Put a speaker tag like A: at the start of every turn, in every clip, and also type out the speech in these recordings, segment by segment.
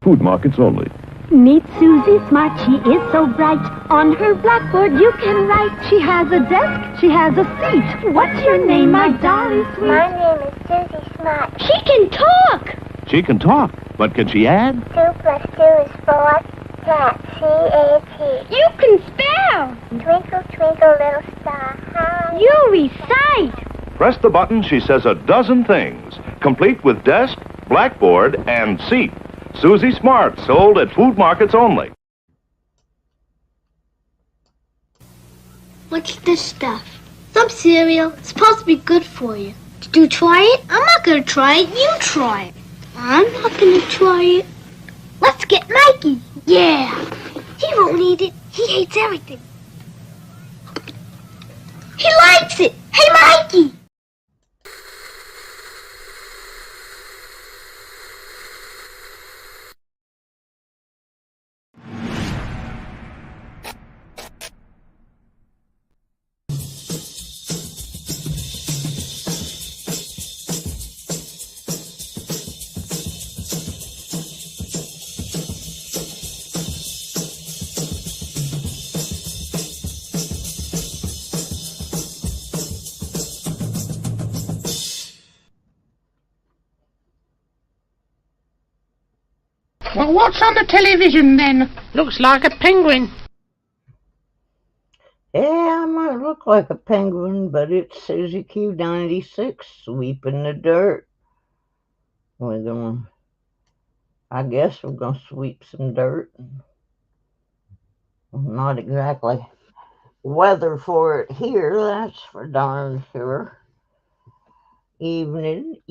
A: food markets only.
B: Meet Susie Smart, she is so bright. On her blackboard you can write. She has a desk, she has a seat. What's your name, my darling sweet?
C: My name is Susie Smart.
B: She can talk!
A: She can talk, but can she add?
C: 2 plus 2 is 4. Cat, C-A-T.
B: You can spell!
C: Twinkle, twinkle, little star, how
B: You recite!
A: Press the button, she says a dozen things, complete with desk, blackboard, and seat. Susie Smart, sold at food markets only.
D: What's this stuff? Some cereal. It's supposed to be good for you. Did you try it? I'm not going to try it. You try it. I'm not going to try it. Let's get Mikey. Yeah. He won't eat it. He hates everything. He likes it. Hey, Mikey.
E: Well, what's on the television then? Looks like a penguin.
F: Yeah, it might look like a penguin, but it's Susie Q96 sweeping the dirt. I guess we're gonna sweep some dirt. Not exactly weather for it here, that's for darn sure. Evening.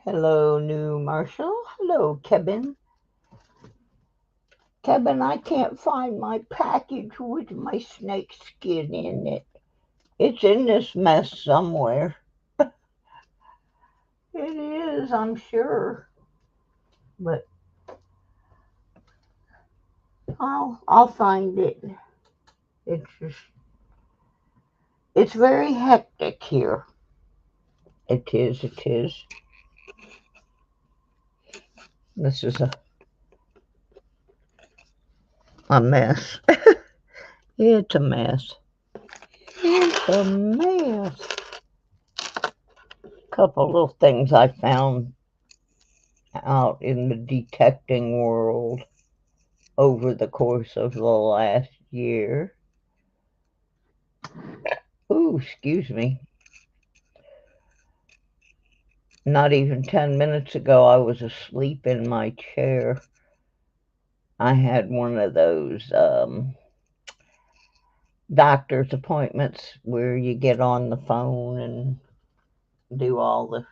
F: Hello, new Marshall. Hello, Kevin. Kevin, I can't find my package with my snake skin in it. It's in this mess somewhere. It is, I'm sure. But I'll find it. It's very hectic here. It is. This is a mess. It's a mess. Couple little things I found out in the detecting world over the course of the last year. Ooh, excuse me. Not even 10 minutes ago, I was asleep in my chair. I had one of those doctor's appointments where you get on the phone and do all the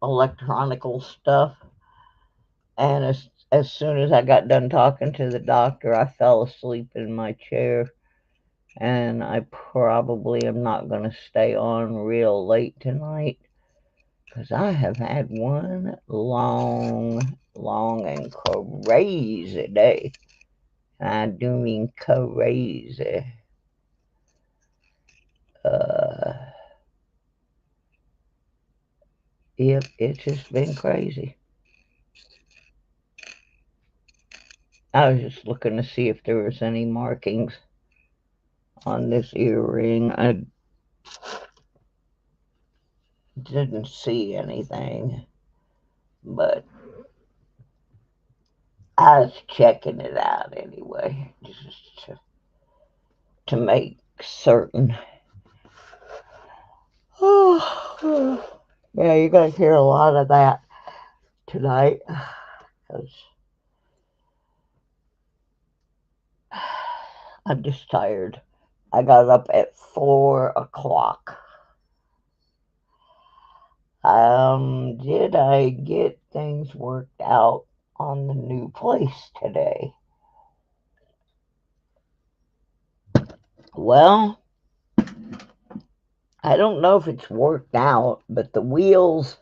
F: electronical stuff. And as soon as I got done talking to the doctor, I fell asleep in my chair. And I probably am not going to stay on real late tonight, because I have had one long and crazy day. I do mean crazy. Yep, it's just been crazy. I was just looking to see if there was any markings on this earring. I didn't see anything, but I was checking it out anyway, just to make certain. Oh, yeah, you're going to hear a lot of that tonight, because I'm just tired. I got up at 4 o'clock. Did I get things worked out on the new place today? Well, I don't know if it's worked out, but the wheels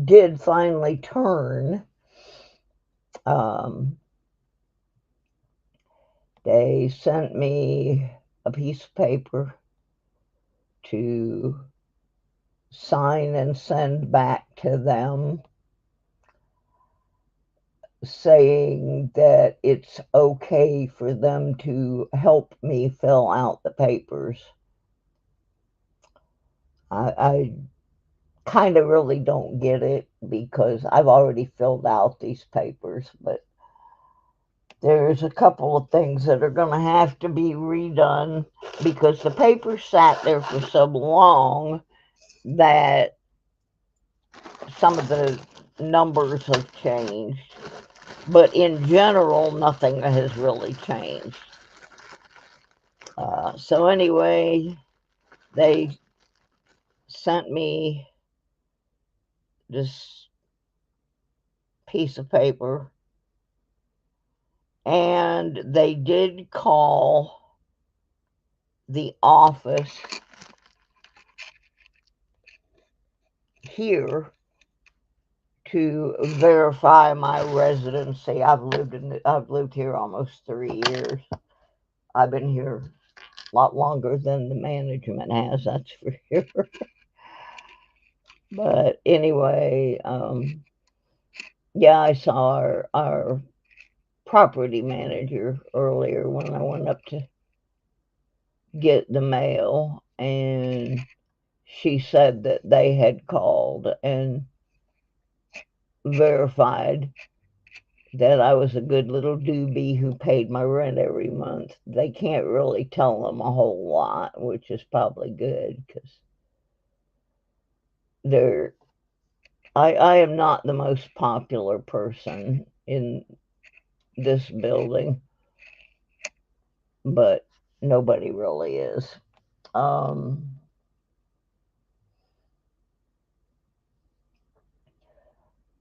F: did finally turn. They sent me a piece of paper to sign and send back to them saying that it's okay for them to help me fill out the papers. I kind of really don't get it because I've already filled out these papers, but there's a couple of things that are going to have to be redone because the papers sat there for so long that some of the numbers have changed. But in general, nothing has really changed. So anyway, they sent me this piece of paper, and they did call the office here to verify my residency. I've lived here almost 3 years. I've been here a lot longer than the management has, that's for sure. But anyway, yeah, I saw our property manager earlier when I went up to get the mail, and she said that they had called and verified that I was a good little doobie who paid my rent every month. They can't really tell them a whole lot, which is probably good because I am not the most popular person in this building, but nobody really is.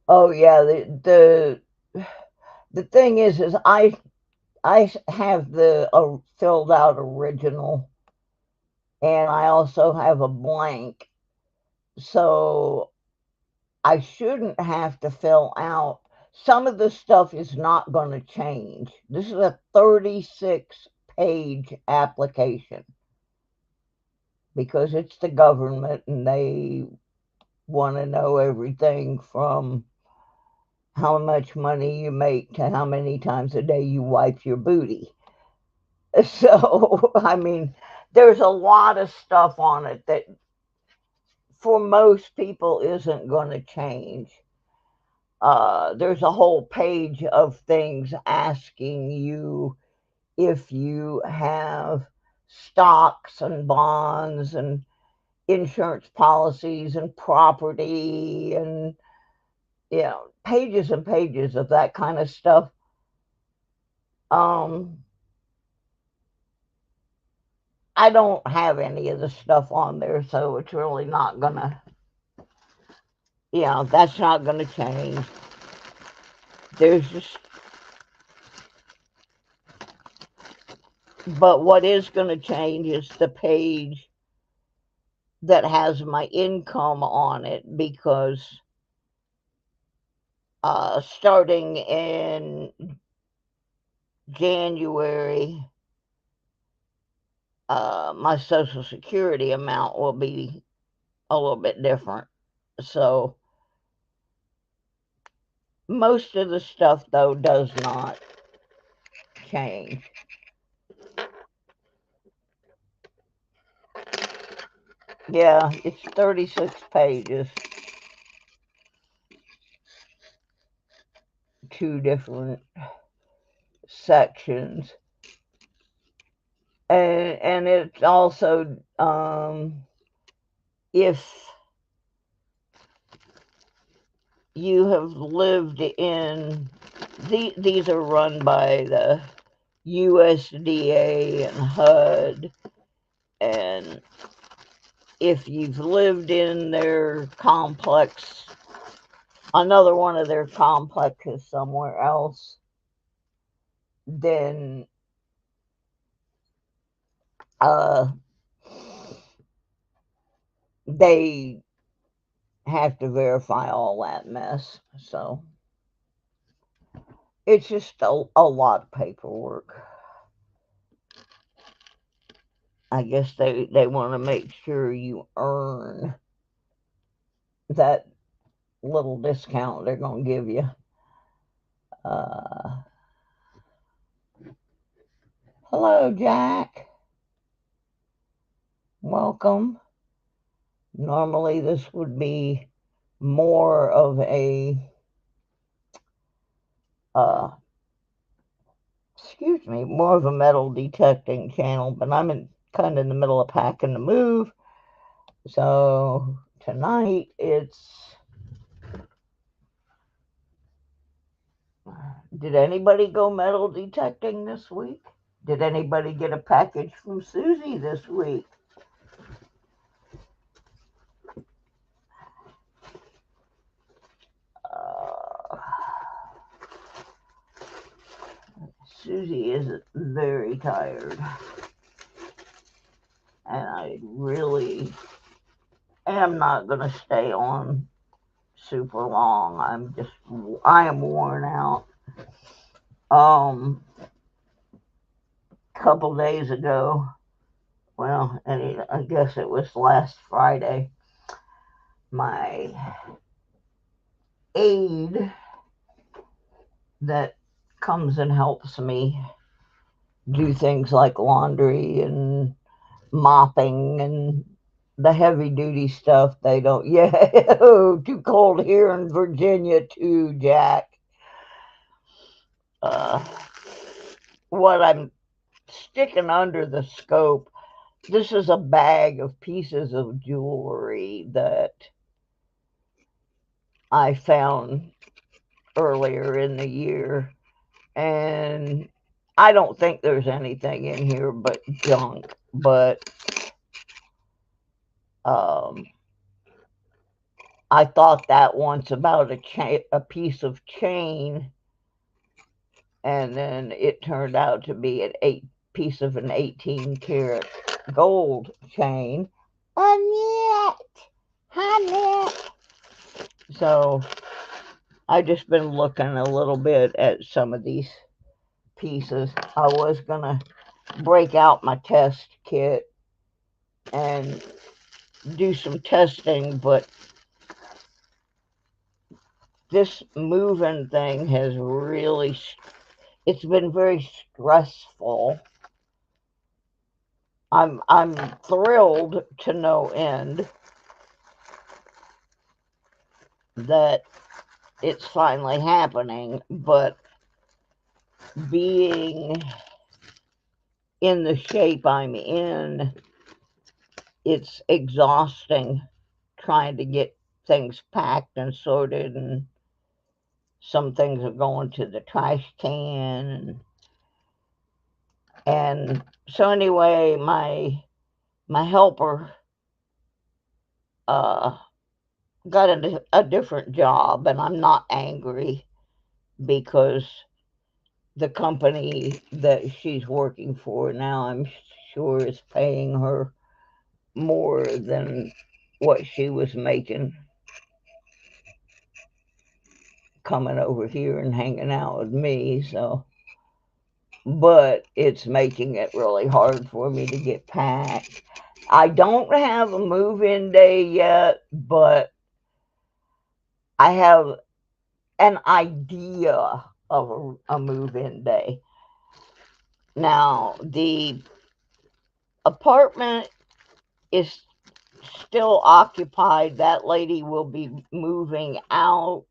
F: Oh yeah, the thing is I have the filled out original, and I also have a blank, so I shouldn't have to fill out. Some of the stuff is not going to change. This is a 36-page application because it's the government and they want to know everything from how much money you make to how many times a day you wipe your booty. So, I mean, there's a lot of stuff on it that for most people isn't going to change. There's a whole page of things asking you if you have stocks and bonds and insurance policies and property and, pages and pages of that kind of stuff. I don't have any of the stuff on there, so it's really not gonna, that's not gonna change. There's just, but what is gonna change is the page that has my income on it because starting in January, my Social Security amount will be a little bit different. So most of the stuff, though, does not change. Yeah, it's 36 pages. 2 different sections. And it's also, if you have lived in, these are run by the USDA and HUD, and if you've lived in their complex, another one of their complexes somewhere else, then they have to verify all that mess. So it's just a lot of paperwork. I guess they want to make sure you earn that little discount they're going to give you. Uh, Hello, Jack. Welcome. Normally, this would be more of a, more of a metal detecting channel, but I'm kind of in the middle of packing the move. So tonight did anybody go metal detecting this week? Did anybody get a package from Susie this week? Susie is very tired, and I really am not going to stay on super long. I am worn out. Couple days ago, well, I guess it was last Friday, my aide that comes and helps me do things like laundry and mopping and the heavy duty stuff they don't. Yeah, too cold here in Virginia too, Jack. What I'm sticking under the scope, this is a bag of pieces of jewelry that I found earlier in the year, and I don't think there's anything in here but junk. But I thought that once about a piece of chain, and then it turned out to be piece of an 18-karat gold chain. Honey. So I just been looking a little bit at some of these pieces. I was gonna break out my test kit and do some testing, but this moving thing has really, it's been very stressful. I'm thrilled to no end that it's finally happening, but being in the shape I'm in, it's exhausting trying to get things packed and sorted, and some things are going to the trash can, and so anyway, my helper got a different job, and I'm not angry because the company that she's working for now, I'm sure, is paying her more than what she was making coming over here and hanging out with me. So, but it's making it really hard for me to get packed. I don't have a move-in day yet, but I have an idea of a move-in day. Now, the apartment is still occupied. That lady will be moving out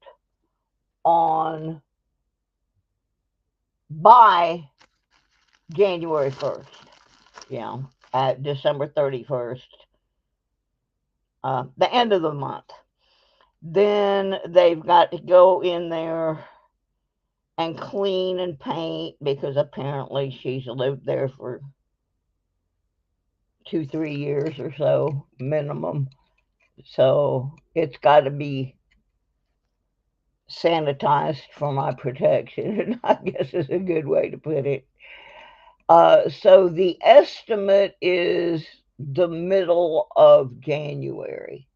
F: by January 1st, at December 31st, the end of the month. Then they've got to go in there and clean and paint, because apparently she's lived there for 2-3 years or so minimum. So it's got to be sanitized for my protection, I guess is a good way to put it. So the estimate is the middle of January.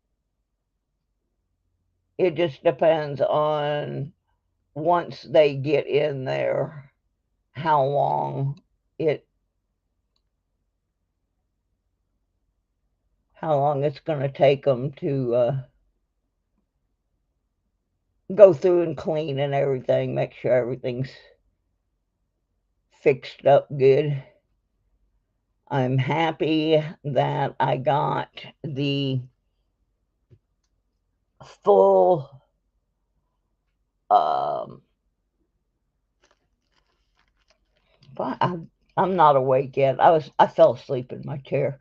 F: It just depends on, once they get in there, how long it's going to take them to go through and clean and everything, make sure everything's fixed up good. I'm happy that I got the full but I'm not awake yet. I fell asleep in my chair.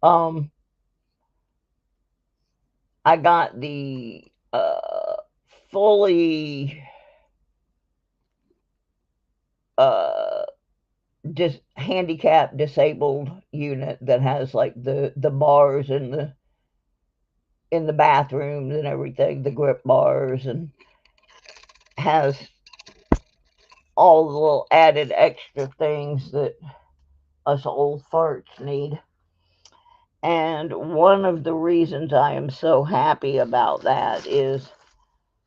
F: I got the fully handicapped disabled unit that has like the bars in the bathrooms and everything, the grip bars, and has all the little added extra things that us old farts need. And one of the reasons I am so happy about that is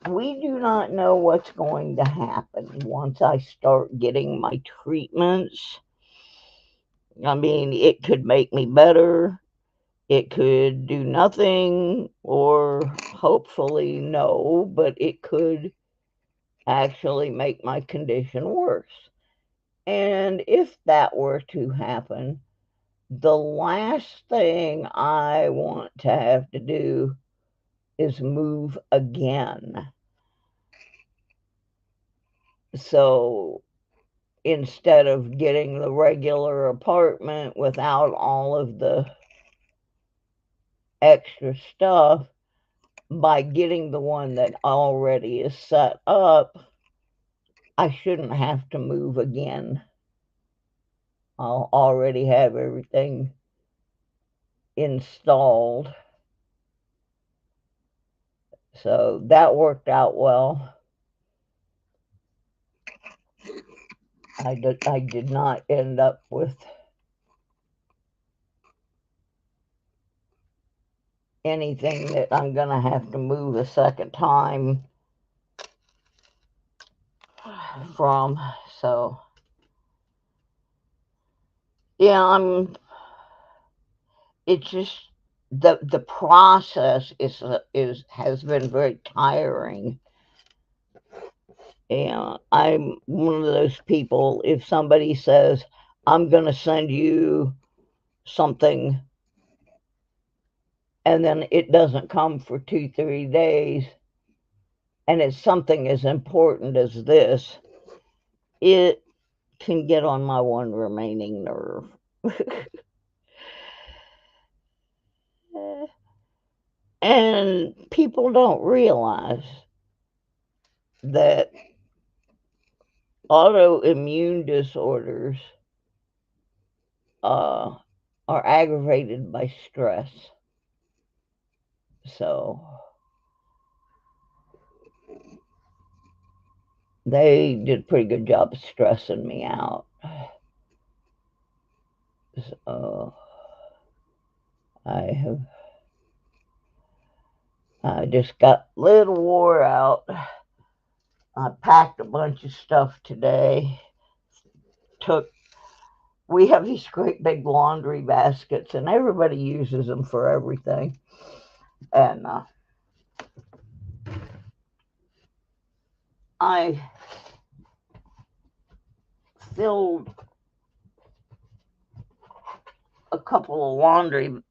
F: we do not know what's going to happen once I start getting my treatments. I mean, it could make me better, it could do nothing, or hopefully no, but it could actually make my condition worse. And if that were to happen, the last thing I want to have to do is move again. So instead of getting the regular apartment without all of the extra stuff, by getting the one that already is set up, I shouldn't have to move again. I'll already have everything installed. So that worked out well. I did not end up with anything that I'm going to have to move a second time from. So, yeah, it's just the process has been very tiring. And I'm one of those people, if somebody says, I'm going to send you something, and then it doesn't come for 2-3 days, and it's something as important as this, it can get on my one remaining nerve. And people don't realize that autoimmune disorders are aggravated by stress. So they did a pretty good job of stressing me out. So I just got a little wore out. I packed a bunch of stuff today. We have these great big laundry baskets, and everybody uses them for everything. And I filled a couple of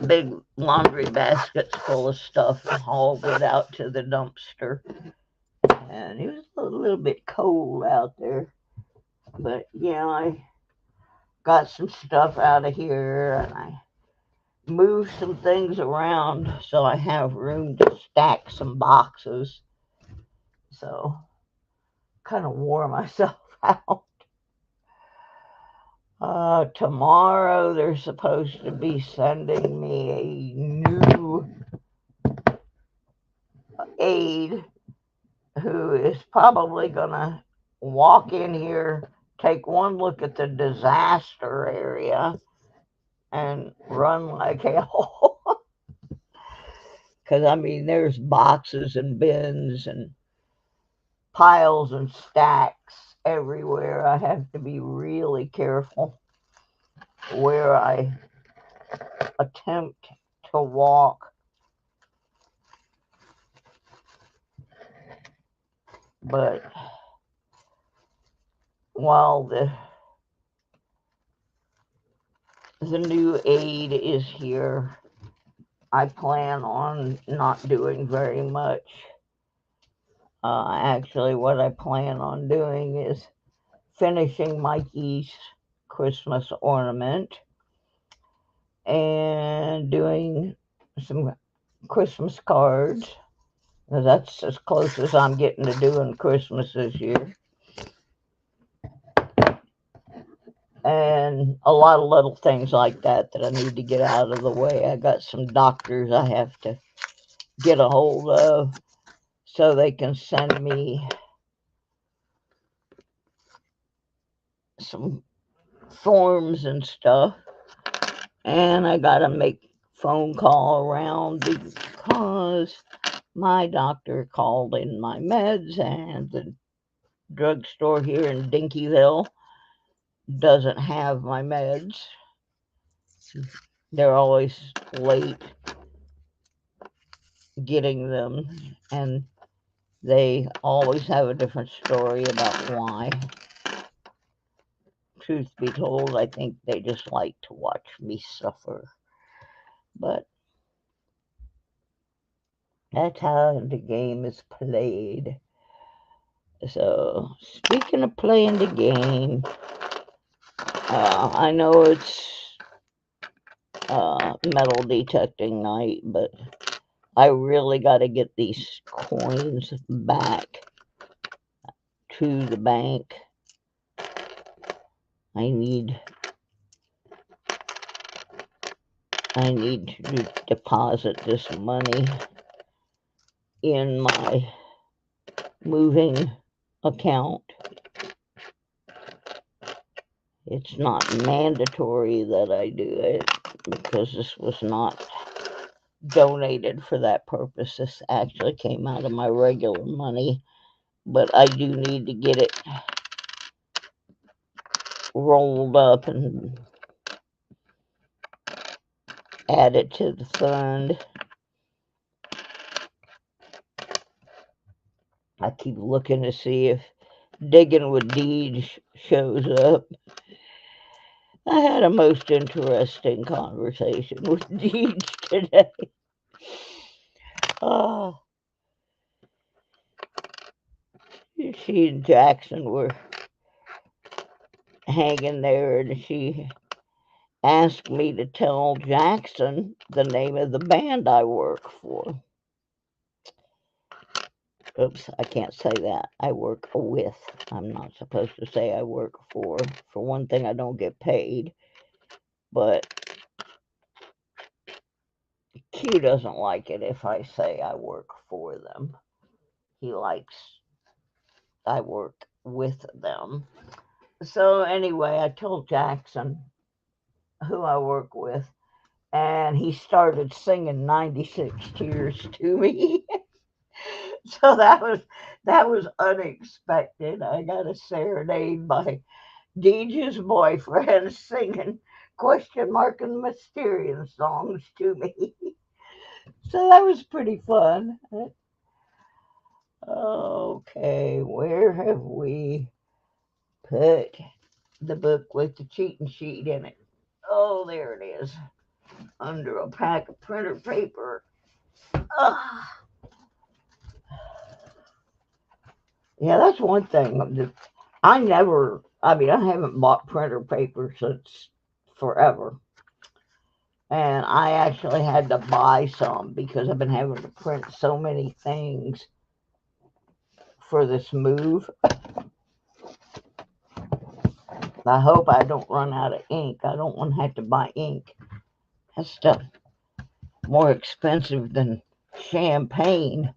F: big laundry baskets full of stuff and hauled it out to the dumpster. And it was a little bit cold out there. But yeah, I got some stuff out of here, and I moved some things around so I have room to stack some boxes. So kind of wore myself out. Tomorrow they're supposed to be sending me a new aide who is probably gonna walk in here, take one look at the disaster area, and run like hell. Because, I mean, there's boxes and bins and piles and stacks everywhere. I have to be really careful where I attempt to walk. But while the new aid is here, I plan on not doing very much. Actually, what I plan on doing is finishing Mikey's Christmas ornament and doing some Christmas cards. That's as close as I'm getting to doing Christmas this year. And a lot of little things like that I need to get out of the way. I got some doctors I have to get a hold of so they can send me some forms and stuff. And I got to make phone call around because my doctor called in my meds, and the drugstore here in Dinkyville doesn't have my meds. They're always late getting them, and they always have a different story about why. Truth be told, I think they just like to watch me suffer. But that's how the game is played. So, speaking of playing the game, I know it's metal detecting night, but I really got to get these coins back to the bank. I need to deposit this money in my moving account. It's not mandatory that I do it because this was not donated for that purpose. This actually came out of my regular money, but I do need to get it rolled up and add it to the fund. I keep looking to see if Digging with Deeds shows up. I had a most interesting conversation with Deeds today. She and Jackson were hanging there, and she asked me to tell Jackson the name of the band I work for. Oops, I can't say that. I work with. I'm not supposed to say I work for. For one thing, I don't get paid. But Q doesn't like it if I say I work for them. He likes I work with them. So anyway, I told Jackson who I work with, and he started singing 96 Tears to me. So that was unexpected. I got a serenade by DJ's boyfriend singing question mark and Mysterian songs to me. So that was pretty fun. Okay, where have we put the book with the cheating sheet in it? Oh, there it is. Under a pack of printer paper. Yeah, that's one thing. I haven't bought printer paper since forever. And I actually had to buy some because I've been having to print so many things for this move. I hope I don't run out of ink. I don't want to have to buy ink. That stuff more expensive than champagne.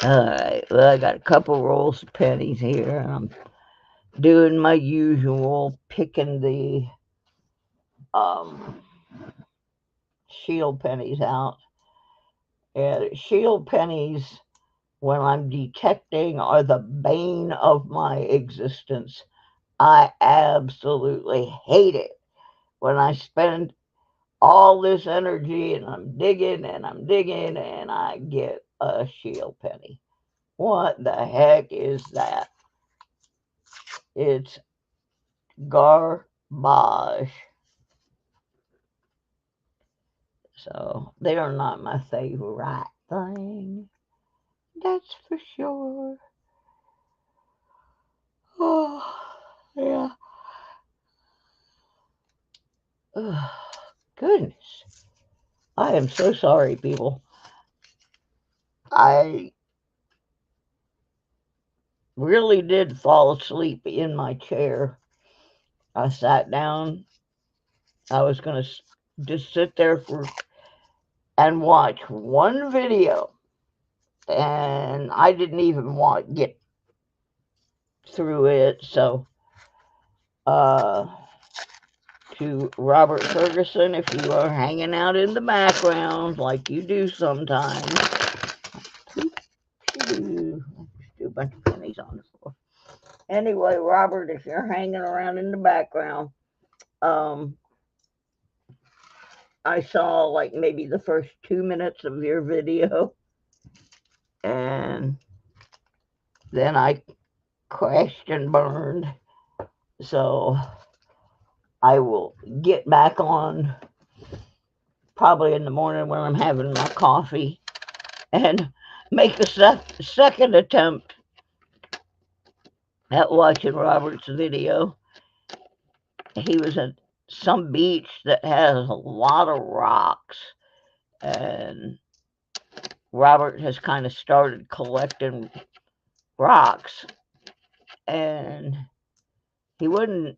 F: Alright, well, I got a couple rolls of pennies here. I'm doing my usual, picking the shield pennies out. And shield pennies, when I'm detecting, are the bane of my existence. I absolutely hate it when I spend all this energy and I'm digging and I get a shield penny. What the heck is that? It's garbage. So they are not my favorite thing. That's for sure. Oh, yeah. Oh, goodness. I am so sorry, people. I really did fall asleep in my chair. I sat down. I was going to just sit there and watch one video. And I didn't even get through it. So, to Robert Ferguson, if you are hanging out in the background like you do sometimes, do a bunch of pennies on the floor. Anyway, Robert, if you're hanging around in the background, I saw like maybe the first 2 minutes of your video, and then I crashed and burned. So I will get back on probably in the morning when I'm having my coffee and make a second attempt at watching Robert's video. He was at some beach that has a lot of rocks, and Robert has kind of started collecting rocks, and he wouldn't,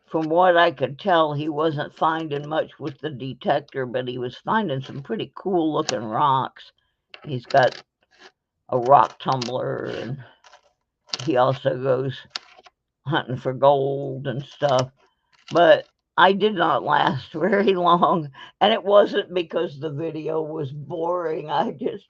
F: from what I could tell, he wasn't finding much with the detector, but he was finding some pretty cool looking rocks. He's got a rock tumbler, and he also goes hunting for gold and stuff. But I did not last very long, and it wasn't because the video was boring. I just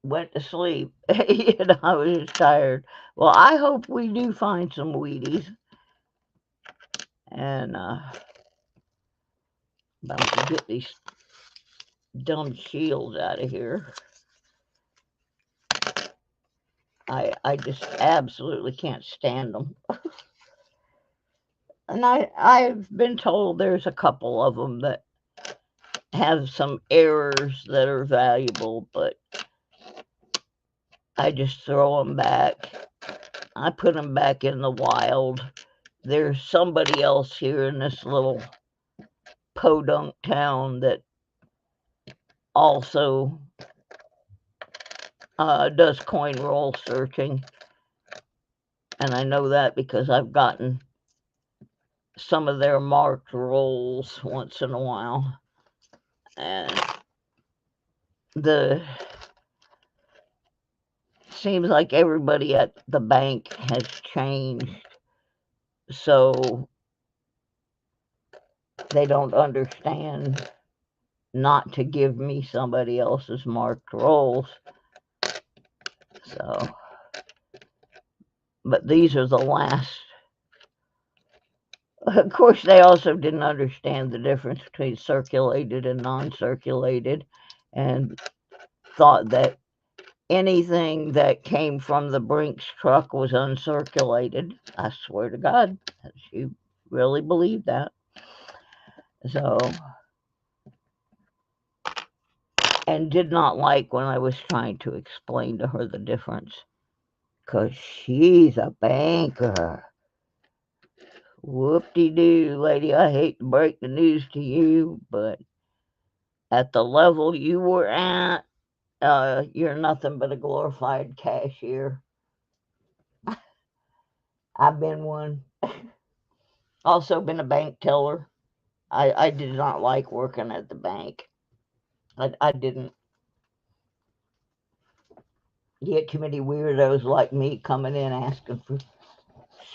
F: went to sleep. I was just tired. Well, I hope we do find some Wheaties. And about to get these dumb shields out of here. I just absolutely can't stand them. And I've been told there's a couple of them that have some errors that are valuable, but I just throw them back. I put them back in the wild. There's somebody else here in this little podunk town that also does coin roll searching. And I know that because I've gotten some of their marked rolls once in a while. And seems like everybody at the bank has changed. So they don't understand not to give me somebody else's marked rolls. So, but these are the last. Of course, they also didn't understand the difference between circulated and non-circulated, and thought that anything that came from the Brinks truck was uncirculated. I swear to God, she really believed that. So, and did not like when I was trying to explain to her the difference, because she's a banker. Whoop-de-doo, lady, I hate to break the news to you, but at the level you were at, you're nothing but a glorified cashier. I've been one. Also been a bank teller. I did not like working at the bank. I didn't. You get too many weirdos like me coming in asking for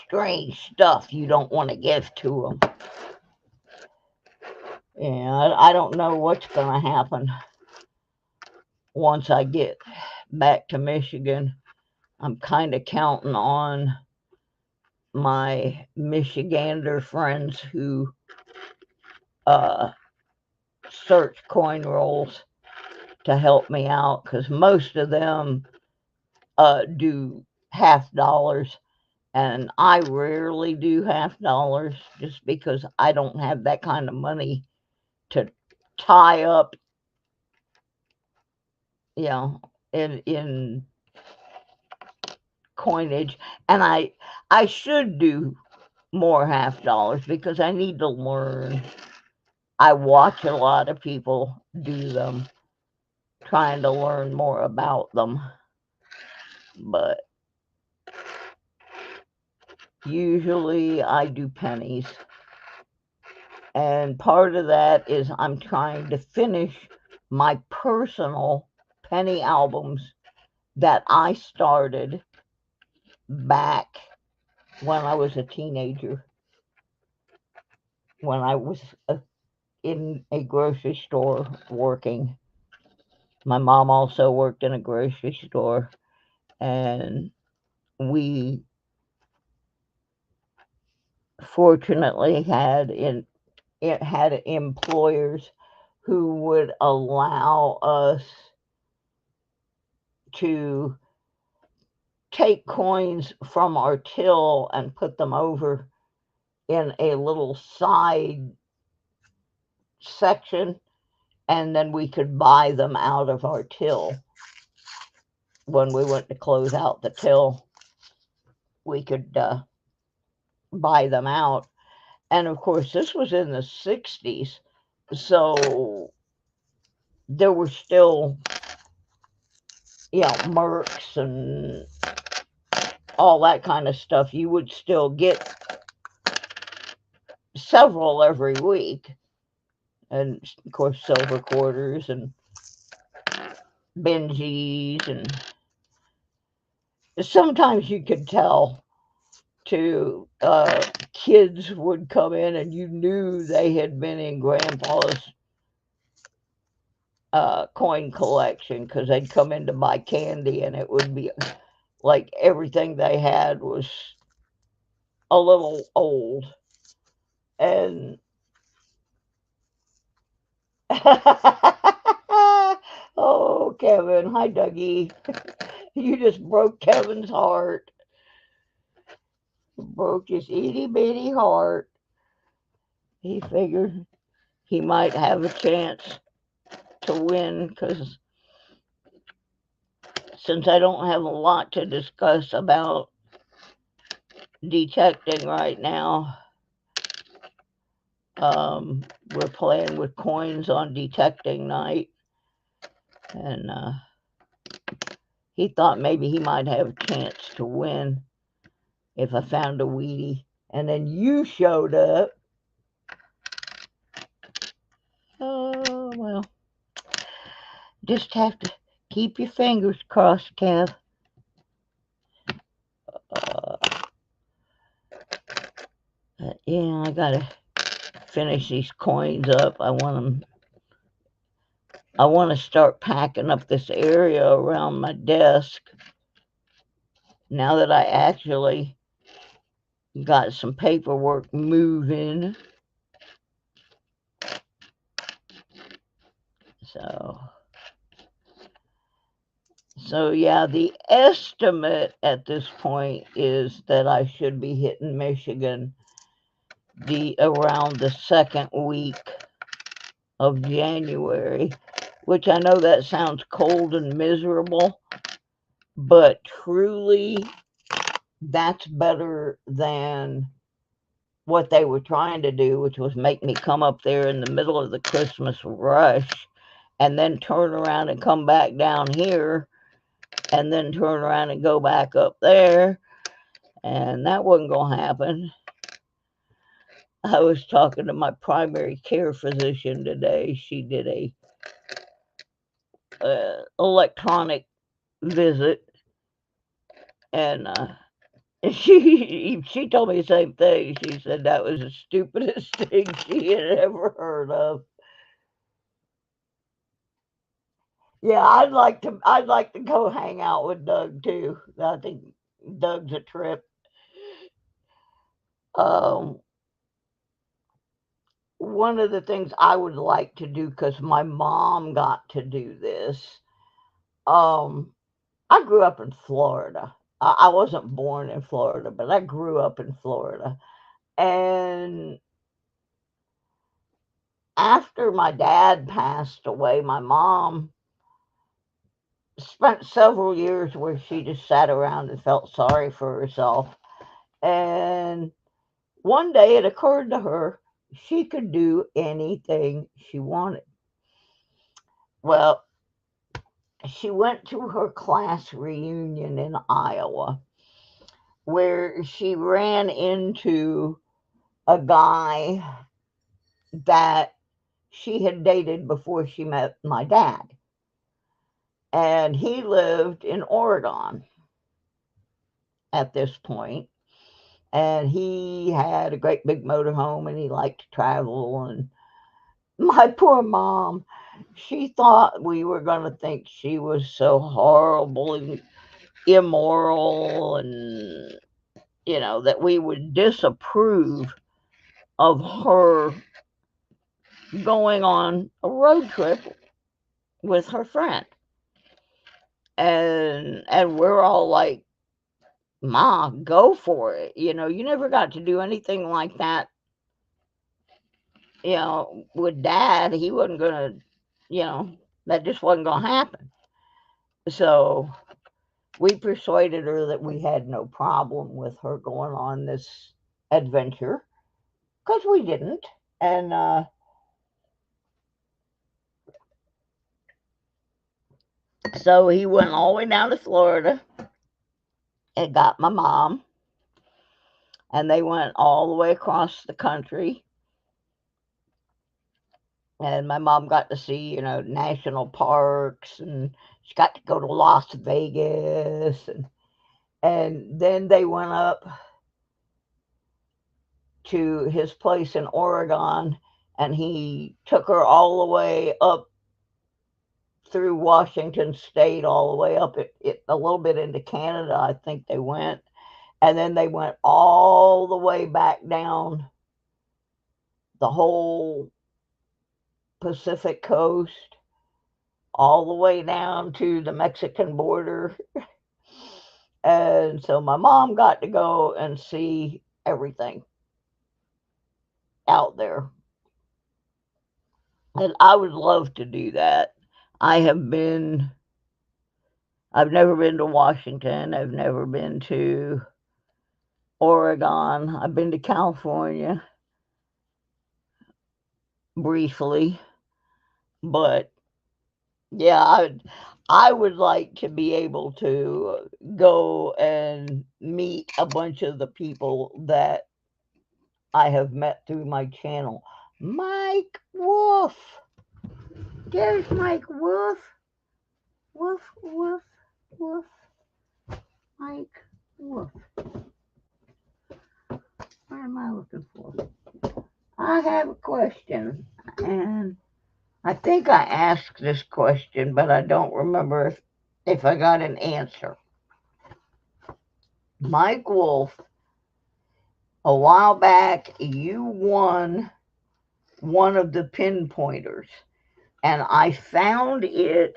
F: strange stuff you don't want to give to them. Yeah, I don't know what's going to happen once I get back to Michigan. I'm kind of counting on my Michigander friends who search coin rolls to help me out, because most of them do $half, and I rarely do $half just because I don't have that kind of money to tie up, in coinage. And I should do more $half because I need to learn. I watch a lot of people do them, trying to learn more about them. But usually I do pennies. And part of that is I'm trying to finish my personal penny albums that I started back when I was a teenager, when I was in a grocery store working. My mom also worked in a grocery store, and we fortunately had employers who would allow us to take coins from our till and put them over in a little side section, and then we could buy them out of our till. When we went to close out the till, we could buy them out. And of course, this was in the 60s, so there were still, mercs and all that kind of stuff. You would still get several every week. And of course, silver quarters and Benjis, and sometimes you could tell too. Kids would come in and you knew they had been in Grandpa's coin collection, because they'd come in to buy candy, and it would be like everything they had was a little old. And oh, Kevin, hi, Dougie. You just broke Kevin's heart. Broke his itty bitty heart. He figured he might have a chance to win, because since I don't have a lot to discuss about detecting right now, we're playing with coins on detecting night, and he thought maybe he might have a chance to win if I found a Wheatie. And then you showed up. Oh, well, just have to keep your fingers crossed, Kev. Yeah, I gotta finish these coins up. I want to start packing up this area around my desk now that I actually got some paperwork moving. So yeah, the estimate at this point is that I should be hitting Michigan around the second week of January, which I know that sounds cold and miserable, but truly that's better than what they were trying to do, which was make me come up there in the middle of the Christmas rush and then turn around and come back down here and then turn around and go back up there. And that wasn't going to happen. I was talking to my primary care physician today. She did a electronic visit, and she told me the same thing. She said that was the stupidest thing she had ever heard of. Yeah, I'd like to go hang out with Doug too. I think Doug's a trip. one of the things I would like to do, because my mom got to do this, um, I grew up in Florida. I wasn't born in Florida, but I grew up in Florida. And after my dad passed away, my mom spent several years where she just sat around and felt sorry for herself. And one day it occurred to her she could do anything she wanted. Well, she went to her class reunion in Iowa where she ran into a guy that she had dated before she met my dad. And he lived in Oregon at this point. And he had a great big motorhome and he liked to travel. And my poor mom, she thought we were going to think she was so horrible and immoral and, that we would disapprove of her going on a road trip with her friend. And we're all like, Ma, go for it. You never got to do anything like that. With Dad, he wasn't gonna, that just wasn't gonna happen. So we persuaded her that we had no problem with her going on this adventure, because we didn't. And so he went all the way down to Florida and got my mom, and they went all the way across the country. And my mom got to see, national parks, and she got to go to Las Vegas, and then they went up to his place in Oregon, and he took her all the way up through Washington State, all the way up a little bit into Canada, I think they went. And then they went all the way back down the whole Pacific coast, all the way down to the Mexican border. And so my mom got to go and see everything out there. And I would love to do that. I've never been to Washington. I've never been to Oregon. I've been to California briefly. But yeah, I would like to be able to go and meet a bunch of the people that I have met through my channel. Mike Wolf. There's Mike Wolf. Woof, woof, woof. Mike Wolf. What am I looking for? I have a question, and I think I asked this question, but I don't remember if I got an answer. Mike Wolf, a while back, you won one of the pinpointers, and I found it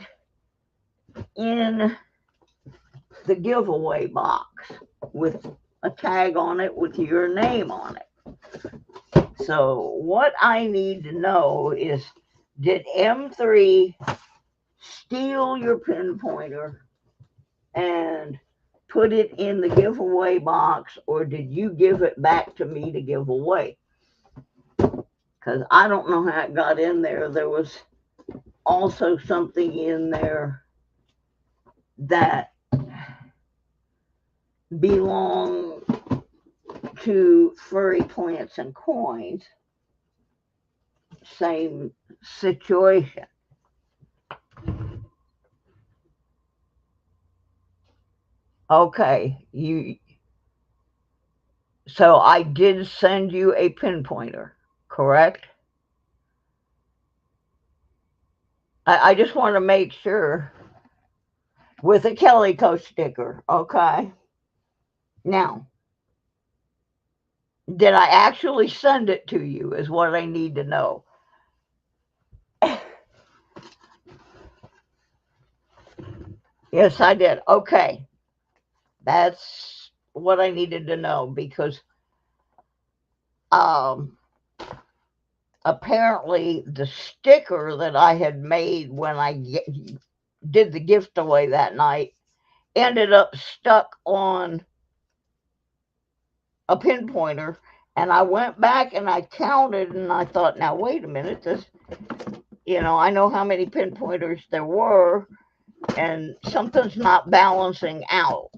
F: in the giveaway box with a tag on it with your name on it. So what I need to know is, did M3 steal your pinpointer and put it in the giveaway box, or did you give it back to me to give away? Because I don't know how it got in there. There was also something in there that belonged to Furry Plants and Coins. Same situation. Okay, so I did send you a pinpointer, correct? I just want to make sure, with a Kelly Coach sticker, okay? Now, Did I actually send it to you is what I need to know. Yes, I did. Okay. That's what I needed to know because um, apparently the sticker that I had made when I did the gift away that night ended up stuck on a pinpointer. And I went back and I counted and I thought, now wait a minute, I know how many pinpointers there were and something's not balancing out.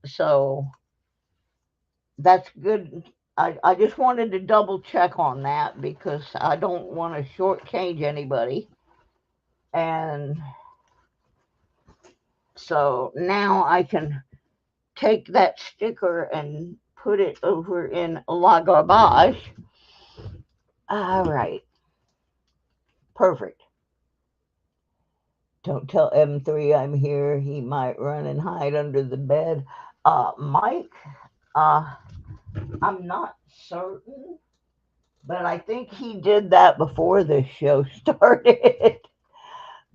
F: So that's good. I just wanted to double check on that because I don't want to shortchange anybody. And so now I can take that sticker and put it over in La Garbage. All right. Perfect. Don't tell M3 I'm here. He might run and hide under the bed. Mike, I'm not certain, but I think he did that before the show started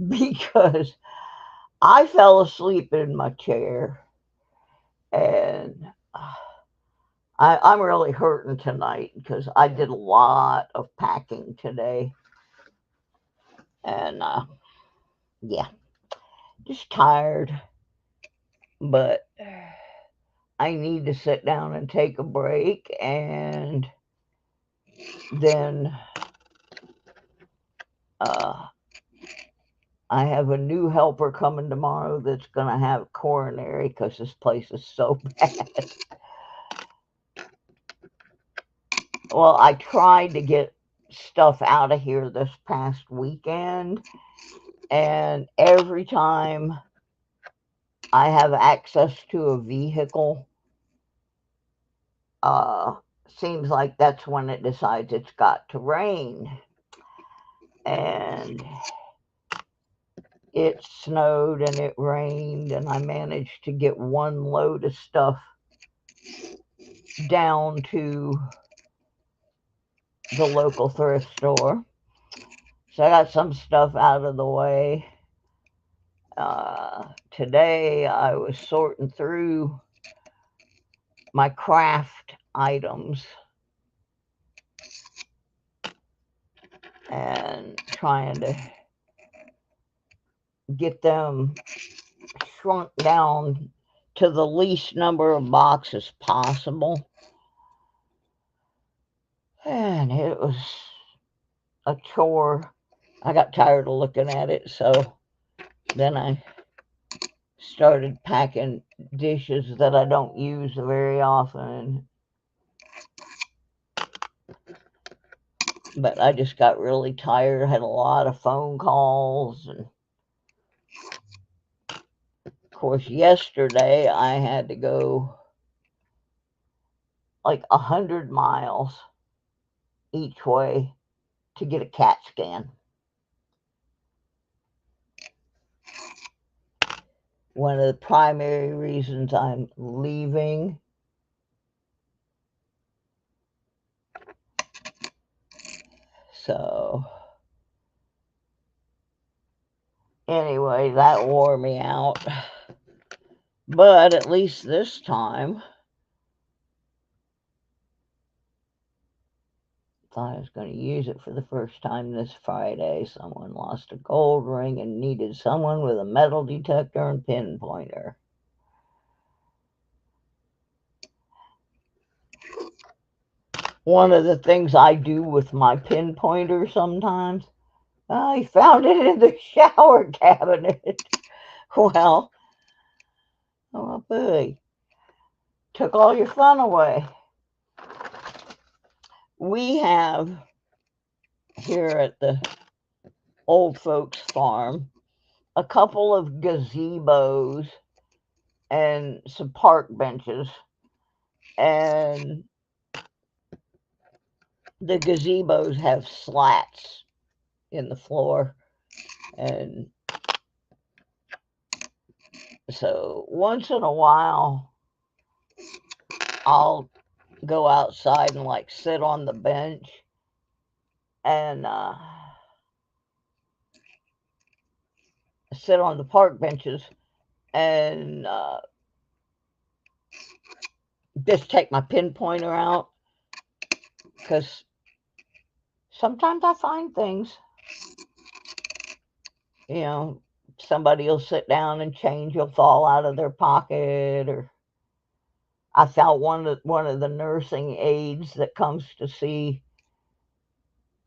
F: because I fell asleep in my chair and I'm really hurting tonight because I did a lot of packing today. And yeah, just tired. But I need to sit down and take a break. And then I have a new helper coming tomorrow that's going to have coronary because this place is so bad. Well, I tried to get stuff out of here this past weekend, and every time I have access to a vehicle, seems like that's when it decides it's got to rain. And it snowed and it rained, and I managed to get one load of stuff down to the local thrift store. So I got some stuff out of the way. Today I was sorting through my craft items and trying to get them shrunk down to the least number of boxes possible. And it was a chore. I got tired of looking at it, so then I started packing dishes that I don't use very often. But I just got really tired. I had a lot of phone calls. And of course, yesterday I had to go like 100 miles each way to get a CAT scan. One of the primary reasons I'm leaving. So anyway, that wore me out. But at least this time, thought I was going to use it for the first time this Friday. Someone lost a gold ring and needed someone with a metal detector and pinpointer. One of the things I do with my pinpointer sometimes, I found it in the shower cabinet. Well, oh boy, took all your fun away. We have here at the old folks farm a couple of gazebos and some park benches, and the gazebos have slats in the floor, and so once in a while I'll go outside and like sit on the bench and sit on the park benches and just take my pinpointer out because sometimes I find things, you know, somebody will sit down and change will fall out of their pocket, or I found one of the nursing aides that comes to see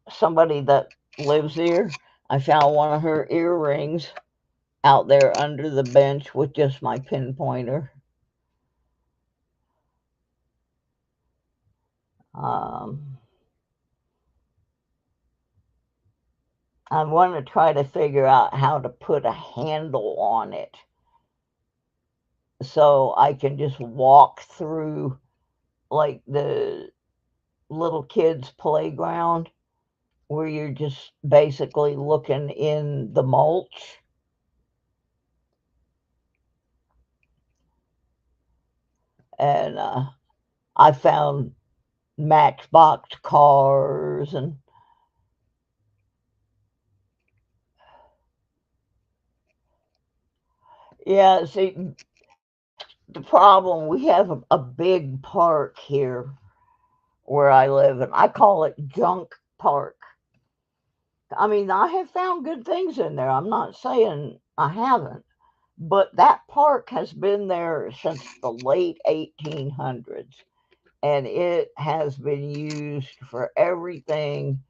F: somebody that lives here. I found one of her earrings out there under the bench with just my pinpointer. Um, I want to try to figure out how to put a handle on it so I can just walk through like the little kids' playground where you're just basically looking in the mulch. And I found Matchbox cars and yeah, see, the problem we have a big park here where I live, and I call it Junk Park. I mean, I have found good things in there. I'm not saying I haven't, but that park has been there since the late 1800s, and it has been used for everything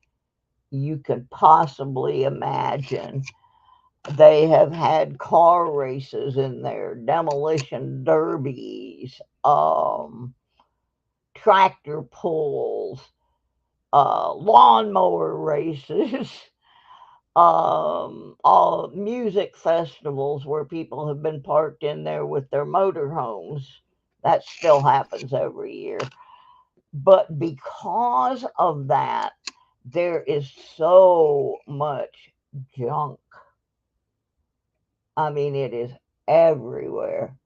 F: you could possibly imagine. They have had car races in there, demolition derbies, tractor pulls, lawnmower races, all music festivals where people have been parked in there with their motorhomes. That still happens every year. But because of that, there is so much junk. I mean, it is everywhere.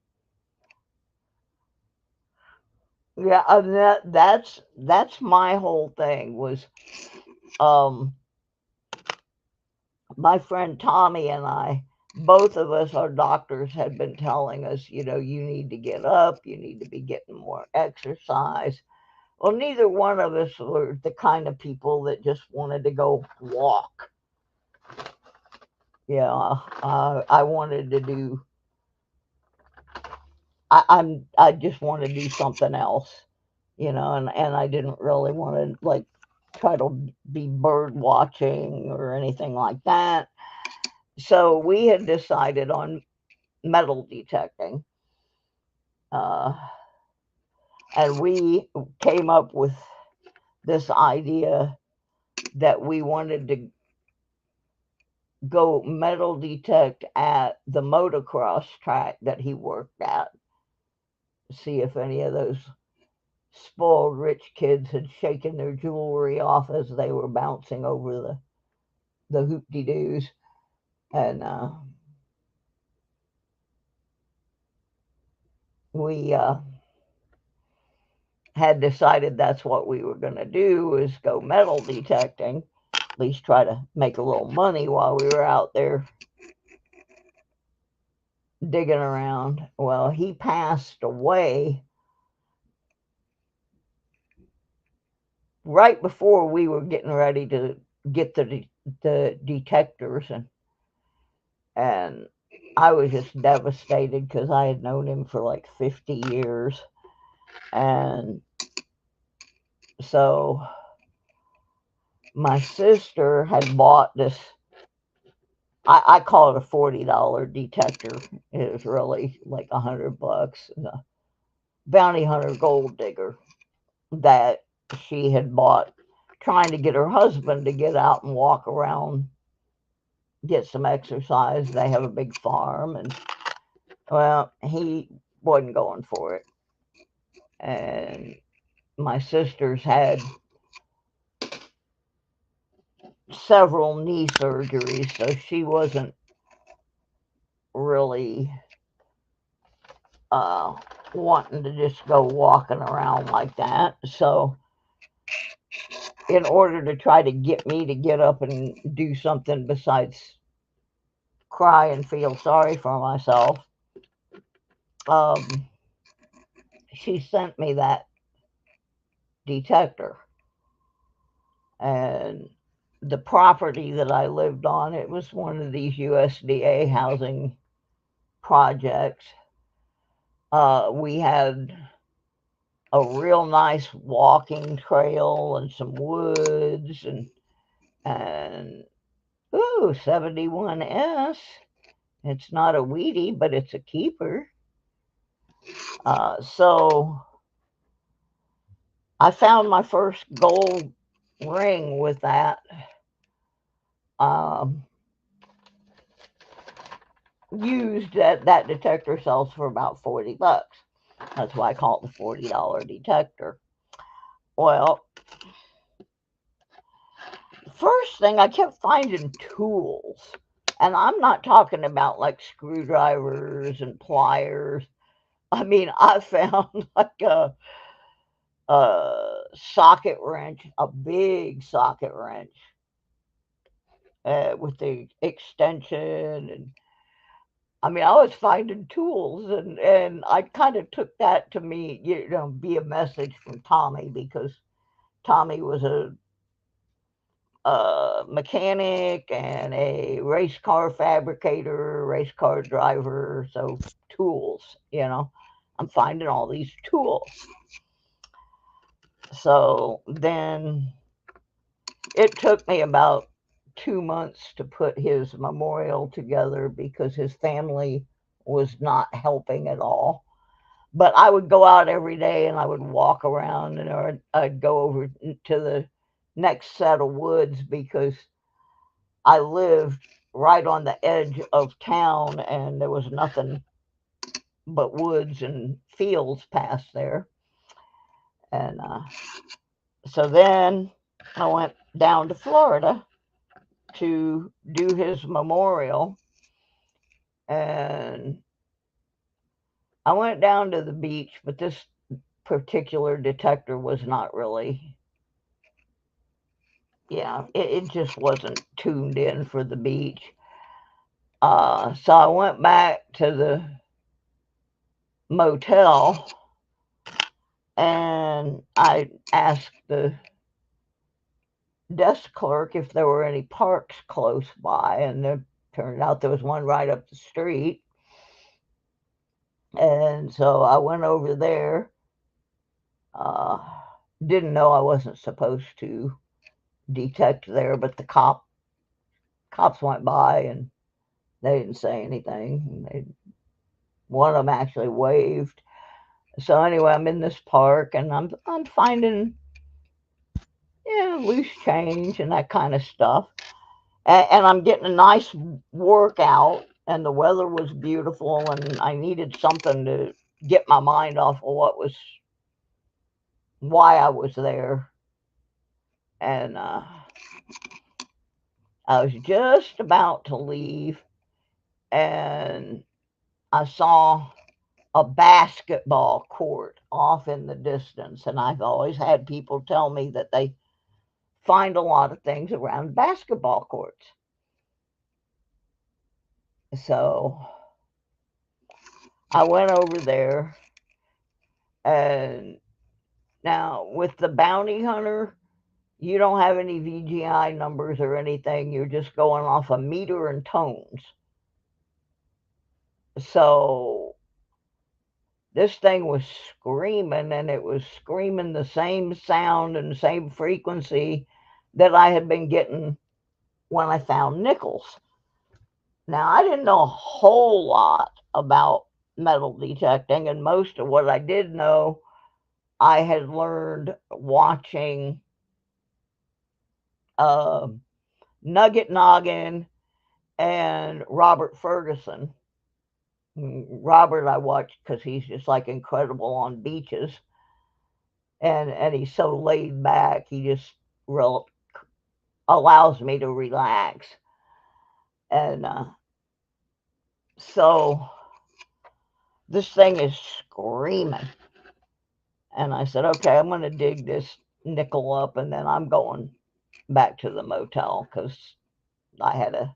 F: Yeah, and that's my whole thing was um my friend Tommy and I, both of us, our doctors had been telling us, you know, you need to get up, you need to be getting more exercise. Well, neither one of us were the kind of people that just wanted to go walk. Yeah, I wanted to do. I just want to do something else, you know, and I didn't really want to like try to be bird watching or anything like that. So we had decided on metal detecting, uh, and we came up with this idea that we wanted to go metal detect at the motocross track that he worked at, see if any of those spoiled rich kids had shaken their jewelry off as they were bouncing over the hoop-de-doos. And we had decided that's what we were going to do, is go metal detecting, at least try to make a little money while we were out there digging around. Well, he passed away right before we were getting ready to get the detectors, and I was just devastated because I had known him for like 50 years. And so my sister had bought this, I call it a $40 detector. It was really like $100. A bounty hunter gold digger that she had bought trying to get her husband to get out and walk around, get some exercise. They have a big farm, and well, he wasn't going for it. And my sister's had several knee surgeries, so she wasn't really wanting to just go walking around like that. So in order to try to get me to get up and do something besides cry and feel sorry for myself, she sent me that detector. And the property that I lived on, it was one of these USDA housing projects. We had a real nice walking trail and some woods and ooh, 71S. It's not a weedie, but it's a keeper. So I found my first gold ring with that. Used that detector sells for about $40. That's why I call it the $40 detector. Well, first thing, I kept finding tools. And I'm not talking about like screwdrivers and pliers. I mean, I found like a socket wrench, a big socket wrench with the extension. And I mean, I was finding tools, and I kind of took that to me, be a message from Tommy, because Tommy was a mechanic and a race car fabricator, race car driver. So tools, I'm finding all these tools. So then it took me about 2 months to put his memorial together because his family was not helping at all. But I would go out every day and I would walk around, and I'd go over to the next set of woods because I lived right on the edge of town and there was nothing but woods and fields past there. And so then I went down to Florida to do his memorial, and I went down to the beach, but this particular detector was not really, it just wasn't tuned in for the beach. So I went back to the motel and I asked the desk clerk if there were any parks close by, and it turned out there was one right up the street. And so I went over there. Didn't know I wasn't supposed to detect there, but the cops went by and they didn't say anything. One of them actually waved. So anyway, I'm in this park and I'm finding loose change and that kind of stuff. And I'm getting a nice workout, and the weather was beautiful, and I needed something to get my mind off of why I was there. And I was just about to leave, and I saw a basketball court off in the distance, and I've always had people tell me that they find a lot of things around basketball courts. So I went over there, and now with the bounty hunter, you don't have any VGI numbers or anything. You're just going off a meter and tones. So this thing was screaming, and it was screaming the same sound and same frequency that I had been getting when I found nickels. Now, I didn't know a whole lot about metal detecting, and most of what I did know, I had learned watching Nugget Noggin and Robert Ferguson. Robert I watched because he's just like incredible on beaches, and he's so laid back. He just allows me to relax. And so this thing is screaming. And I said, okay, I'm going to dig this nickel up, and then I'm going back to the motel because I had a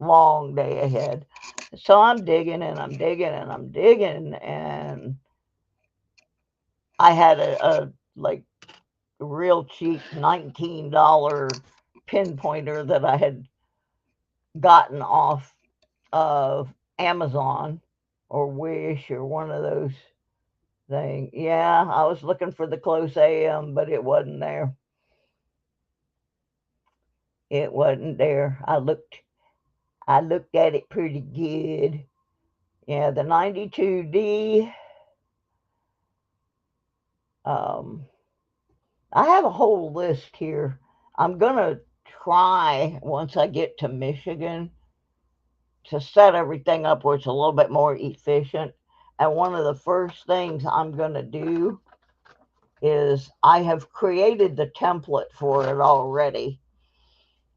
F: long day ahead. So I'm digging and I'm digging and I'm digging, and I had a like real cheap $19 pinpointer that I had gotten off of Amazon or Wish or one of those things. Yeah, I was looking for the close AM, but it wasn't there. It wasn't there. I looked at it pretty good. Yeah, the 92D. Um, I have a whole list here. I'm gonna try once I get to Michigan to set everything up where it's a little bit more efficient. And one of the first things I'm gonna do is I have created the template for it already.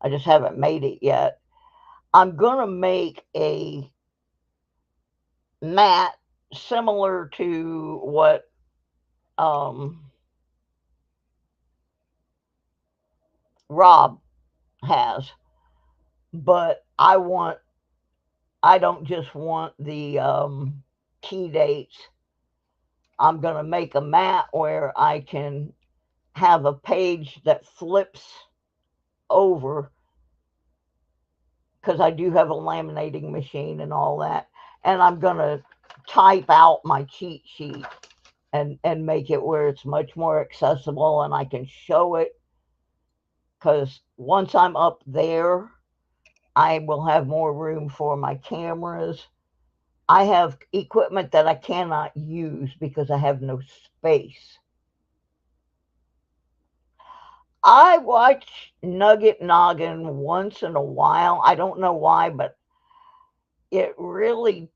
F: I just haven't made it yet. I'm gonna make a mat similar to what Rob has, but I don't just want the key dates. I'm going to make a mat where I can have a page that flips over because I do have a laminating machine and all that. And I'm going to type out my cheat sheet and make it where it's much more accessible and I can show it, because once I'm up there, I will have more room for my cameras. I have equipment that I cannot use because I have no space. I watch Nugget Noggin once in a while. I don't know why, but it really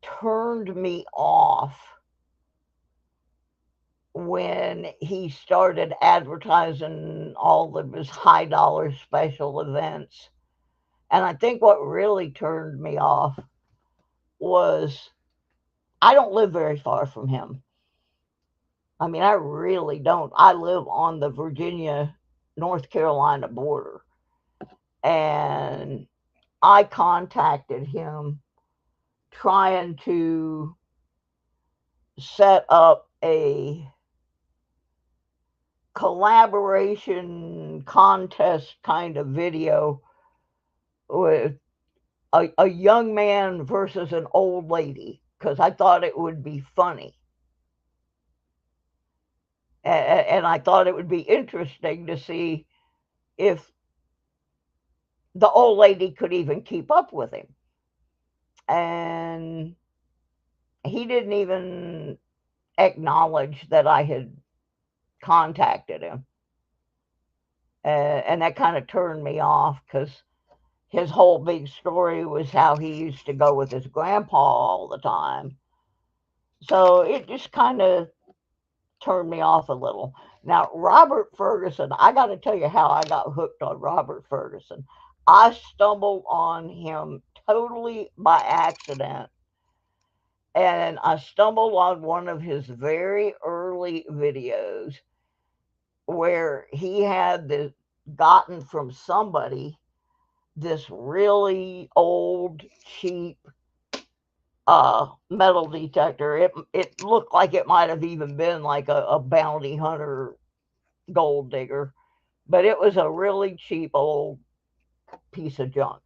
F: turned me off when he started advertising all of his high dollar special events. And I think what really turned me off was I don't live very far from him. I mean, I really don't. I live on the Virginia, North Carolina border. And I contacted him trying to set up a collaboration contest kind of video with a young man versus an old lady because I thought it would be funny. And I thought it would be interesting to see if the old lady could even keep up with him. And he didn't even acknowledge that I had contacted him. And that kind of turned me off because his whole big story was how he used to go with his grandpa all the time. So it just kind of turned me off a little. Now, Robert Ferguson, I got to tell you how I got hooked on Robert Ferguson. I stumbled on him totally by accident. And I stumbled on one of his very early videos where he had gotten from somebody this really old, cheap metal detector. It looked like it might have even been like a bounty hunter gold digger, but it was a really cheap old piece of junk.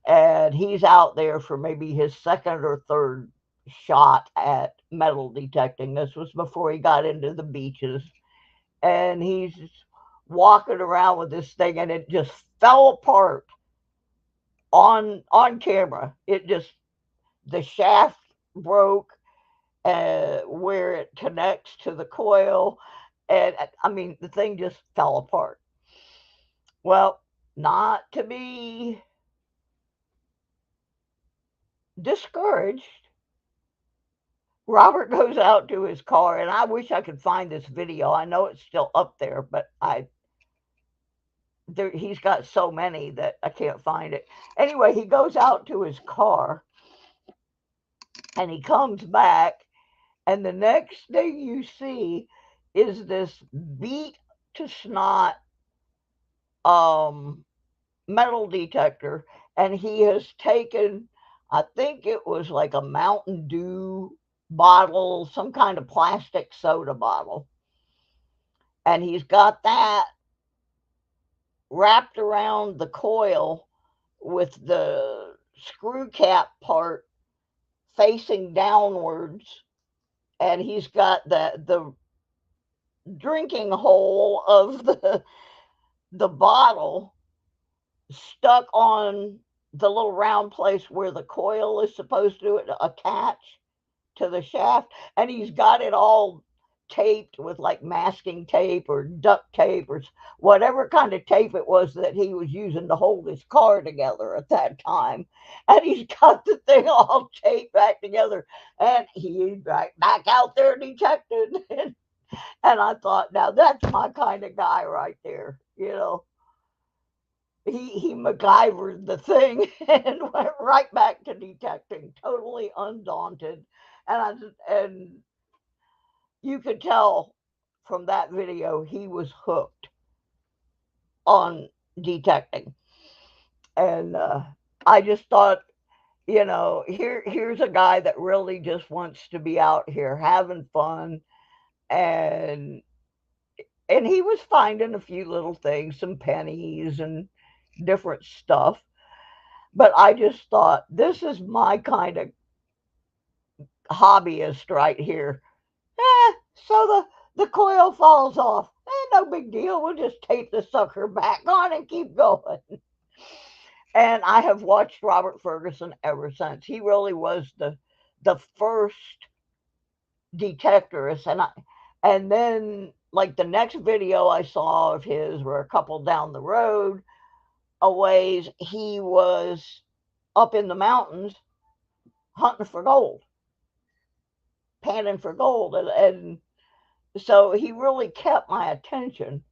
F: And he's out there for maybe his second or third shot at metal detecting. This was before he got into the beaches. And he's walking around with this thing, and it just fell apart on camera. It just, the shaft broke where it connects to the coil, and I mean the thing just fell apart. Well, not to be discouraged, Robert goes out to his car, and I wish I could find this video. I know it's still up there, but he's got so many that I can't find it. Anyway, he goes out to his car And he comes back, and the next thing you see is this beat to snot um, metal detector, and he has taken, I think it was like a Mountain Dew bottle, some kind of plastic soda bottle, and he's got that wrapped around the coil with the screw cap part facing downwards, and he's got the drinking hole of the bottle stuck on the little round place where the coil is supposed to attach to the shaft, and he's got it all taped with like masking tape or duct tape or whatever kind of tape it was that he was using to hold his car together at that time. And he's got the thing all taped back together, and he's back out there detecting. And I thought, now that's my kind of guy right there, you know. He MacGyvered the thing and went right back to detecting, totally undaunted. And you could tell from that video he was hooked on detecting. And I just thought, you know, here's a guy that really just wants to be out here having fun, and he was finding a few little things, some pennies and different stuff. But I just thought, this is my kind of hobbyist right here. So the coil falls off. No big deal. We'll just tape the sucker back on and keep going. And I have watched Robert Ferguson ever since. He really was the first detectorist. And then like the next video I saw of his were a couple down the road a ways. He was up in the mountains hunting for gold, panning for gold, and so he really kept my attention.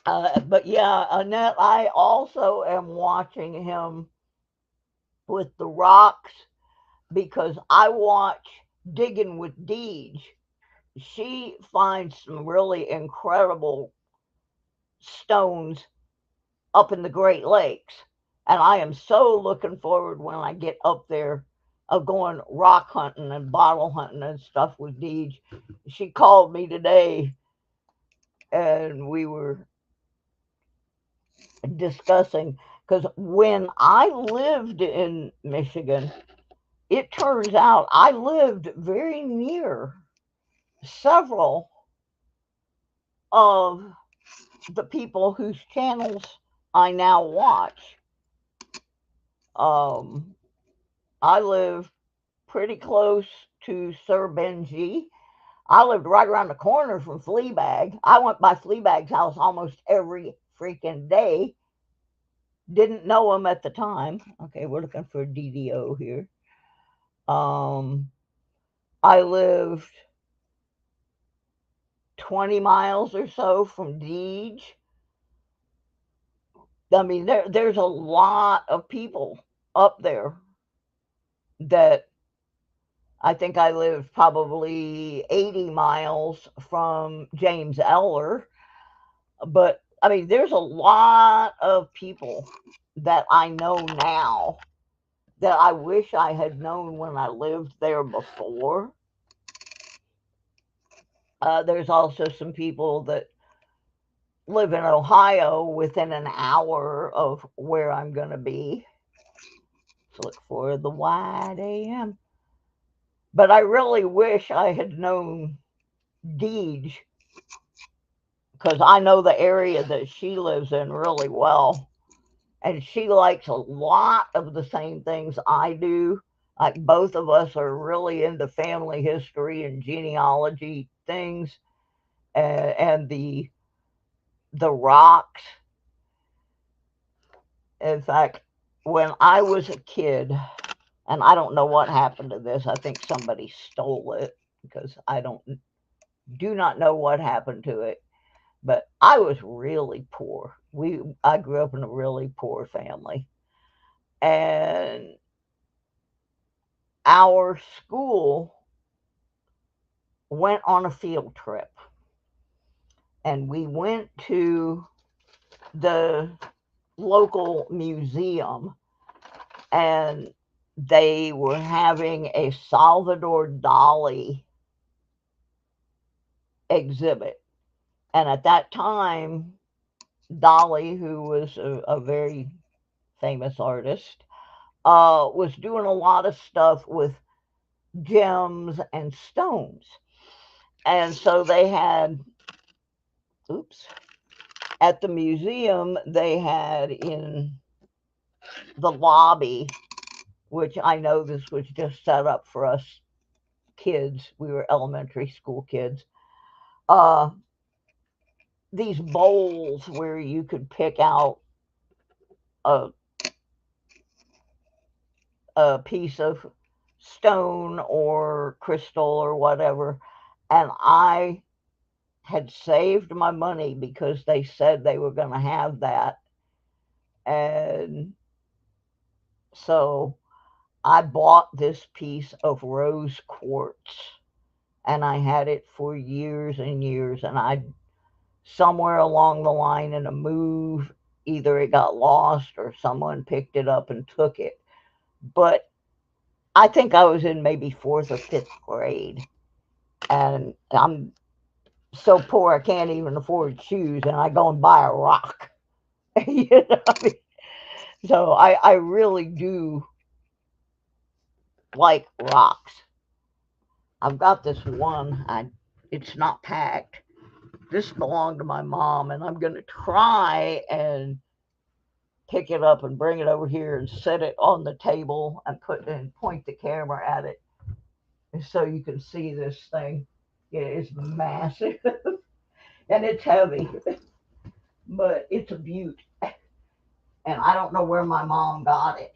F: But yeah, Annette, I also am watching him with the rocks because I watch Digging with Deej. She finds some really incredible stones up in the Great Lakes. And I am so looking forward when I get up there of going rock hunting and bottle hunting and stuff with Deej. She called me today and we were discussing, because when I lived in Michigan, it turns out I lived very near several of the people whose channels I now watch. I live pretty close to Sir Benji. I lived right around the corner from Fleabag. I went by Fleabag's house almost every freaking day. Didn't know him at the time. Okay, we're looking for DDO here. I lived 20 miles or so from Deej. I mean, there's a lot of people up there that I think I lived probably 80 miles from James Eller. But I mean, there's a lot of people that I know now that I wish I had known when I lived there before. There's also some people that live in Ohio within an hour of where I'm going to be. Let's look for the wide AM. But I really wish I had known Deej, because I know the area that she lives in really well. And she likes a lot of the same things I do. Like both of us are really into family history and genealogy things, and the rocks. In fact, when I was a kid, and I don't know what happened to this, I think somebody stole it because I do not know what happened to it. But I was really poor. I grew up in a really poor family. And our school went on a field trip. And we went to the local museum, and they were having a Salvador Dali exhibit. And at that time, Dali, who was a very famous artist, was doing a lot of stuff with gems and stones. And so they had, at the museum, they had in the lobby, which I know this was just set up for us kids, we were elementary school kids, these bowls where you could pick out a piece of stone or crystal or whatever. And I had saved my money because they said they were going to have that. And so I bought this piece of rose quartz, and I had it for years and years. And I, somewhere along the line in a move, either it got lost or someone picked it up and took it. But I think I was in maybe 4th or 5th grade, and I'm so poor I can't even afford shoes, and I go and buy a rock. You know, so I really do like rocks. I've got this one. It's not packed. This belonged to my mom, and I'm going to try and pick it up and bring it over here and set it on the table and point the camera at it, so you can see this thing. It is massive and it's heavy, but it's a beaut. And I don't know where my mom got it.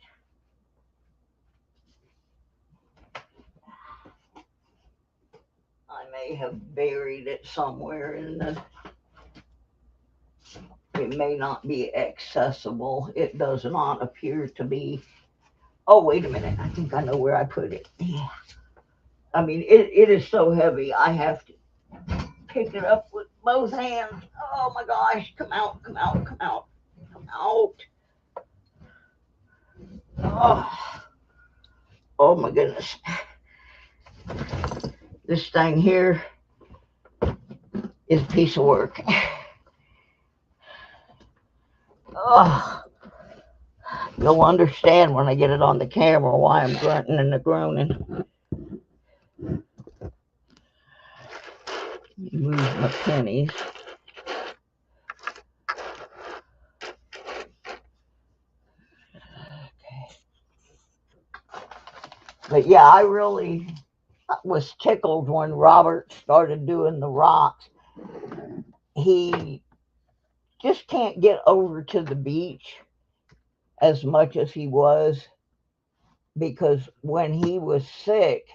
F: I may have buried it somewhere it may not be accessible. It does not appear to be. Oh, wait a minute. I think I know where I put it. Yeah. I mean, it is so heavy. I have to pick it up with both hands. Oh my gosh. Come out, come out, come out, come out. Oh my goodness. This thing here is a piece of work. Oh, you'll understand when I get it on the camera why I'm grunting and groaning. Move my pennies. Okay. But yeah, I really was tickled when Robert started doing the rocks. He just can't get over to the beach as much as he was, because when he was sick,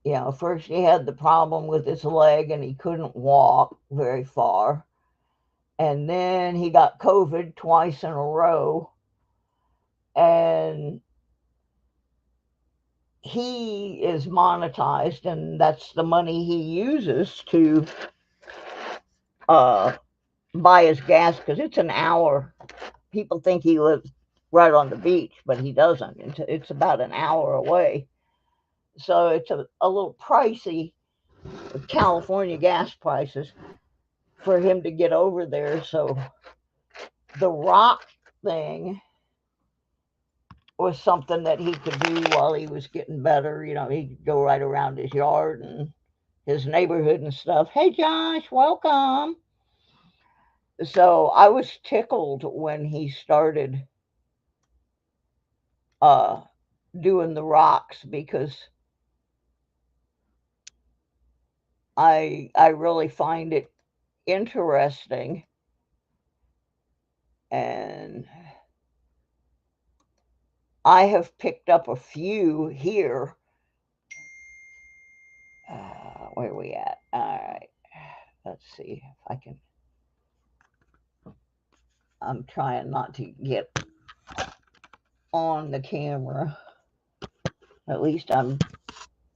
F: you know, first he had the problem with his leg and he couldn't walk very far. And then he got COVID twice in a row. And he is monetized, and that's the money he uses to buy his gas, because it's an hour. People think he lives right on the beach, but he doesn't. It's about an hour away. So it's a little pricey with California gas prices for him to get over there. So the rock thing was something that he could do while he was getting better. You know, he could go right around his yard and his neighborhood and stuff. Hey, Josh, welcome. So I was tickled when he started doing the rocks, because I really find it interesting. And I have picked up a few here. Where are we at? All right. Let's see if I can. I'm trying not to get on the camera. At least I'm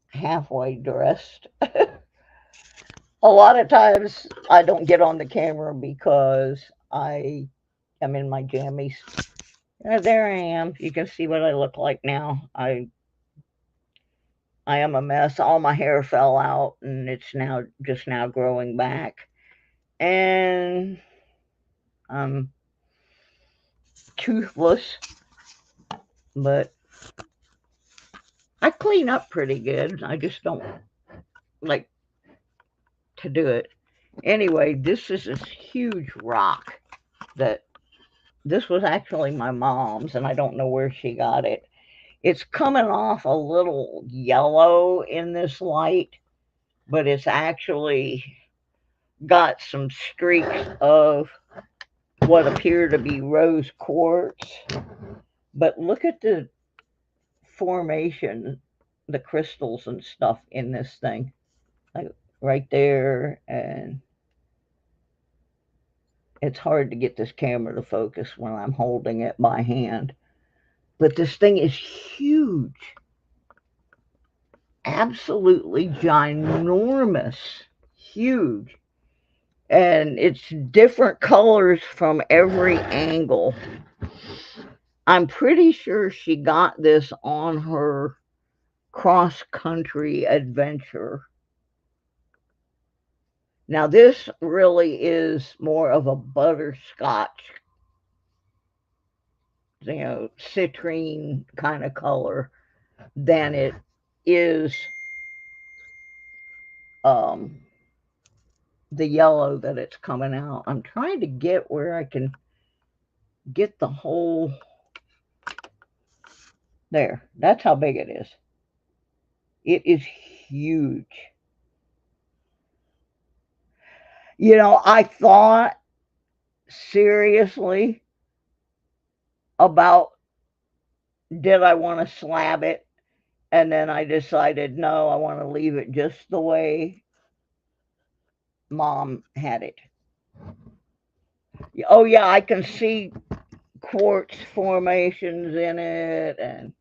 F: halfway dressed. A lot of times I don't get on the camera because I am in my jammies. There I am. You can see what I look like now. I am a mess. All my hair fell out and it's just now growing back. And I'm toothless, but I clean up pretty good. I just don't like to do it. Anyway, this is this huge rock that this was actually my mom's, and I don't know where she got it. It's coming off a little yellow in this light, but it's actually got some streaks of what appear to be rose quartz. But look at the formation, the crystals and stuff in this thing, like right there. And it's hard to get this camera to focus when I'm holding it by hand, but this thing is huge, absolutely ginormous, huge, and it's different colors from every angle. I'm pretty sure she got this on her cross-country adventure. Now this really is more of a butterscotch, citrine kind of color than it is the yellow that it's coming out. I'm trying to get where I can get the whole, there, that's how big it is. It is huge. I thought seriously about, did I want to slab it? And then I decided, no, I want to leave it just the way Mom had it. Oh yeah, I can see quartz formations in it,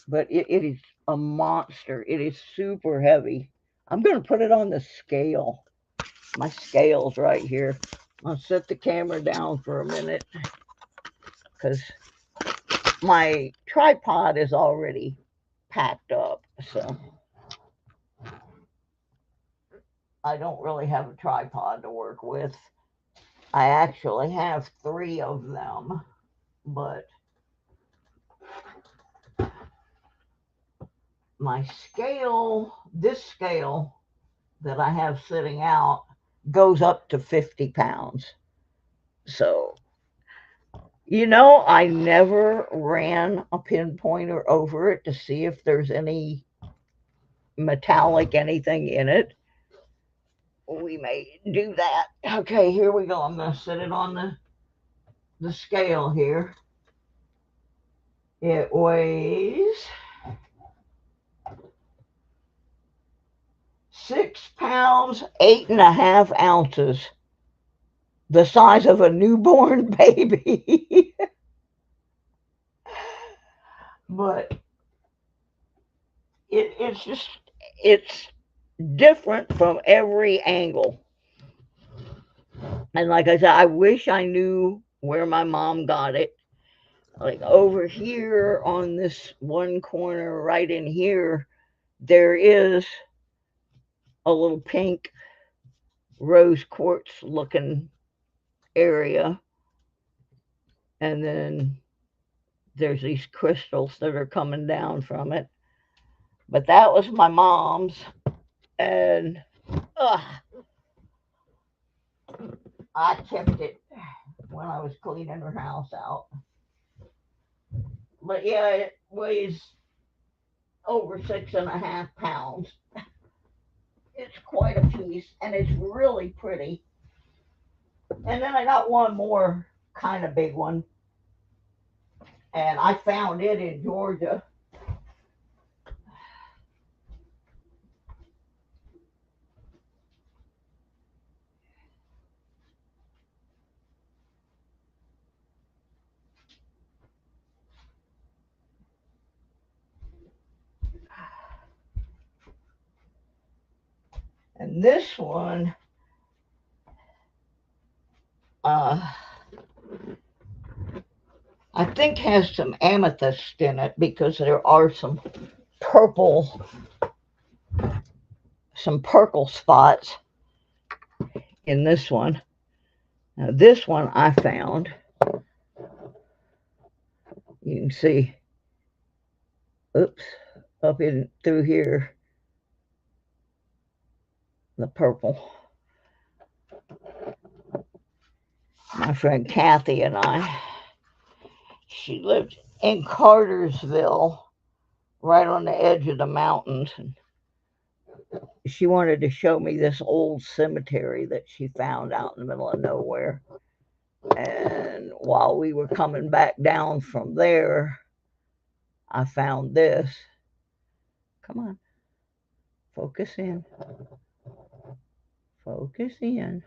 F: but it is a monster. It is super heavy. I'm going to put it on the scale. My scale's right here. I'll set the camera down for a minute because my tripod is already packed up, so I don't really have a tripod to work with. I actually have 3 of them, but my scale, this scale that I have sitting out, goes up to 50 pounds. So, I never ran a pinpointer over it to see if there's any metallic anything in it. We may do that. Okay, here we go. I'm going to set it on the scale here. It weighs 6 pounds, 8.5 ounces. The size of a newborn baby. But it's different from every angle. And like I said, I wish I knew where my mom got it. Like over here on this one corner right in here, there is a little pink rose quartz looking area. And then there's these crystals that are coming down from it. But that was my mom's. And I kept it when I was cleaning her house out. But yeah, it weighs over 6.5 pounds. It's quite a piece, and it's really pretty. And then I got one more kind of big one, and I found it in Georgia. And this one, I think has some amethyst in it because there are some purple spots in this one. Now this one I found, you can see, oops, up in through here, the purple. My friend Kathy and I, she lived in Cartersville, right on the edge of the mountains, and she wanted to show me this old cemetery that she found out in the middle of nowhere. And while we were coming back down from there, I found this. Come on, focus in. Focus in.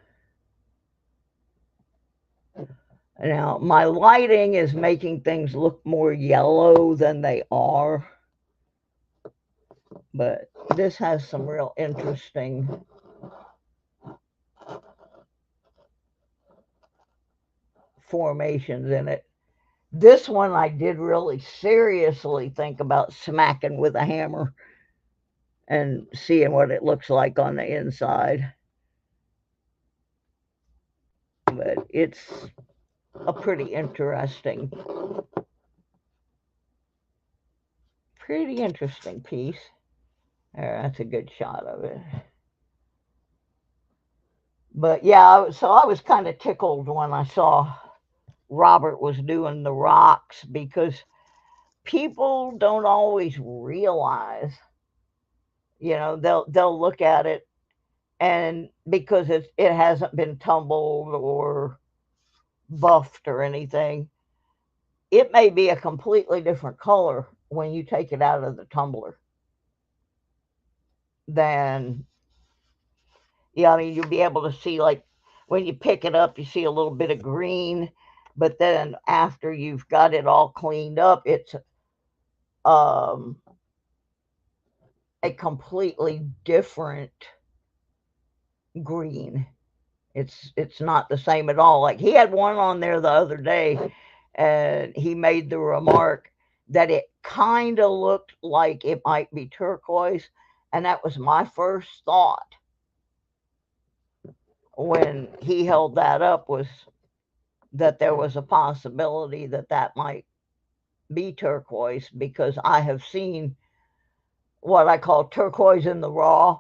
F: Now, my lighting is making things look more yellow than they are, but this has some real interesting formations in it. This one I did really seriously think about smacking with a hammer and seeing what it looks like on the inside. But it's a pretty interesting piece. There, that's a good shot of it. But yeah, so I was kind of tickled when I saw Robert was doing the rocks, because people don't always realize, they'll look at it, and because it hasn't been tumbled or buffed or anything, it may be a completely different color when you take it out of the tumbler than, you'll be able to see, like, when you pick it up, you see a little bit of green, but then after you've got it all cleaned up, it's a completely different green. It's not the same at all. Like, he had one on there the other day, and he made the remark that it kind of looked like it might be turquoise, and that was my first thought when he held that up, was that there was a possibility that that might be turquoise, because I have seen what I call turquoise in the raw.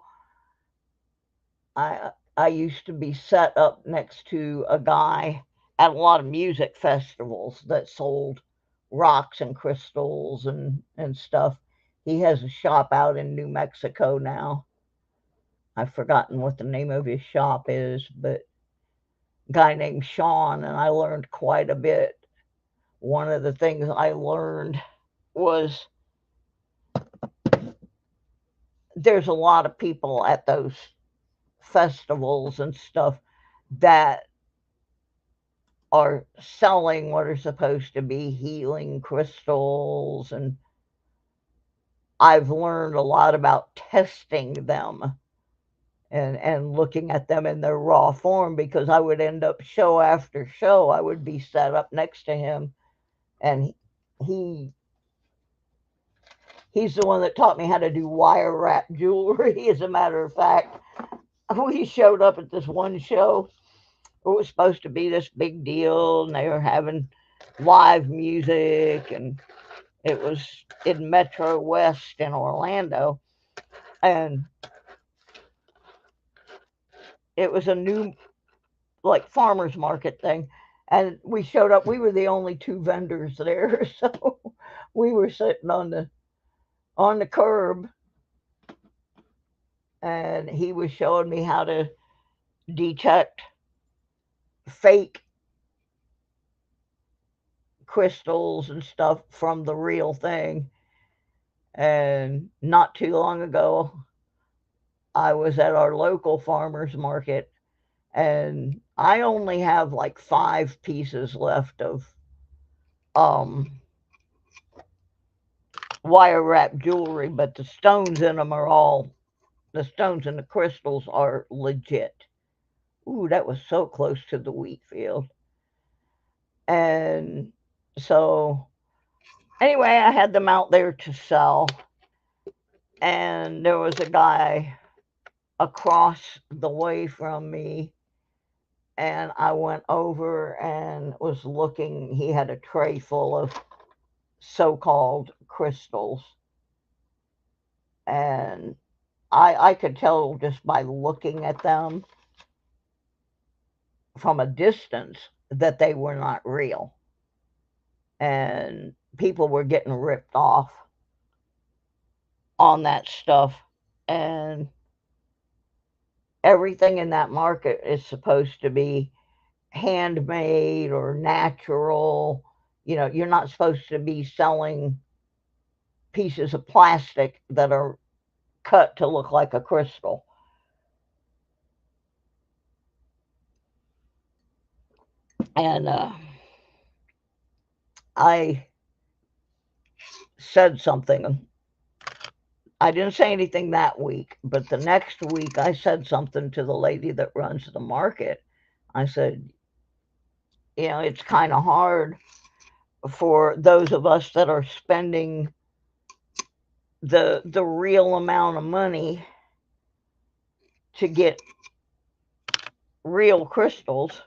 F: I used to be set up next to a guy at a lot of music festivals that sold rocks and crystals and stuff. He has a shop out in New Mexico now. I've forgotten what the name of his shop is, but a guy named Sean, and I learned quite a bit. One of the things I learned was there's a lot of people at those festivals and stuff that are selling what are supposed to be healing crystals, and I've learned a lot about testing them and looking at them in their raw form, because I would end up show after show, I would be set up next to him, and he's the one that taught me how to do wire wrap jewelry. As a matter of fact, we showed up at this one show. It was supposed to be this big deal, and they were having live music, and it was in Metro West in Orlando, and it was a new, like, farmers market thing. And we showed up, we were the only two vendors there, so we were sitting on the curb, and he was showing me how to detect fake crystals and stuff from the real thing. And not too long ago, I was at our local farmers market, and I only have like 5 pieces left of wire wrap jewelry, but the stones in them are all The stones and the crystals are legit. Ooh, that was so close to the wheat field. And so, anyway, I had them out there to sell. And there was a guy across the way from me. And I went over and was looking. He had a tray full of so-called crystals. And I could tell just by looking at them from a distance that they were not real. And people were getting ripped off on that stuff. And everything in that market is supposed to be handmade or natural. You're not supposed to be selling pieces of plastic that are cut to look like a crystal. And I said something. I didn't say anything that week, but the next week I said something to the lady that runs the market. I said, it's kind of hard for those of us that are spending the real amount of money to get real crystals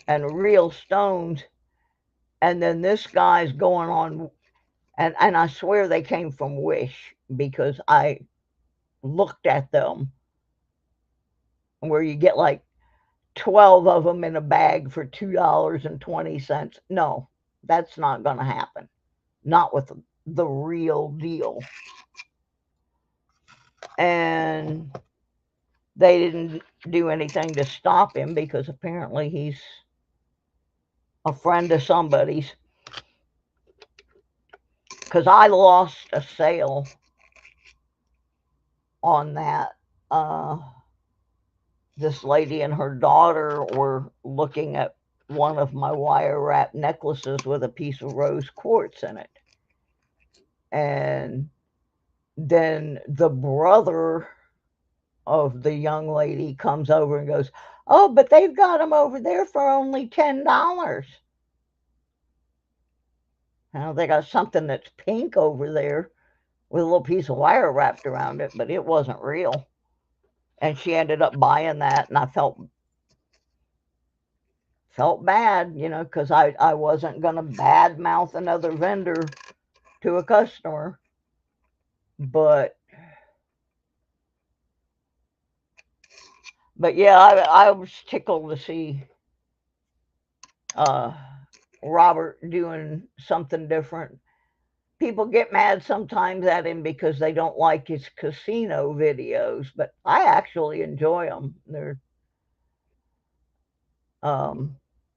F: and real stones, and then this guy's going on, and I swear they came from Wish, because I looked at them, where you get like 12 of them in a bag for $2.20. No, that's not going to happen. Not with the real deal. And they didn't do anything to stop him, because apparently he's a friend of somebody's. Because I lost a sale on that. This lady and her daughter were looking at one of my wire wrap necklaces with a piece of rose quartz in it. And then the brother of the young lady comes over and goes, "Oh, but they've got them over there for only $10. Now they got something that's pink over there with a little piece of wire wrapped around it, but it wasn't real." And she ended up buying that, and I felt bad, because I wasn't going to badmouth another vendor to a customer. But yeah, I was tickled to see Robert doing something different. People get mad sometimes at him because they don't like his casino videos, but I actually enjoy them.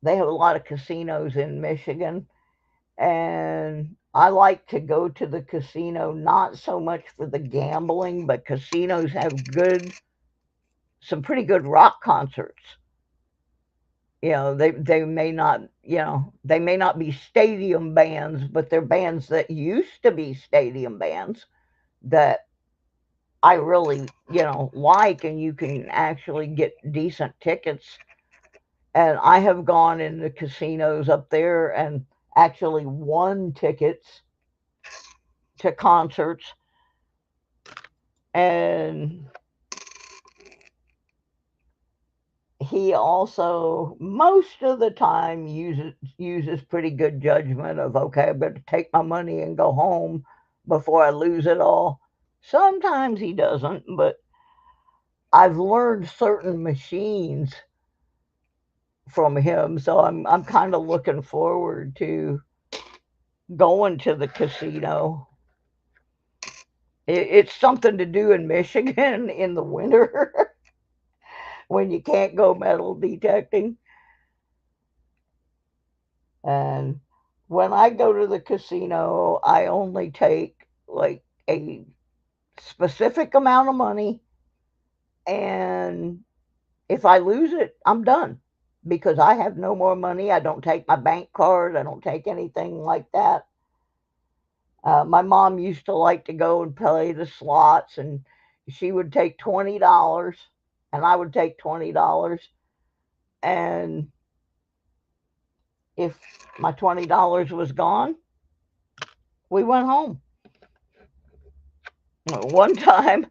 F: They have a lot of casinos in Michigan, and I like to go to the casino, not so much for the gambling, but casinos have some pretty good rock concerts. They may not, they may not be stadium bands, but they're bands that used to be stadium bands that I really, like, and you can actually get decent tickets. And I have gone in the casinos up there and actually won tickets to concerts. And he also, most of the time, uses pretty good judgment of, okay, I better take my money and go home before I lose it all. Sometimes he doesn't, but I've learned certain machines from him, so I'm kind of looking forward to going to the casino. It's something to do in Michigan in the winter when you can't go metal detecting. And when I go to the casino, I only take like a specific amount of money, and if I lose it, I'm done, because I have no more money. I don't take my bank card. I don't take anything like that. My mom used to like to go and play the slots, and she would take $20 and I would take $20. And if my $20 was gone, we went home. One time,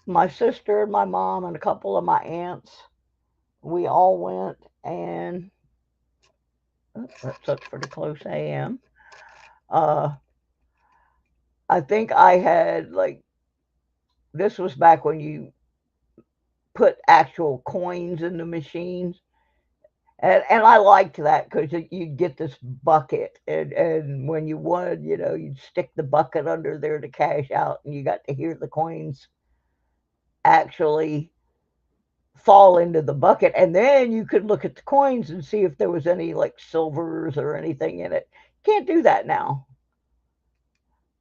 F: my sister and my mom and a couple of my aunts, we all went and that's pretty close AM. Uh, I think I had like, this was back when you put actual coins in the machines. And I liked that because you'd get this bucket, and when you won, you'd stick the bucket under there to cash out, and you got to hear the coins actually fall into the bucket, and then you could look at the coins and see if there was any like silvers or anything in it. Can't do that now.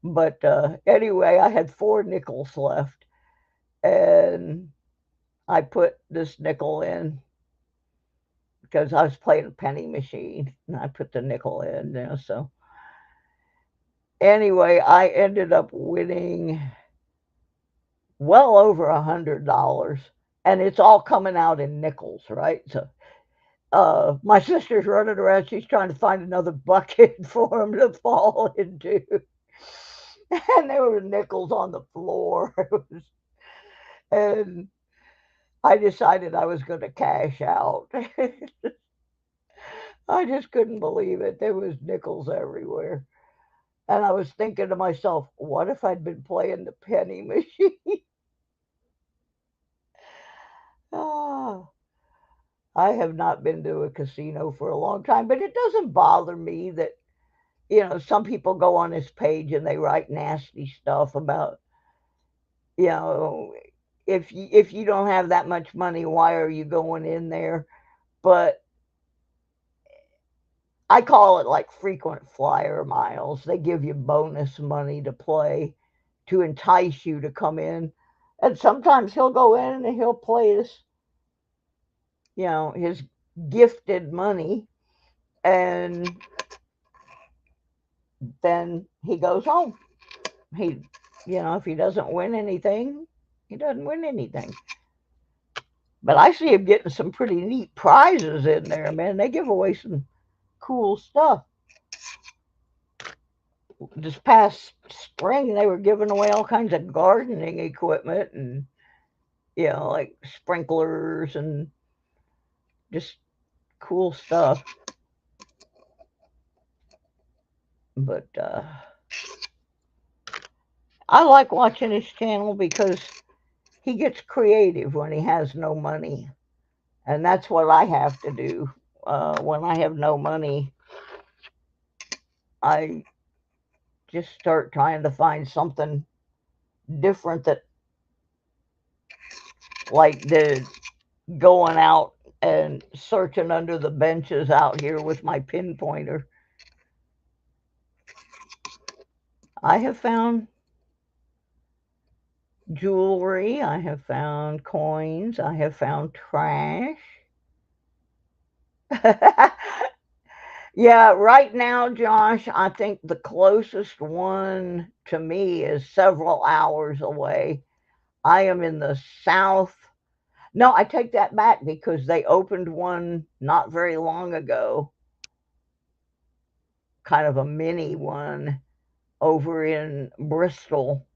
F: But anyway, I had 4 nickels left, and I put this nickel in because I was playing a penny machine, and I put the nickel in. So anyway, I ended up winning well over $100, and it's all coming out in nickels, right? So my sister's running around. She's trying to find another bucket for him to fall into. And there were nickels on the floor. And I decided I was going to cash out. I just couldn't believe it. There was nickels everywhere. And I was thinking to myself, what if I'd been playing the penny machine? Ah, I have not been to a casino for a long time, but it doesn't bother me that, some people go on this page and they write nasty stuff about, you know, if you don't have that much money, why are you going in there? But I call it like frequent flyer miles. They give you bonus money to play to entice you to come in. And sometimes he'll go in and he'll play his gifted money, and then he goes home. If he doesn't win anything, he doesn't win anything. But I see him getting some pretty neat prizes in there, man. They give away some cool stuff. This past spring, they were giving away all kinds of gardening equipment and, like sprinklers and just cool stuff. But I like watching his channel because he gets creative when he has no money. And that's what I have to do. When I have no money, I just start trying to find something different, that like the going out and searching under the benches out here with my pinpointer. I have found jewelry, I have found coins, I have found trash. Yeah, right now, Josh, I think the closest one to me is several hours away. I am in the south. No, I take that back because they opened one not very long ago, kind of a mini one over in Bristol.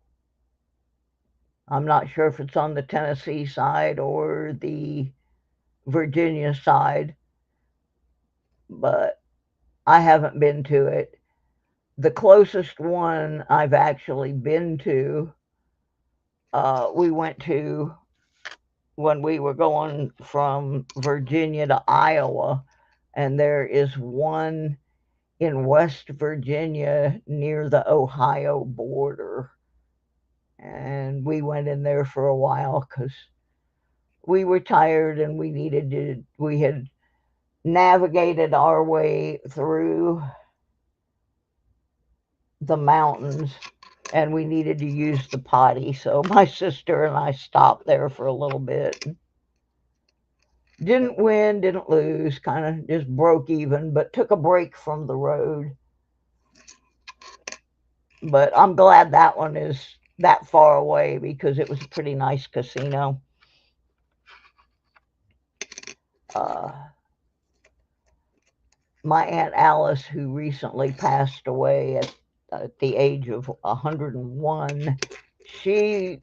F: I'm not sure if it's on the Tennessee side or the Virginia side, but I haven't been to it. The closest one I've actually been to, we went to when we were going from Virginia to Iowa, and there is one in West Virginia near the Ohio border. And we went in there for a while because we were tired and we had navigated our way through the mountains and we needed to use the potty. So my sister and I stopped there for a little bit. Didn't win, didn't lose, kind of just broke even, but took a break from the road. But I'm glad that one is that far away because it was a pretty nice casino. My Aunt Alice, who recently passed away at the age of 101, she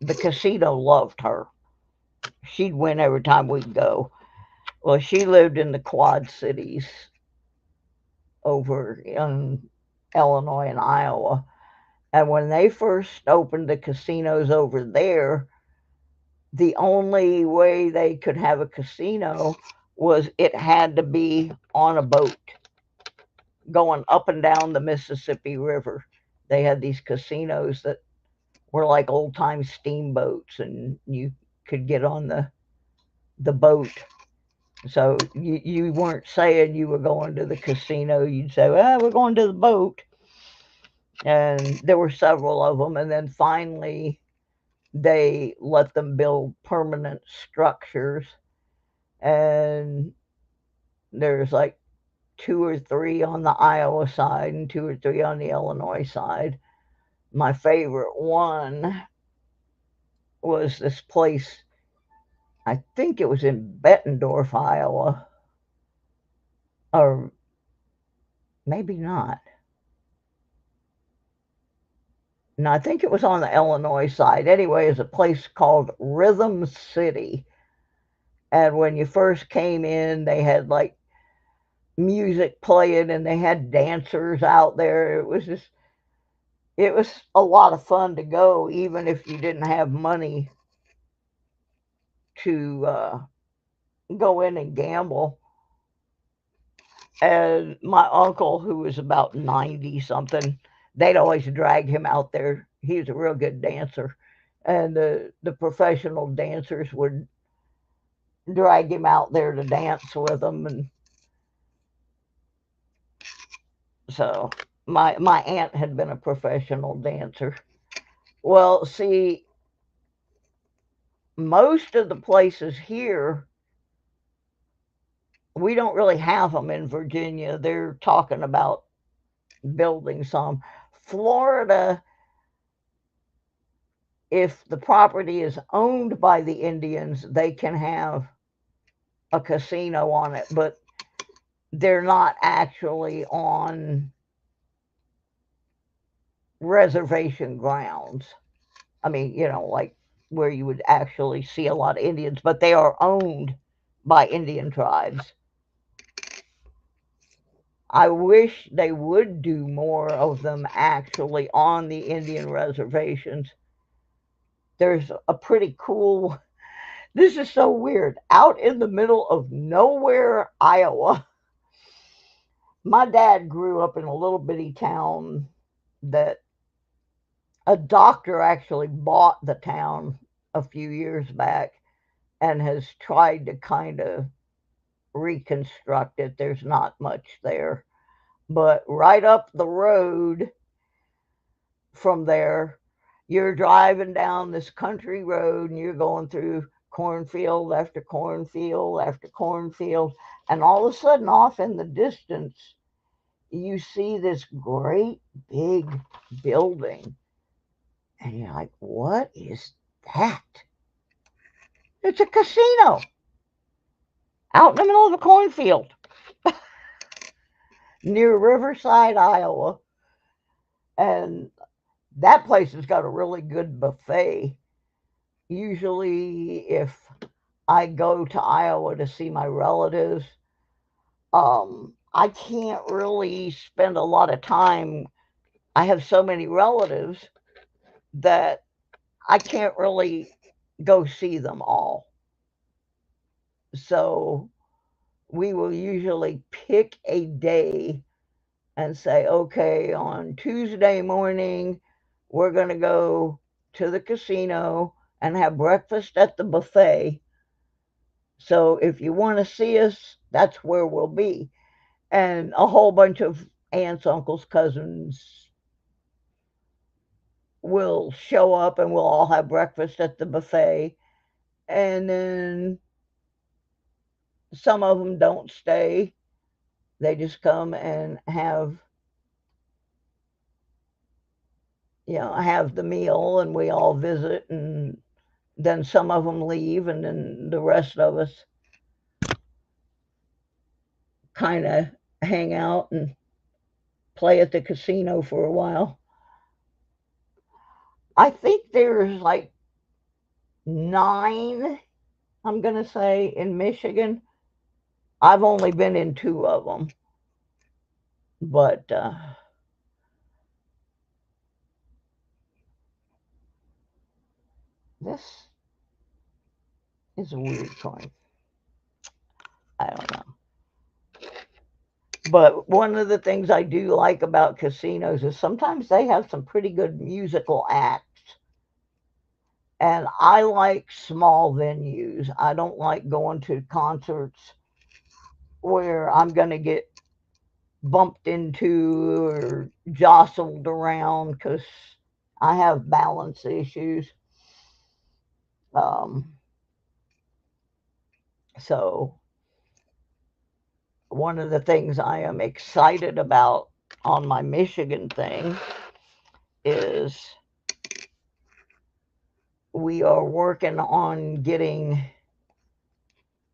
F: the casino loved her. She'd win every time we'd go. Well, she lived in the Quad Cities over in Illinois and Iowa. And when they first opened the casinos over there, the only way they could have a casino was it had to be on a boat going up and down the Mississippi River. They had these casinos that were like old time steamboats, and you could get on the boat. So you weren't saying you were going to the casino. You'd say, well, we're going to the boat. And there were several of them. And then finally, they let them build permanent structures. And there's like 2 or 3 on the Iowa side and 2 or 3 on the Illinois side. My favorite one was this place, I think it was in Bettendorf, Iowa, or maybe not. No, I think it was on the Illinois side. Anyway, it's a place called Rhythm City. And when you first came in, they had like music playing and they had dancers out there. It was a lot of fun to go, even if you didn't have money to go in and gamble. And my uncle, who was about 90 something, they'd always drag him out there. He was a real good dancer. And the professional dancers would drag him out there to dance with them. And so my aunt had been a professional dancer. Well, see, most of the places here, we don't really have them in Virginia. They're talking about building some. Florida, if the property is owned by the Indians, they can have a casino on it, but they're not actually on reservation grounds. I mean, like where you would actually see a lot of Indians, but they are owned by Indian tribes. I wish they would do more of them actually on the Indian reservations. There's a pretty cool, this is so weird, out in the middle of nowhere, Iowa. My dad grew up in a little bitty town that a doctor actually bought the town a few years back and has tried to kind of reconstruct it. There's not much there. But right up the road from there, you're driving down this country road and you're going through cornfield after cornfield after cornfield. And all of a sudden, off in the distance, you see this great big building. And you're like, what is that? It's a casino out in the middle of a cornfield near Riverside, Iowa. And that place has got a really good buffet. Usually, if I go to Iowa to see my relatives, I can't really spend a lot of time. I have so many relatives that I can't really go see them all. So we will usually pick a day and say, okay, on Tuesday morning, we're going to go to the casino and have breakfast at the buffet. So if you want to see us, that's where we'll be. And a whole bunch of aunts, uncles, cousins will show up and we'll all have breakfast at the buffet. And then some of them don't stay. They just come and have have the meal and we all visit, and then some of them leave, and then the rest of us kind of hang out and play at the casino for a while. I think there's like 9, I'm going to say, in Michigan. I've only been in 2 of them, but this is a weird coin. I don't know. But one of the things I do like about casinos is sometimes they have some pretty good musical acts. And I like small venues. I don't like going to concerts where I'm going to get bumped into or jostled around because I have balance issues. Um, so, one of the things I am excited about on my Michigan thing is we are working on getting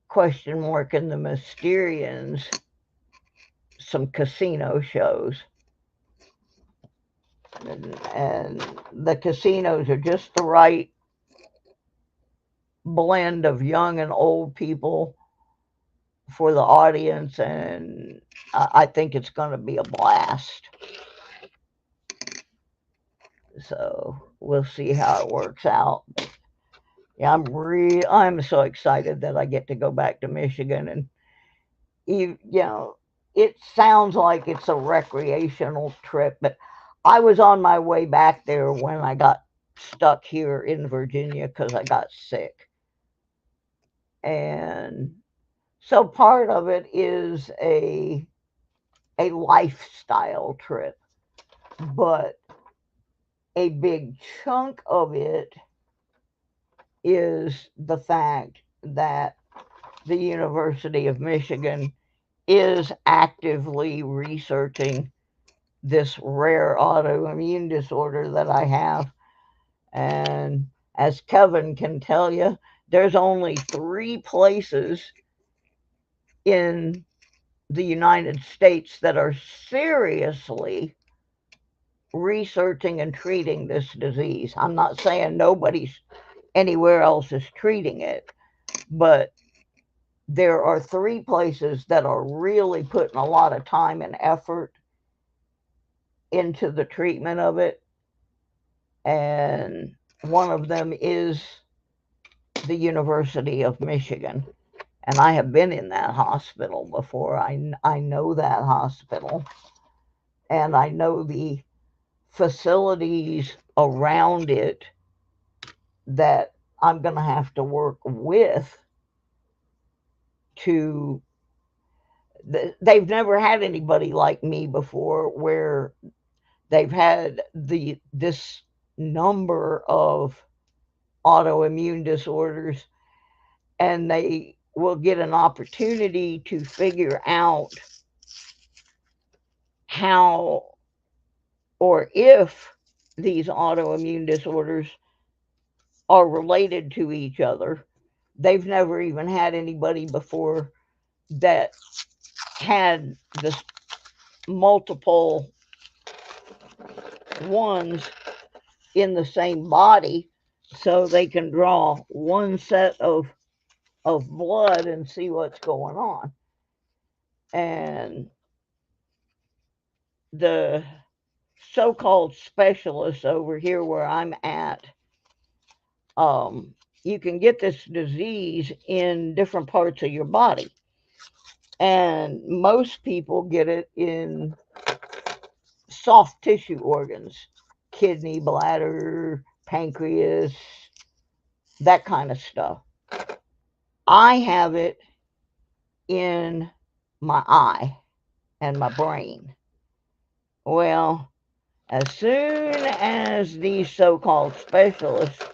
F: question mark and the Mysterians some casino shows. And the casinos are just the right blend of young and old people for the audience, and I think it's going to be a blast. So we'll see how it works out. But yeah, I'm so excited that I get to go back to Michigan, and it sounds like it's a recreational trip, but I was on my way back there when I got stuck here in Virginia because I got sick. And so part of it is a lifestyle trip, but a big chunk of it is the fact that the University of Michigan is actively researching this rare autoimmune disorder that I have. And as Kevin can tell you, there's only 3 places in the United States that are seriously researching and treating this disease. I'm not saying nobody's anywhere else is treating it, but there are 3 places that are really putting a lot of time and effort into the treatment of it. And one of them is the University of Michigan. And I have been in that hospital before. I know that hospital. And I know the facilities around it that I'm going to have to work with to. They've never had anybody like me before where they've had this number of autoimmune disorders, and they will get an opportunity to figure out how or if these autoimmune disorders are related to each other. They've never even had anybody before that had this multiple ones in the same body, so they can draw one set of blood and see what's going on. And the so-called specialists over here where I'm at, you can get this disease in different parts of your body. And most people get it in soft tissue organs, kidney, bladder, pancreas, that kind of stuff. I have it in my eye and my brain. Well, as soon as these so-called specialists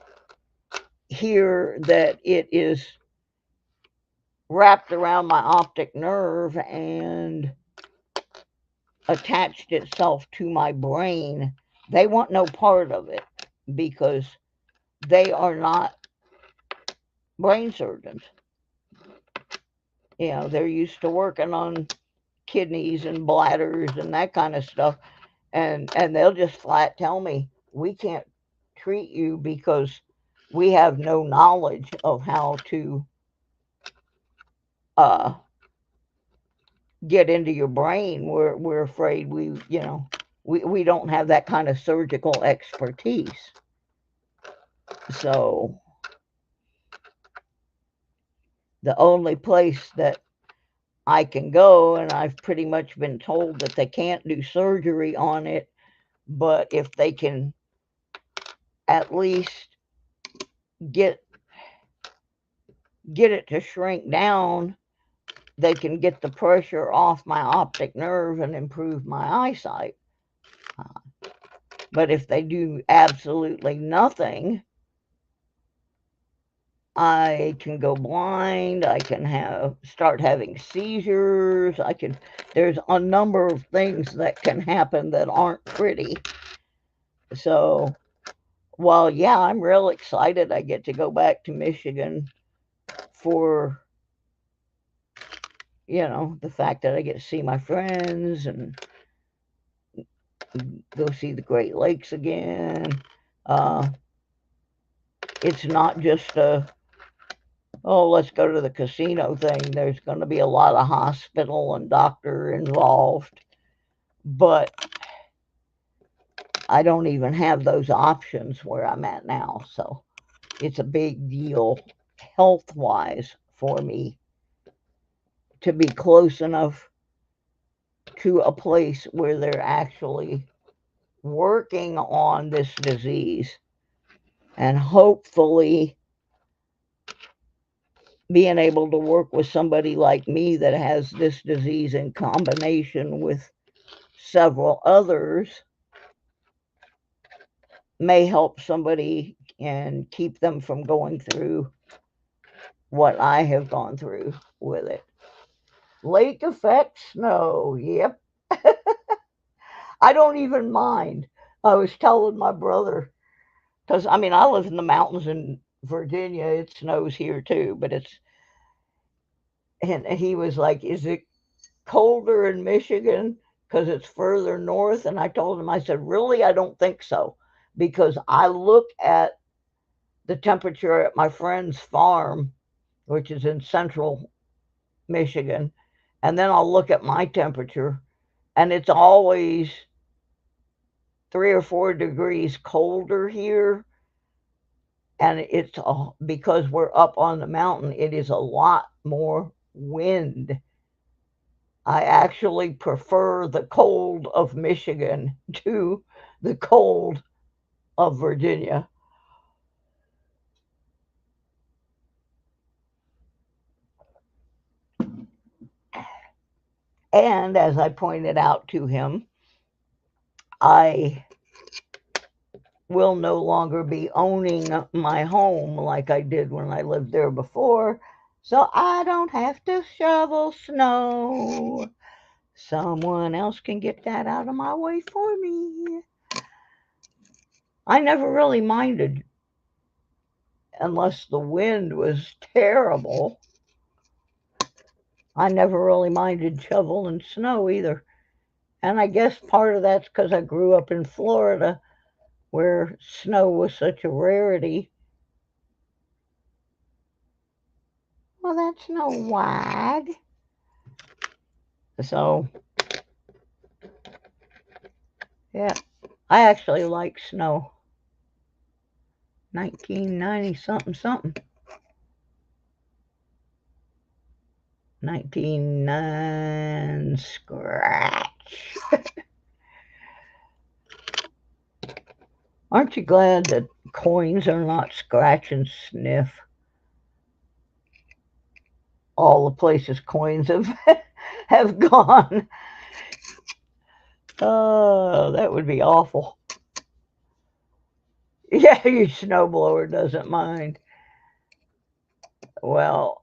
F: hear that it is wrapped around my optic nerve and attached itself to my brain, They want no part of it because they are not brain surgeons. They're used to working on kidneys and bladders and that kind of stuff. And they'll just flat tell me, we can't treat you because we have no knowledge of how to uh, get into your brain. We're afraid we don't have that kind of surgical expertise. So the only place that I can go, and I've pretty much been told that they can't do surgery on it, but if they can at least get it to shrink down, they can get the pressure off my optic nerve and improve my eyesight. But if they do absolutely nothing, I can go blind, I can start having seizures, there's a number of things that can happen that aren't pretty. So while, yeah, I'm real excited I get to go back to Michigan for, the fact that I get to see my friends and go see the Great Lakes again. It's not just let's go to the casino thing. There's going to be a lot of hospital and doctor involved, but I don't even have those options where I'm at now. So it's a big deal health-wise for me to be close enough to a place where they're actually working on this disease, and hopefully being able to work with somebody like me that has this disease in combination with several others may help somebody and keep them from going through what I have gone through with it. Lake effect snow, yep. I don't even mind. I was telling my brother, because I live in the mountains in Virginia. It snows here too, but and he was like, is it colder in Michigan because it's further north? And I told him, I said, really, I don't think so, because I look at the temperature at my friend's farm, which is in central Michigan, and then I'll look at my temperature, and it's always 3 or 4 degrees colder here. And it's because we're up on the mountain, it is a lot more wind. I actually prefer the cold of Michigan to the cold of Virginia. And as I pointed out to him, I will no longer be owning my home like I did when I lived there before, so I don't have to shovel snow. Someone else can get that out of my way for me. I never really minded, unless the wind was terrible. I never really minded shoveling snow either. And I guess part of that's because I grew up in Florida, where snow was such a rarity. Well, that's no wag. So, yeah, I actually like snow. 1990 something something. 1999 scratch. Aren't you glad that coins are not scratch and sniff? All the places coins have gone. Oh, that would be awful. Yeah, your snowblower doesn't mind. Well,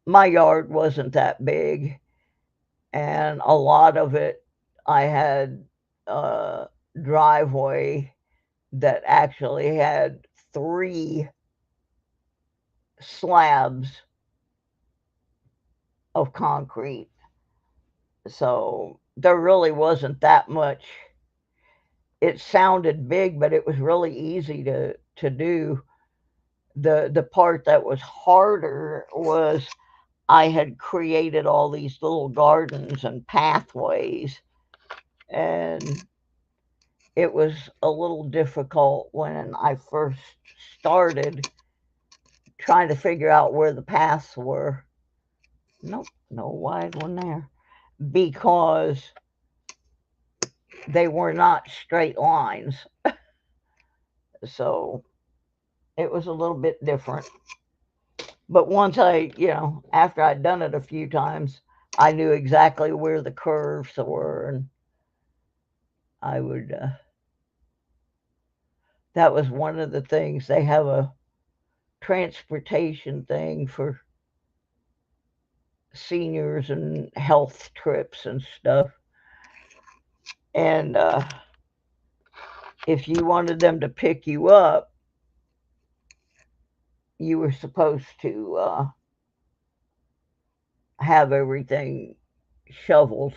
F: my yard wasn't that big, and a lot of it I had driveway that actually had 3 slabs of concrete. So there really wasn't that much. It sounded big, but it was really easy to do. The part that was harder was I had created all these little gardens and pathways, and it was a little difficult when I first started trying to figure out where the paths were. Nope, no wide one there. Because they were not straight lines. So it was a little bit different. But once after I'd done it a few times, I knew exactly where the curves were, and I would, that was one of the things. They have a transportation thing for seniors and health trips and stuff. And if you wanted them to pick you up, you were supposed to have everything shoveled.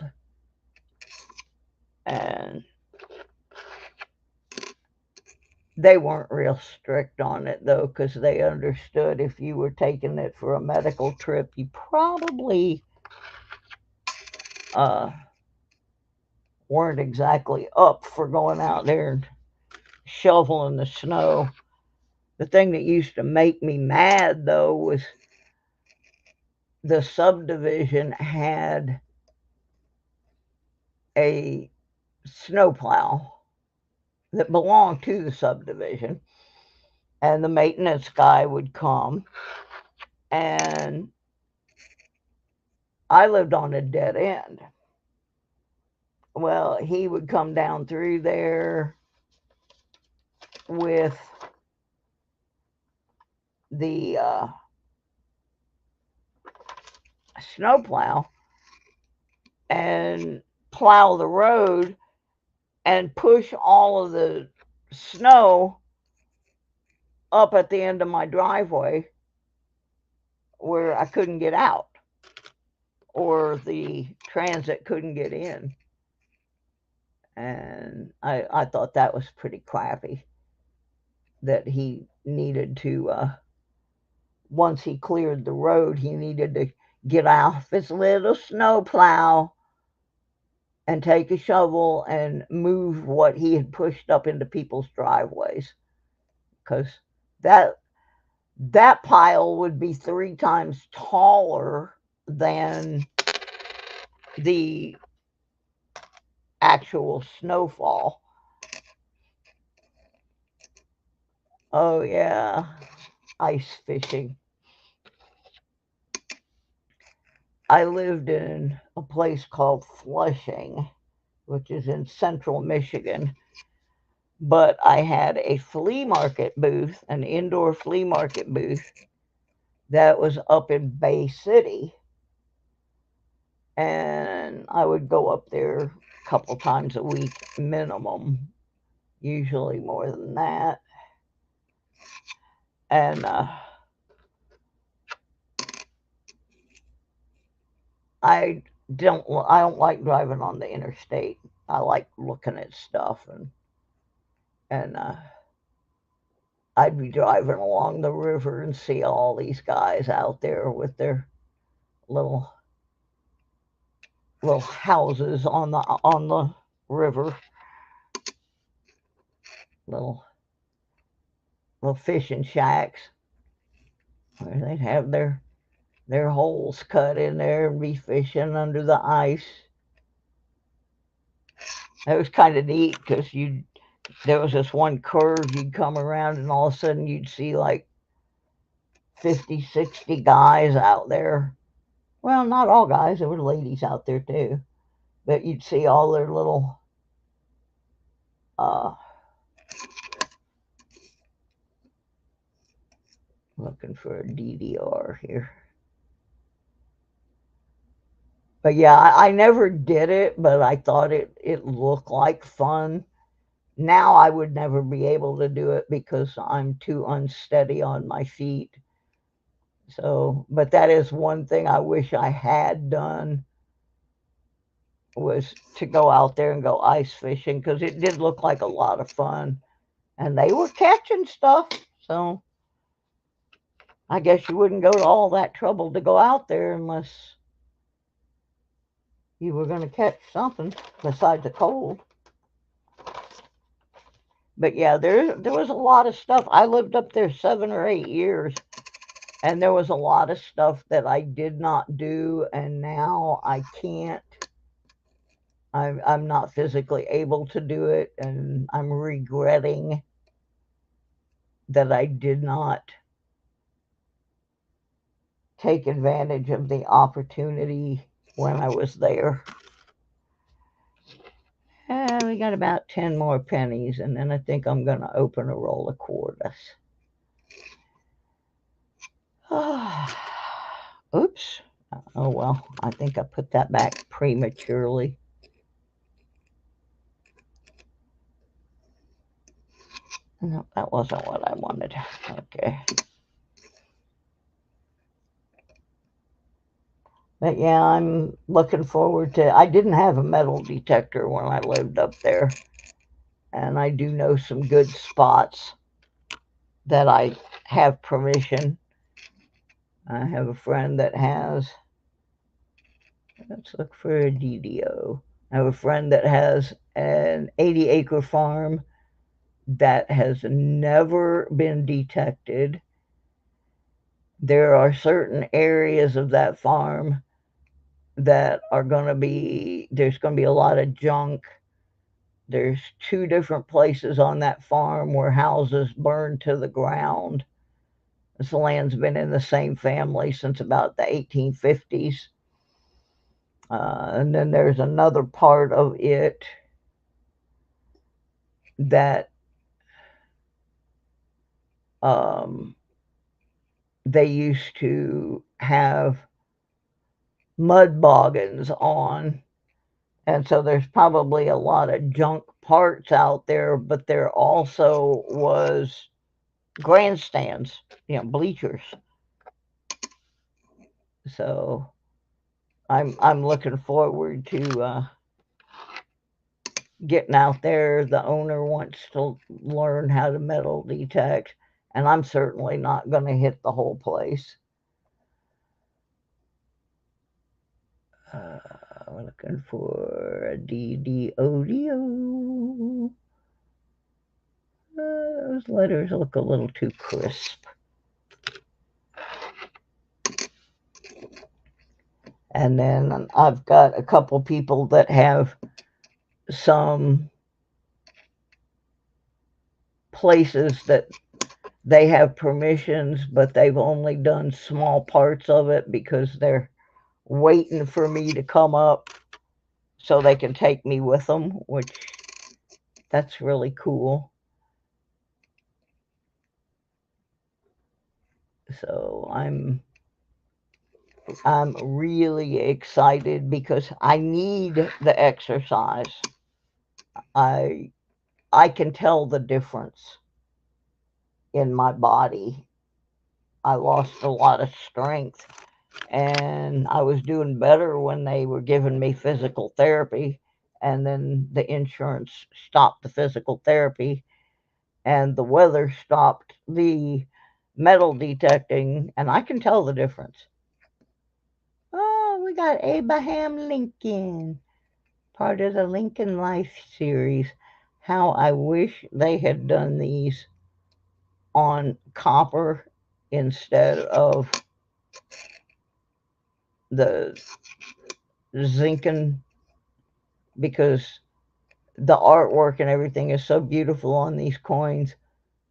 F: And they weren't real strict on it, though, because they understood if you were taking it for a medical trip, you probably weren't exactly up for going out there and shoveling the snow. The thing that used to make me mad, though, was the subdivision had a snowplow that belonged to the subdivision, and the maintenance guy would come, and I lived on a dead end. Well, he would come down through there with the snowplow and plow the road and push all of the snow up at the end of my driveway where I couldn't get out or the transit couldn't get in. And I thought that was pretty crappy, that he needed to, once he cleared the road, he needed to get off his little snowplow and take a shovel and move what he had pushed up into people's driveways. Because that pile would be 3 times taller than the actual snowfall. Oh yeah, ice fishing. I lived in a place called Flushing, which is in central Michigan, but I had a flea market booth, an indoor flea market booth that was up in Bay City, and I would go up there a couple times a week minimum, usually more than that. And I don't like driving on the interstate. I like looking at stuff, and I'd be driving along the river and see all these guys out there with their little houses on the river, little fishing shacks where they'd have their holes cut in there and be fishing under the ice. That was kind of neat because there was this one curve you'd come around and all of a sudden you'd see like 50, 60 guys out there. Well, not all guys, there were ladies out there too. But you'd see all their little looking for a DVR here. But yeah, I never did it, but I thought it looked like fun. Now I would never be able to do it because I'm too unsteady on my feet. So, but that is one thing I wish I had done, was to go out there and go ice fishing, because it did look like a lot of fun. And they were catching stuff. So I guess you wouldn't go to all that trouble to go out there unless you were going to catch something besides the cold. But yeah, there was a lot of stuff. I lived up there 7 or 8 years, and there was a lot of stuff that I did not do, and now I can't. I'm not physically able to do it, and I'm regretting that I did not take advantage of the opportunity when I was there. We got about 10 more pennies, and then I think I'm going to open a roll of quarters. Oops. Oh, well, I think I put that back prematurely. No, that wasn't what I wanted. Okay. But yeah, I'm looking forward to. I didn't have a metal detector when I lived up there, and I do know some good spots that I have permission. I have a friend that has. Let's look for a DDO. I have a friend that has an 80-acre farm that has never been detected. There are certain areas of that farm that are going to be, there's going to be a lot of junk. There's 2 different places on that farm where houses burned to the ground. This land's been in the same family since about the 1850s. And then there's another part of it that they used to have mud boggins on. And so there's probably a lot of junk parts out there, but there also was grandstands, bleachers. So I'm looking forward to getting out there. The owner wants to learn how to metal detect, and I'm certainly not going to hit the whole place. We're looking for a DDODO. Those letters look a little too crisp. And then I've got a couple people that have some places that they have permissions, but they've only done small parts of it because they're waiting for me to come up so they can take me with them, which that's really cool. So I'm really excited because I need the exercise. I can tell the difference in my body. I lost a lot of strength, and I was doing better when they were giving me physical therapy, and then the insurance stopped the physical therapy, and the weather stopped the metal detecting, and I can tell the difference. Oh, we got Abraham Lincoln, part of the Lincoln Life series. How I wish they had done these on copper instead of the zinc, because the artwork and everything is so beautiful on these coins,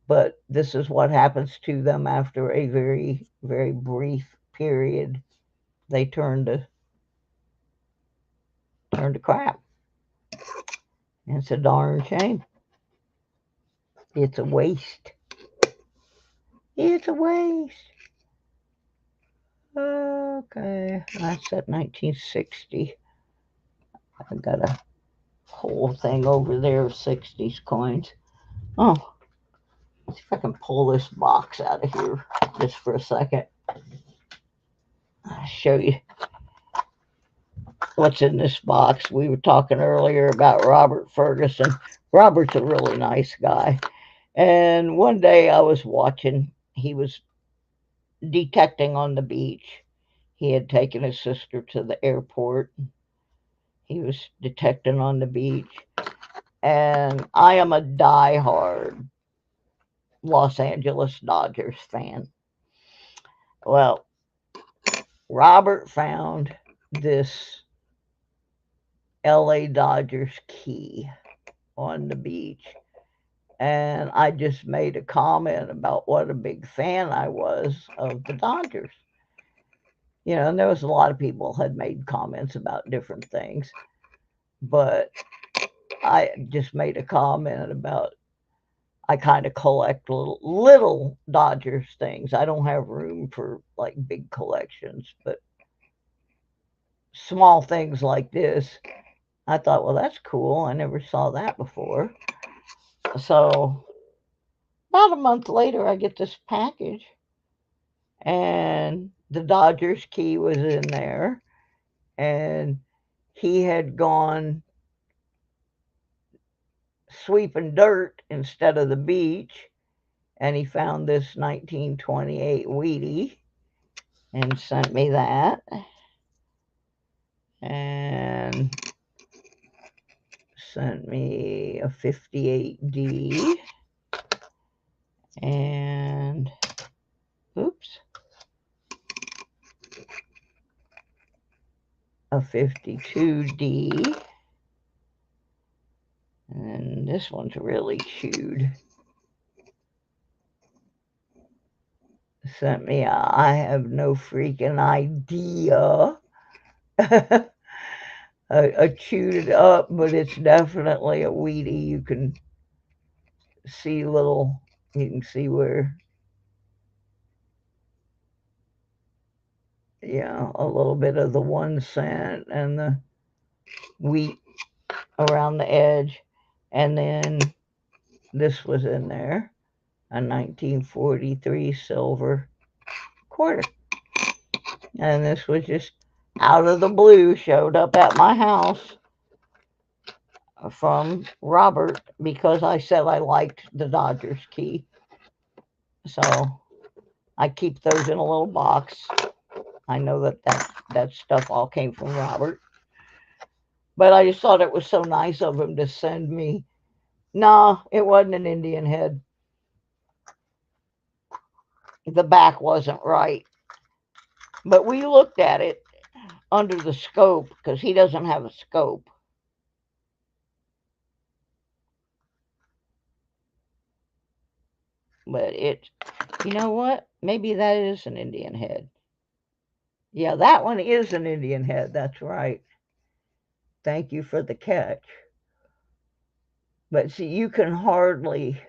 F: but this is what happens to them after a very, very brief period. They turn to crap. It's a darn shame. It's a waste. It's a waste. Okay, that's at 1960. I gotta whole thing over there of 60s coins. Oh, let's see if I can pull this box out of here just for a second. I'll show you what's in this box. We were talking earlier about Robert Ferguson. Robert's a really nice guy. And one day I was watching, he was detecting on the beach. He had taken his sister to the airport. He was detecting on the beach. And I am a diehard Los Angeles Dodgers fan. Well, Robert found this LA Dodgers key on the beach. And I just made a comment about what a big fan I was of the Dodgers. You know, and there was a lot of people had made comments about different things. But I just made a comment about I kind of collect little Dodgers things. I don't have room for like big collections, but small things like this, I thought, well, that's cool. I never saw that before. So about a month later, I get this package, and the Dodgers key was in there, and he had gone sweeping dirt instead of the beach, and he found this 1928 Wheatie and sent me that, and sent me a 58D, and oops, a 52D, and this one's really chewed. Sent me I have no freaking idea. I chewed it up, but it's definitely a Wheatie. You can see you can see where, yeah, a little bit of the 1 cent and the wheat around the edge. And then this was in there, a 1943 silver quarter. And this was just out of the blue, showed up at my house from Robert because I said I liked the Dodgers key. So I keep those in a little box. I know that stuff all came from Robert. But I just thought it was so nice of him to send me. No, it wasn't an Indian head. The back wasn't right. But we looked at it under the scope because he doesn't have a scope. But you know what? Maybe that is an Indian head. Yeah, that one is an Indian head. That's right. Thank you for the catch. But see, you can hardly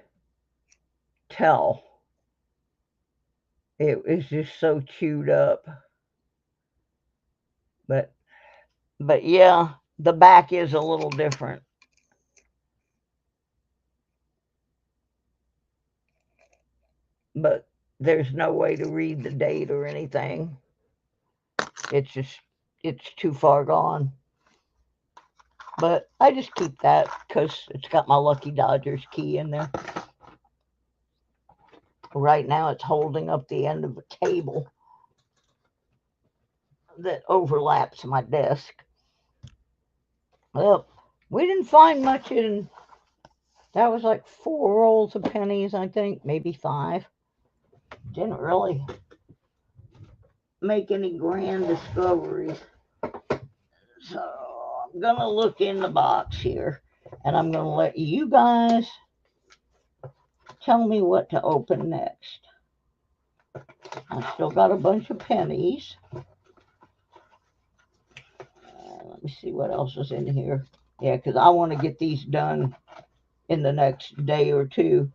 F: tell. It was just so chewed up. But yeah, the back is a little different. But there's no way to read the date or anything. It's too far gone. But I just keep that because it's got my Lucky Dodgers key in there. Right now it's holding up the end of a cable that overlaps my desk. Well, we didn't find much in, that was like 4 rolls of pennies, I think, maybe 5. Didn't really make any grand discoveries. So I'm going to look in the box here, and I'm going to let you guys tell me what to open next. I still got a bunch of pennies. Let me see what else is in here. Yeah, because I want to get these done in the next day or two.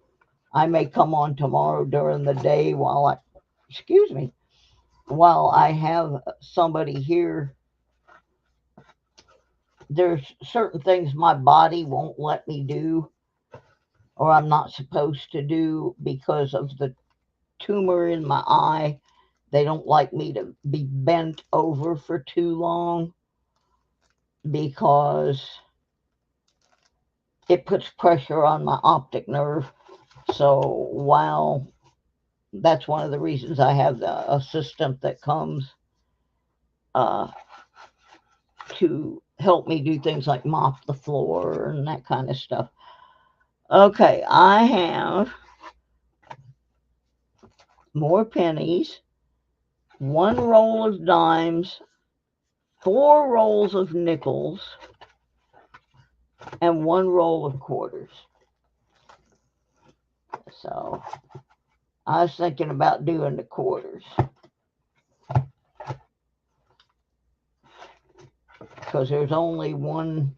F: I may come on tomorrow during the day while I have somebody here there's certain things my body won't let me do, or I'm not supposed to do because of the tumor in my eye. They don't like me to be bent over for too long because it puts pressure on my optic nerve. So while that's one of the reasons I have the assistant that comes to help me do things like mop the floor and that kind of stuff. Okay, I have more pennies, 1 roll of dimes, 4 rolls of nickels, and 1 roll of quarters. So I was thinking about doing the quarters because there's only one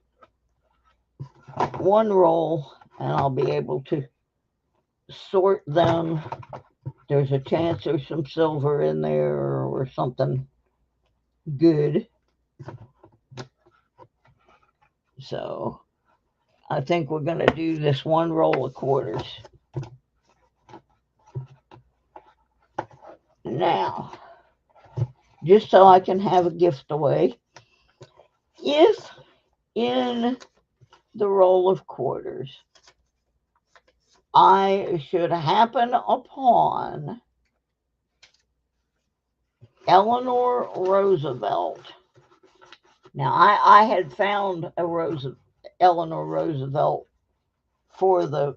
F: roll, and I'll be able to sort them. There's a chance there's some silver in there or something good. So I think we're going to do this 1 roll of quarters. Now, just so I can have a gift away, if in the roll of quarters I should happen upon Eleanor Roosevelt. Now, I had found a Eleanor Roosevelt for the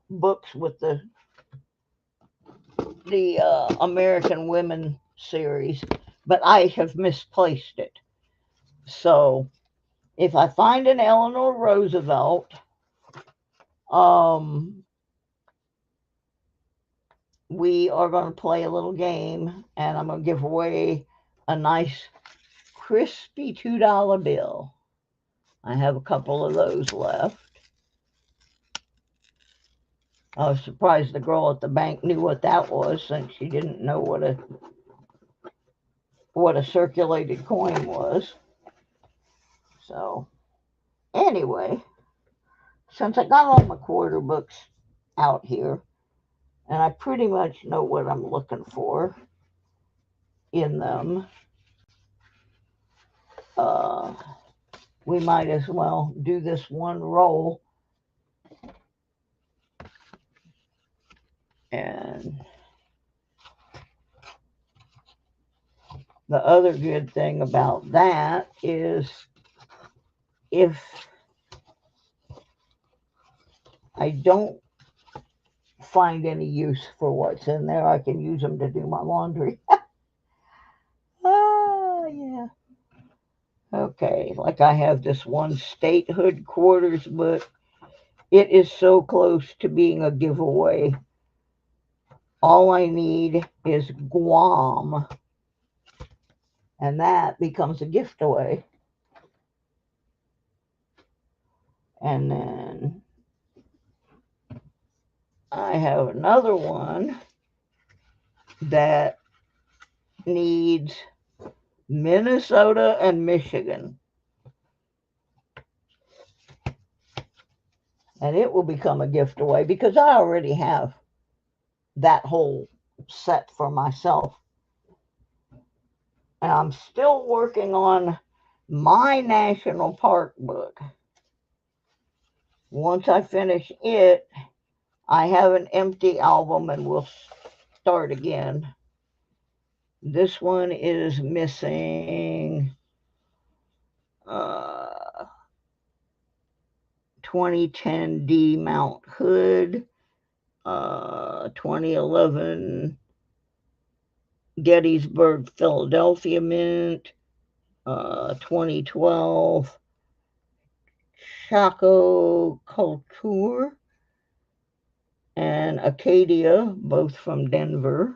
F: books with the American Women series, but I have misplaced it. So if I find an Eleanor Roosevelt, we are going to play a little game, and I'm going to give away a nice crispy $2 bill. I have a couple of those left. I was surprised the girl at the bank knew what that was, since she didn't know what a circulated coin was. So anyway, since I got all my quarter books out here, and I pretty much know what I'm looking for in them, we might as well do this 1 roll. And the other good thing about that is if I don't find any use for what's in there, I can use them to do my laundry. Oh, yeah. Okay, like I have this one statehood quarters book. It is so close to being a giveaway. All I need is Guam, and that becomes a gift away. And then I have another one that needs Minnesota and Michigan. And it will become a gift away because I already have that whole set for myself. And I'm still working on my national park book. Once I finish it, I have an empty album and we'll start again. This one is missing 2010 D Mount Hood, 2011 Gettysburg, Philadelphia Mint, 2012 Chaco Culture, and Acadia, both from Denver.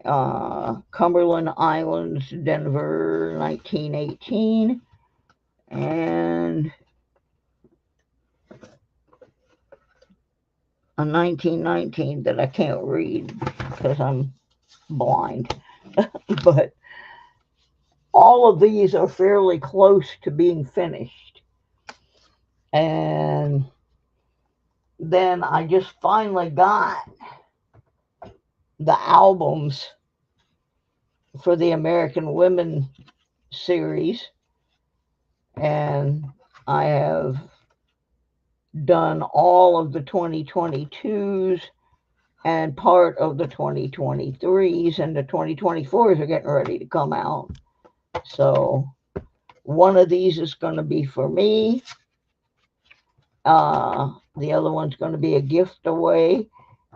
F: Cumberland Islands, Denver, 1918, and a 1919 that I can't read because I'm blind. But all of these are fairly close to being finished. And then I just finally got the albums for the American Women series, and I have done all of the 2022s and part of the 2023s, and the 2024s are getting ready to come out. So one of these is going to be for me. The other one's going to be a gift away,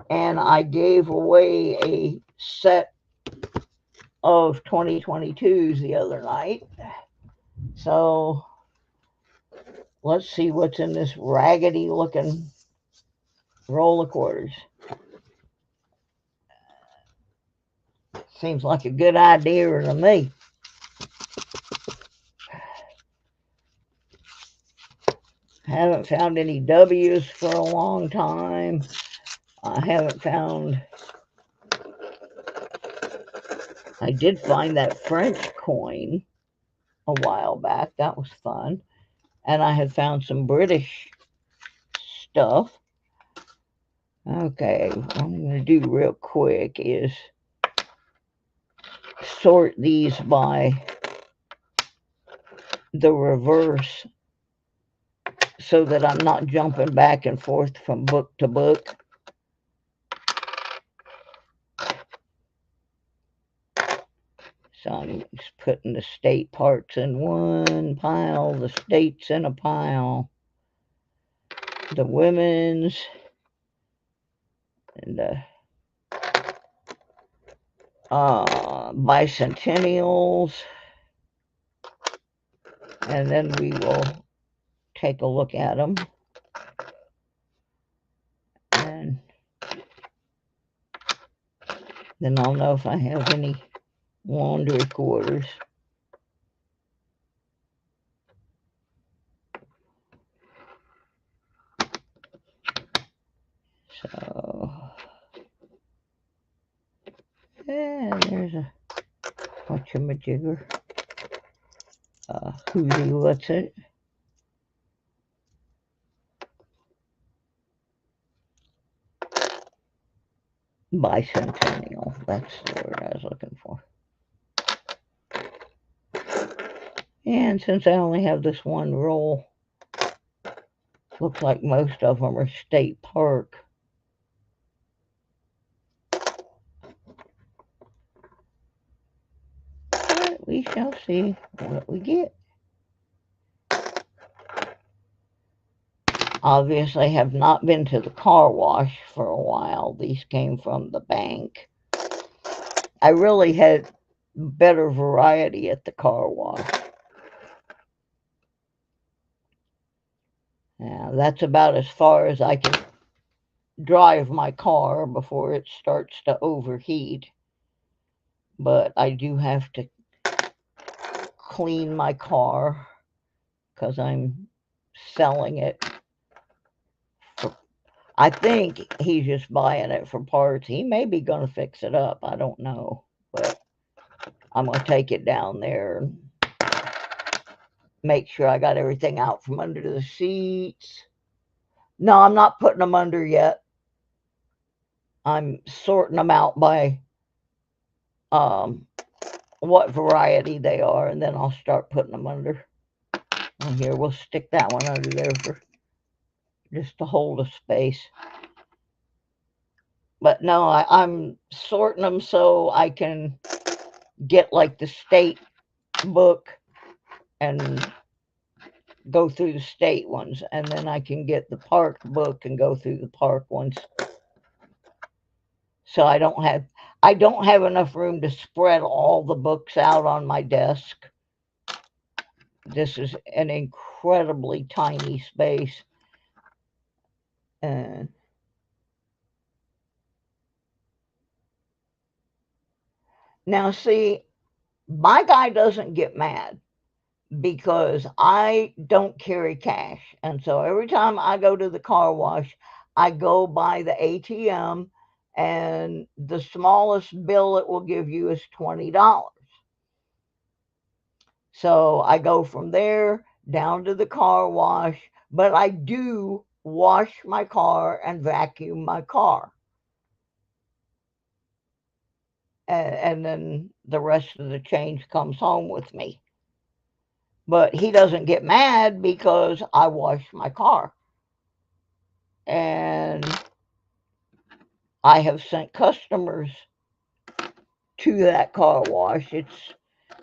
F: and I gave away a set of 2022s the other night. So let's see what's in this raggedy looking roll of quarters. Seems like a good idea to me. Haven't found any W's for a long time. I did find that French coin a while back. That was fun. And I had found some British stuff. Okay, what I'm going to do real quick is sort these by the reverse so that I'm not jumping back and forth from book to book. So I'm just putting the state parts in one pile, the states in a pile, the women's, and the bicentennials, and then we will take a look at them. And then I'll know if I have any laundry quarters. So, yeah, there's a whatchamajigger. Who's what's it? Bicentennial. That's the word I was looking for. And since I only have this one roll, looks like most of them are state park. But we shall see what we get. Obviously, have not been to the car wash for a while. These came from the bank. I really had better variety at the car wash. Now, that's about as far as I can drive my car before it starts to overheat. But I do have to clean my car because I'm selling it. I think he's just buying it for parts. He may be going to fix it up. I don't know. But I'm going to take it down there and make sure I got everything out from under the seats. No, I'm not putting them under yet. I'm sorting them out by what variety they are, and then I'll start putting them under. And here, we'll stick that one under there for just to hold a space. But no, I'm sorting them so I can get like the state book and go through the state ones, and then I can get the park book and go through the park ones. So I don't have enough room to spread all the books out on my desk. This is an incredibly tiny space. And now see, my guy doesn't get mad because I don't carry cash. And so every time I go to the car wash, I go by the ATM, and the smallest bill it will give you is $20. So I go from there down to the car wash, but I do wash my car and vacuum my car. And then the rest of the change comes home with me. But he doesn't get mad because I wash my car. And I have sent customers to that car wash. It's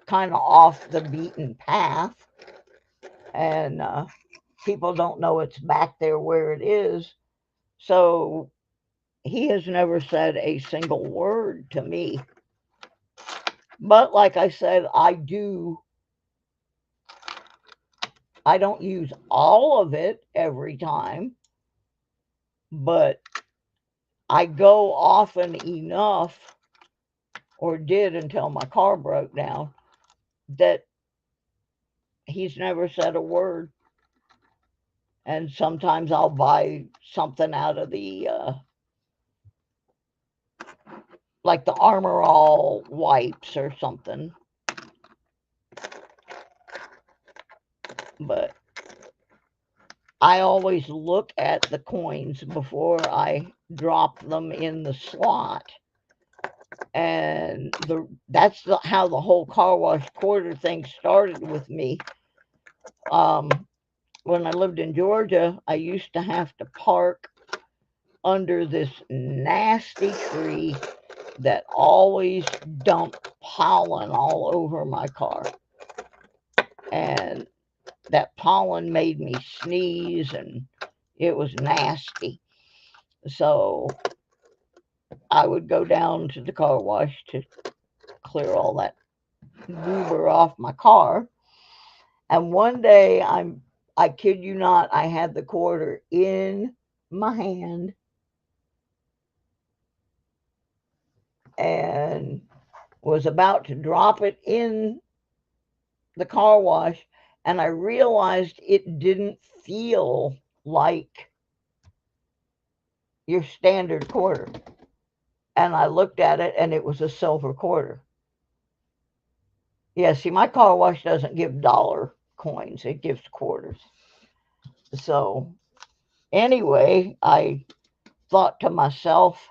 F: kind of off the beaten path, and people don't know it's back there where it is. So he has never said a single word to me. But like I said, I don't use all of it every time, but I go often enough, or did until my car broke down, that he's never said a word. And sometimes I'll buy something out of the like the Armor All wipes or something. But I always look at the coins before I drop them in the slot. And that's how the whole car wash quarter thing started with me. When I lived in Georgia, I used to have to park under this nasty tree that always dumped pollen all over my car. And that pollen made me sneeze, and it was nasty. So I would go down to the car wash to clear all that goober off my car. And one day, I kid you not, I had the quarter in my hand and was about to drop it in the car wash, and I realized it didn't feel like your standard quarter. And I looked at it, and it was a silver quarter. Yeah, see, my car wash doesn't give dollar coins, it gives quarters. So anyway, I thought to myself,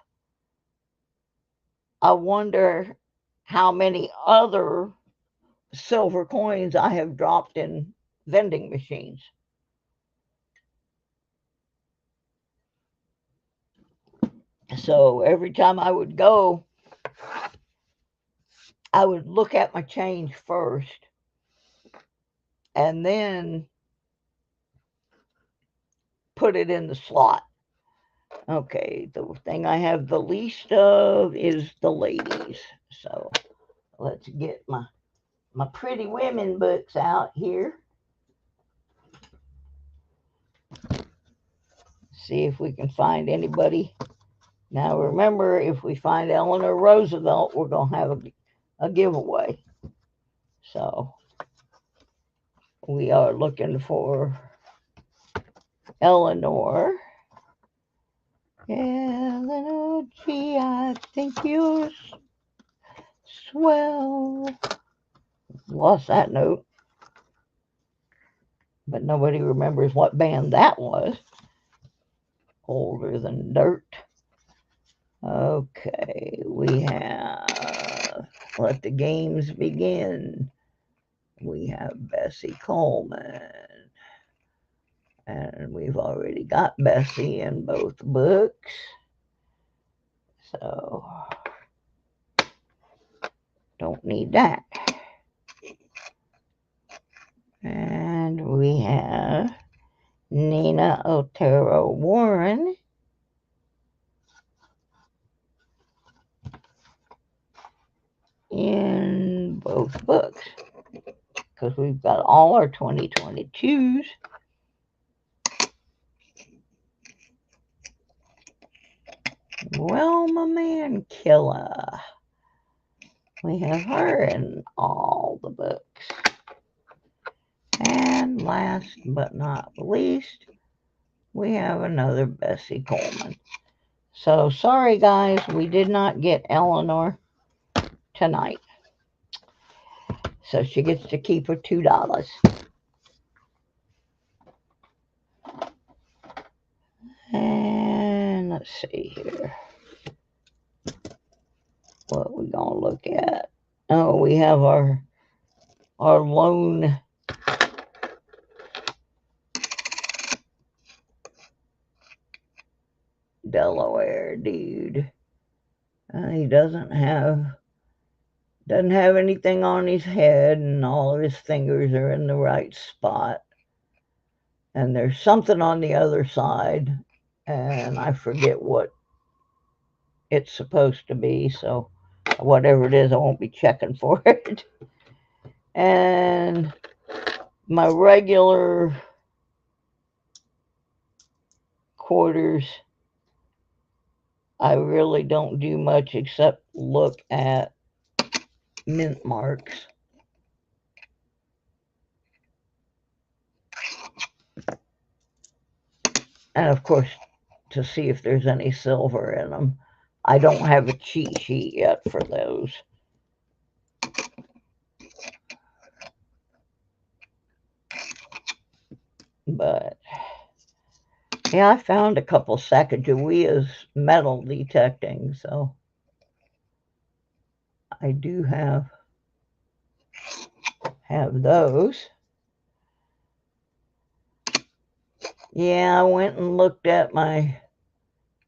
F: I wonder how many other silver coins I have dropped in vending machines. So every time I would go, I would look at my change first and then put it in the slot. Okay, the thing I have the least of is the ladies. So let's get my pretty women books out here. See if we can find anybody. Now remember, if we find Eleanor Roosevelt, we're going to have a giveaway. So we are looking for Eleanor. Eleanor, gee, I think you're swell. Lost that note. But nobody remembers what band that was. Older than dirt. Okay, we have Let the Games Begin. We have Bessie Coleman. And we've already got Bessie in both books. So, don't need that. And we have Nina Otero Warren. In both books. Because we've got all our 2022s. Wilma Mankiller. We have her in all the books. And last but not least, we have another Bessie Coleman. So sorry guys, we did not get Eleanor tonight. So she gets to keep her $2. And let's see here. What we gonna look at? Oh, we have our lone Delaware dude. He doesn't have anything on his head, and all of his fingers are in the right spot. And there's something on the other side, and I forget what it's supposed to be, so whatever it is, I won't be checking for it. And my regular quarters, I really don't do much except look at mint marks. And of course, to see if there's any silver in them. I don't have a cheat sheet yet for those. But yeah, I found a couple Sacagawea's metal detecting, so I do have those. Yeah, I went and looked at my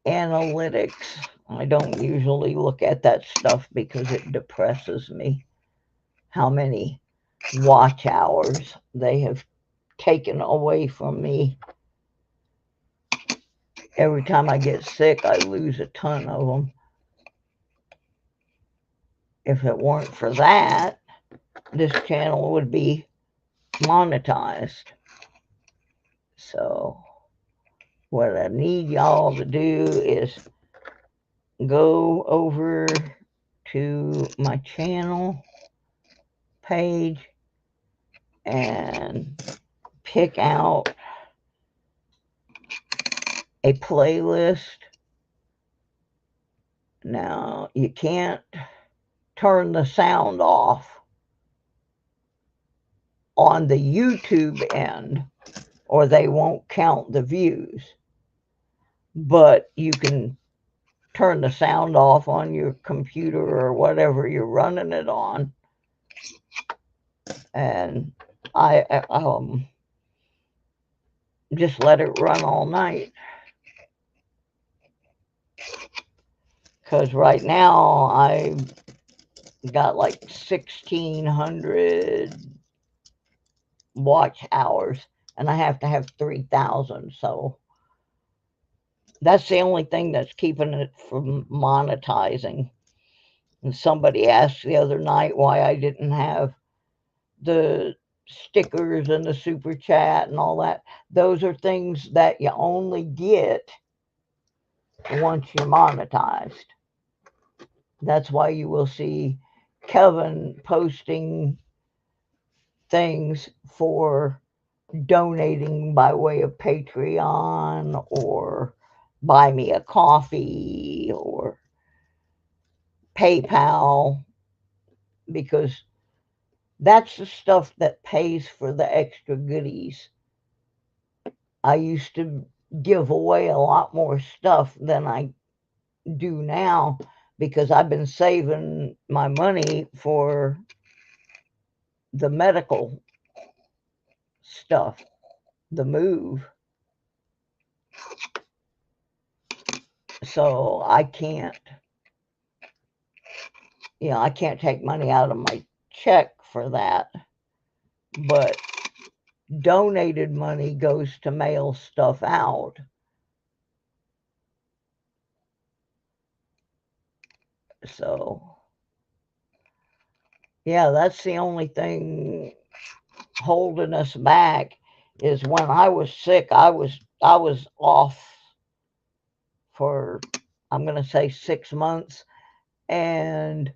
F: analytics. I don't usually look at that stuff because it depresses me how many watch hours they have taken away from me. Every time I get sick, I lose a ton of them. If it weren't for that, this channel would be monetized. So what I need y'all to do is go over to my channel page and pick out a playlist. Now, you can't turn the sound off on the YouTube end, or they won't count the views. But you can turn the sound off on your computer or whatever you're running it on. And I just let it run all night. Because right now I've got like 1,600 watch hours, and I have to have 3,000. So that's the only thing that's keeping it from monetizing. And somebody asked the other night why I didn't have the stickers and the super chat and all that. Those are things that you only get once you're monetized. That's why you will see Kevin posting things for donating by way of Patreon or buy me a coffee or PayPal, because that's the stuff that pays for the extra goodies. I used to give away a lot more stuff than I do now because I've been saving my money for the medical stuff, the move. So I can't, I can't take money out of my check for that. But donated money goes to mail stuff out. So yeah, that's the only thing holding us back, is when I was sick, I was off for, I'm going to say 6 months, and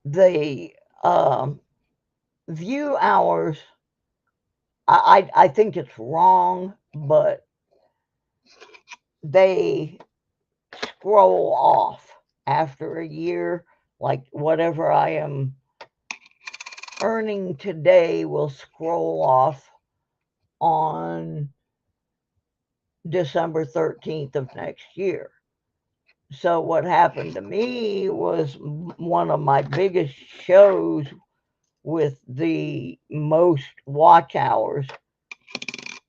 F: the view hours, I think it's wrong, but they scroll off after a year, like whatever I am earning today will scroll off on December 13th of next year. So what happened to me was one of my biggest shows with the most watch hours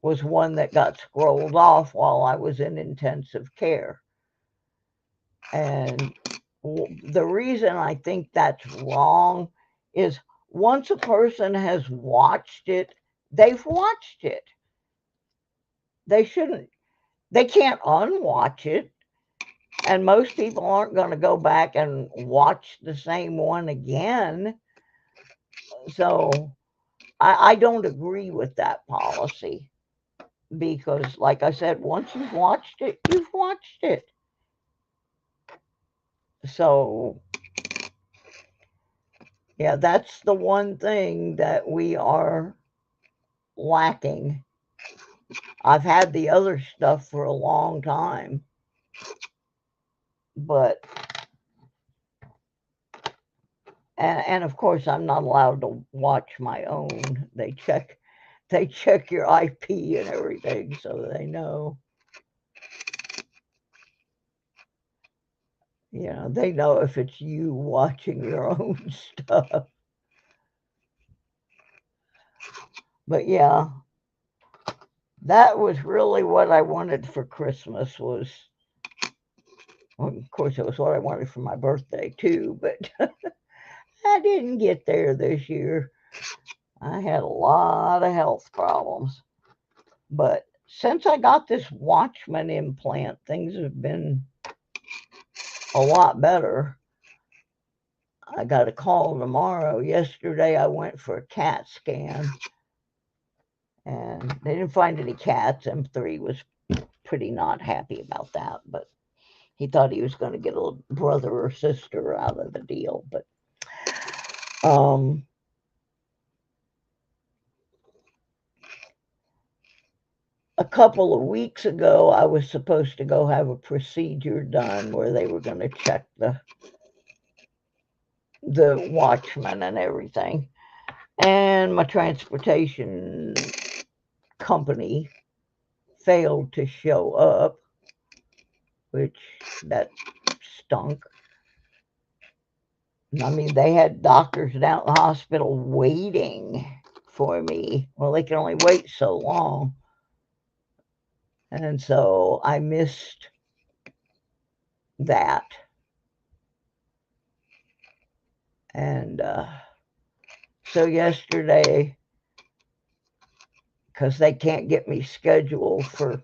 F: was one that got scrolled off while I was in intensive care. And the reason I think that's wrong is once a person has watched it, they've watched it. They can't unwatch it. And most people aren't going to go back and watch the same one again. So I don't agree with that policy because, like I said, once you've watched it, you've watched it. So, yeah, that's the one thing that we are lacking. I've had the other stuff for a long time, but and of course I'm not allowed to watch my own. They check your IP and everything so they know. You know, they know if it's you watching your own stuff. But yeah, that was really what I wanted for Christmas was, well, of course it was what I wanted for my birthday too, but I didn't get there this year. I had a lot of health problems. But since I got this Watchman implant, things have been a lot better. I got a call tomorrow. Yesterday I went for a CAT scan and they didn't find any cats. M3 was pretty not happy about that, but he thought he was going to get a brother or sister out of the deal. But a couple of weeks ago, I was supposed to go have a procedure done where they were going to check the Watchman and everything. And my transportation company failed to show up, which that stunk. I mean, they had doctors down at the hospital waiting for me. Well, they can only wait so long. And so I missed that. And so yesterday, because they can't get me scheduled for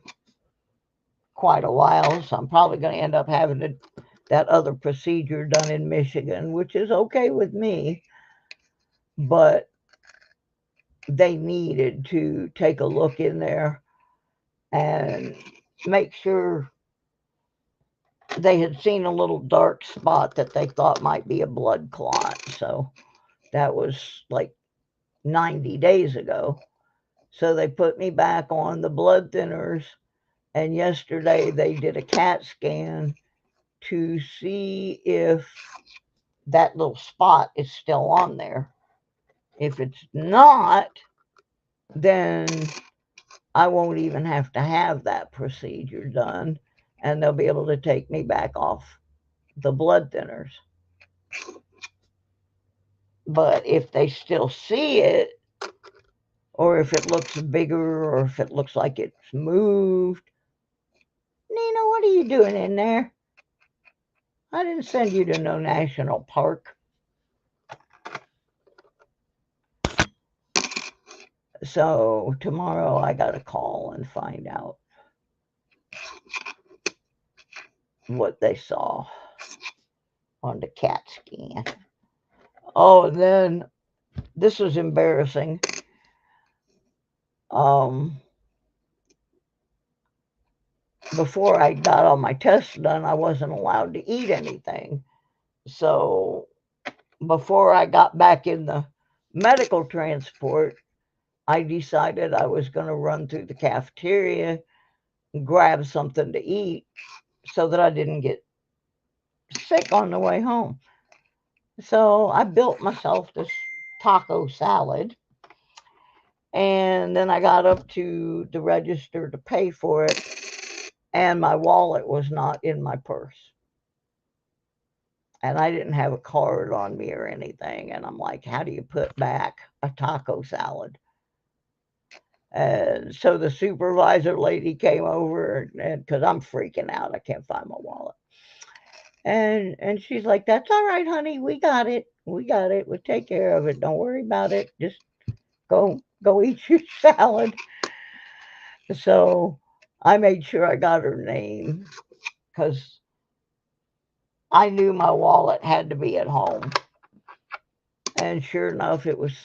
F: quite a while, so I'm probably going to end up having that other procedure done in Michigan, which is okay with me. But they needed to take a look in there and make sure they had seen a little dark spot that they thought might be a blood clot. So that was like 90 days ago. So they put me back on the blood thinners. And yesterday they did a CAT scan to see if that little spot is still on there. If it's not, then I won't even have to have that procedure done, and they'll be able to take me back off the blood thinners. But if they still see it, or if it looks bigger, or if it looks like it's moved, Nina, what are you doing in there? I didn't send you to no national park. So tomorrow I got to call and find out what they saw on the CAT scan. Oh, and then this was embarrassing. Before I got all my tests done, I wasn't allowed to eat anything. So before I got back in the medical transport, I decided I was going to run through the cafeteria and grab something to eat so that I didn't get sick on the way home. So I built myself this taco salad. And then I got up to the register to pay for it, and my wallet was not in my purse. And I didn't have a card on me or anything. And I'm like, how do you put back a taco salad? And so the supervisor lady came over, and because I'm freaking out, I can't find my wallet. And she's like, that's all right, honey. We got it. We got it. We'll take care of it. Don't worry about it. Just go eat your salad. So I made sure I got her name because I knew my wallet had to be at home. And sure enough, it was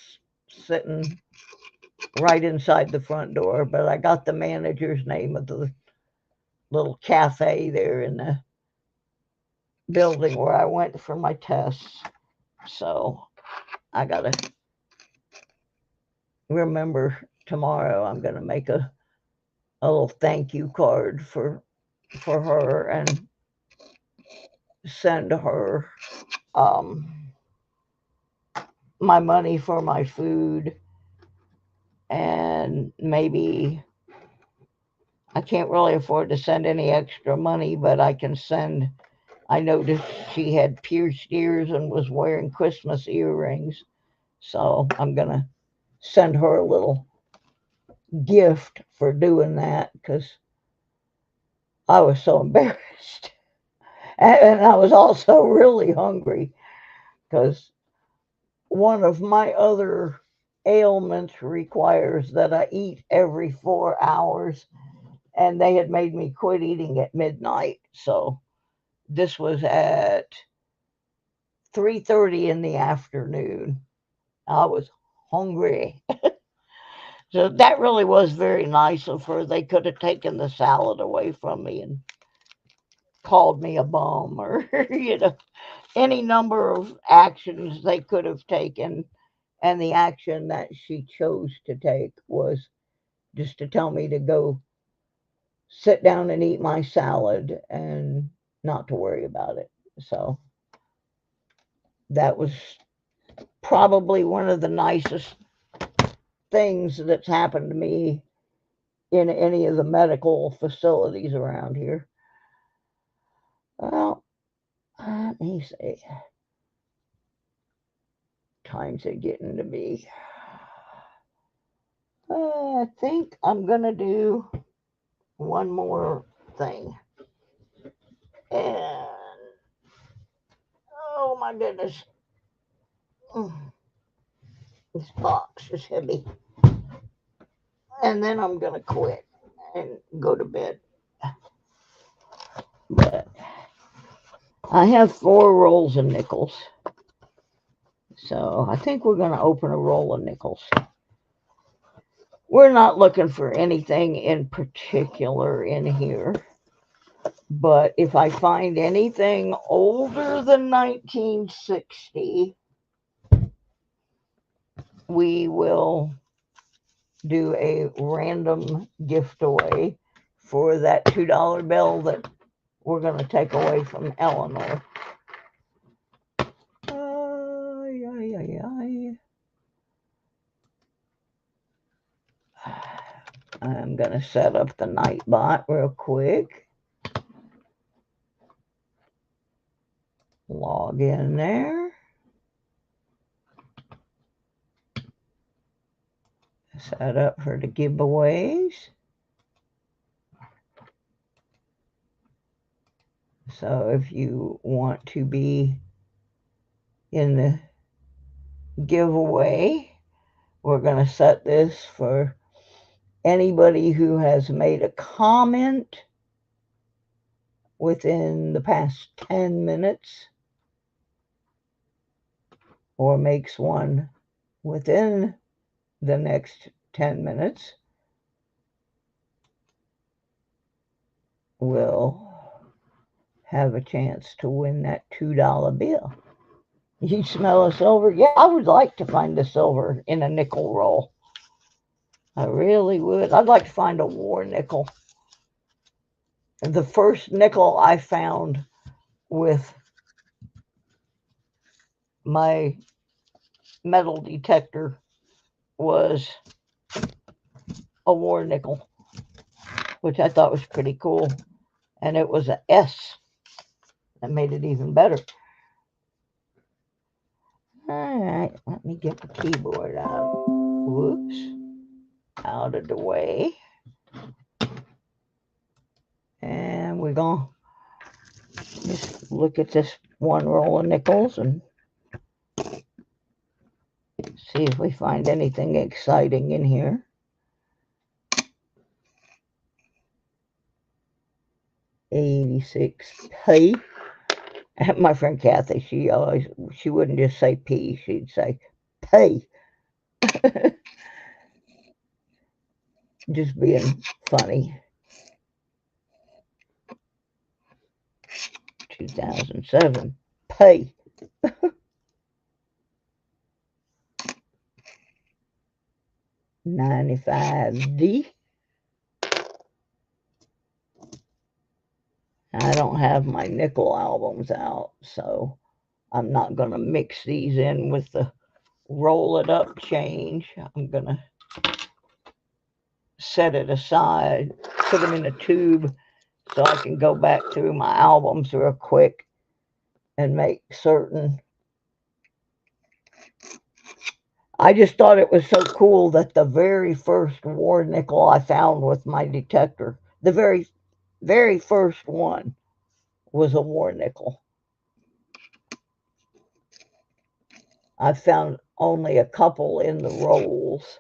F: sitting right inside the front door. But I got the manager's name of the little cafe there in the building where I went for my tests. So I got to remember tomorrow I'm going to make a little thank you card for her and send her my money for my food, and maybe I can't really afford to send any extra money, but I can send. I noticed she had pierced ears and was wearing Christmas earrings, so I'm gonna send her a little gift for doing that because I was so embarrassed. And I was also really hungry because one of my other ailments requires that I eat every 4 hours, and they had made me quit eating at midnight. So this was at 3:30 in the afternoon. I was hungry. So that really was very nice of her. They could have taken the salad away from me and called me a bum or any number of actions they could have taken. And the action that she chose to take was just to tell me to go sit down and eat my salad and not to worry about it. So that was probably one of the nicest things that's happened to me in any of the medical facilities around here. Well, let me see. Times are getting to be. I think I'm going to do one more thing. And oh my goodness. This box is heavy. And then I'm going to quit and go to bed. But I have 4 rolls of nickels. So I think we're going to open a roll of nickels. We're not looking for anything in particular in here. But if I find anything older than 1960, we will do a random gift away for that $2 bill that we're going to take away from Eleanor. I'm going to set up the Nightbot real quick. Log in there. Set up for the giveaways. So if you want to be in the giveaway, we're going to set this for anybody who has made a comment within the past 10 minutes or makes one within the next 10 minutes will have a chance to win that $2 bill. You smell a silver? Yeah, I would like to find a silver in a nickel roll. I really would. I'd like to find a war nickel. The first nickel I found with my metal detector was a war nickel, which I thought was pretty cool. And it was an S. That made it even better. All right, let me get the keyboard out. Whoops. Out of the way. And we're going to just look at this one roll of nickels and see if we find anything exciting in here. $86p. My friend Kathy, she wouldn't just say P, she'd say pay. Just being funny. 2007 pay. 95D. I don't have my nickel albums out, so I'm not going to mix these in with the roll it up change. I'm going to set it aside, put them in a tube so I can go back through my albums real quick and make certain. I just thought it was so cool that the very first war nickel I found with my detector, the very first one, was a war nickel. I found only a couple in the rolls,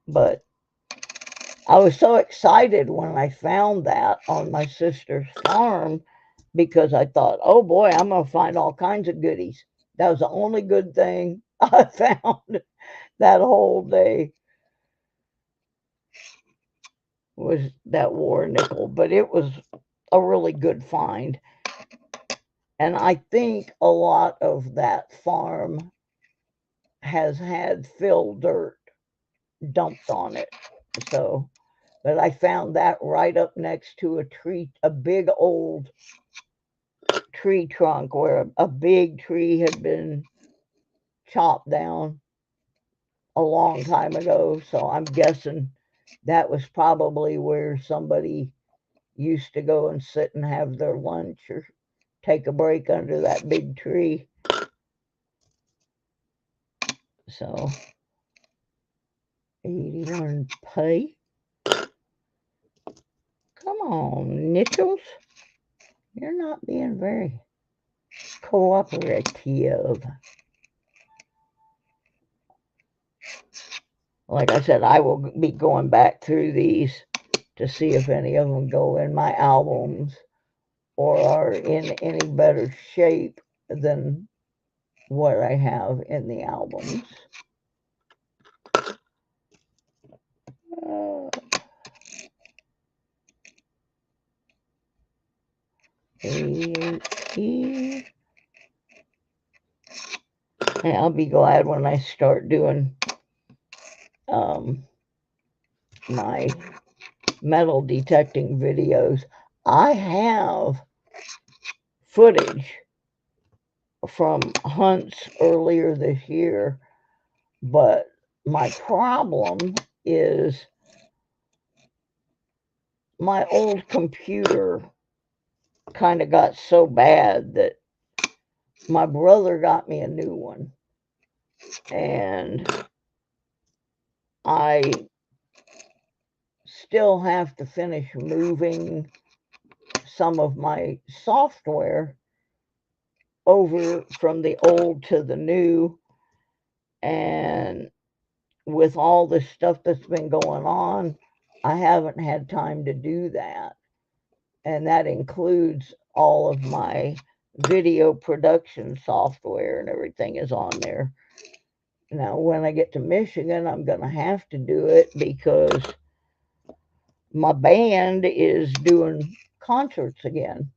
F: but I was so excited when I found that on my sister's farm because I thought, oh boy, I'm going to find all kinds of goodies. That was the only good thing I found that whole day, was that war nickel. But it was a really good find. And I think a lot of that farm has had fill dirt dumped on it. So, but I found that right up next to a tree, a big old tree trunk where a big tree had been chopped down a long time ago. So I'm guessing that was probably where somebody used to go and sit and have their lunch or take a break under that big tree. So 81p. Come on, nickels. You're not being very cooperative. Like I said, I will be going back through these to see if any of them go in my albums or are in any better shape than what I have in the albums. 88. And I'll be glad when I start doing my metal detecting videos. I have footage from hunts earlier this year, but my problem is my old computer kind of got so bad that my brother got me a new one, and I still have to finish moving some of my software over from the old to the new, and with all the stuff that's been going on, I haven't had time to do that. And that includes all of my video production software and everything is on there. Now, when I get to Michigan, I'm going to have to do it because my band is doing concerts again.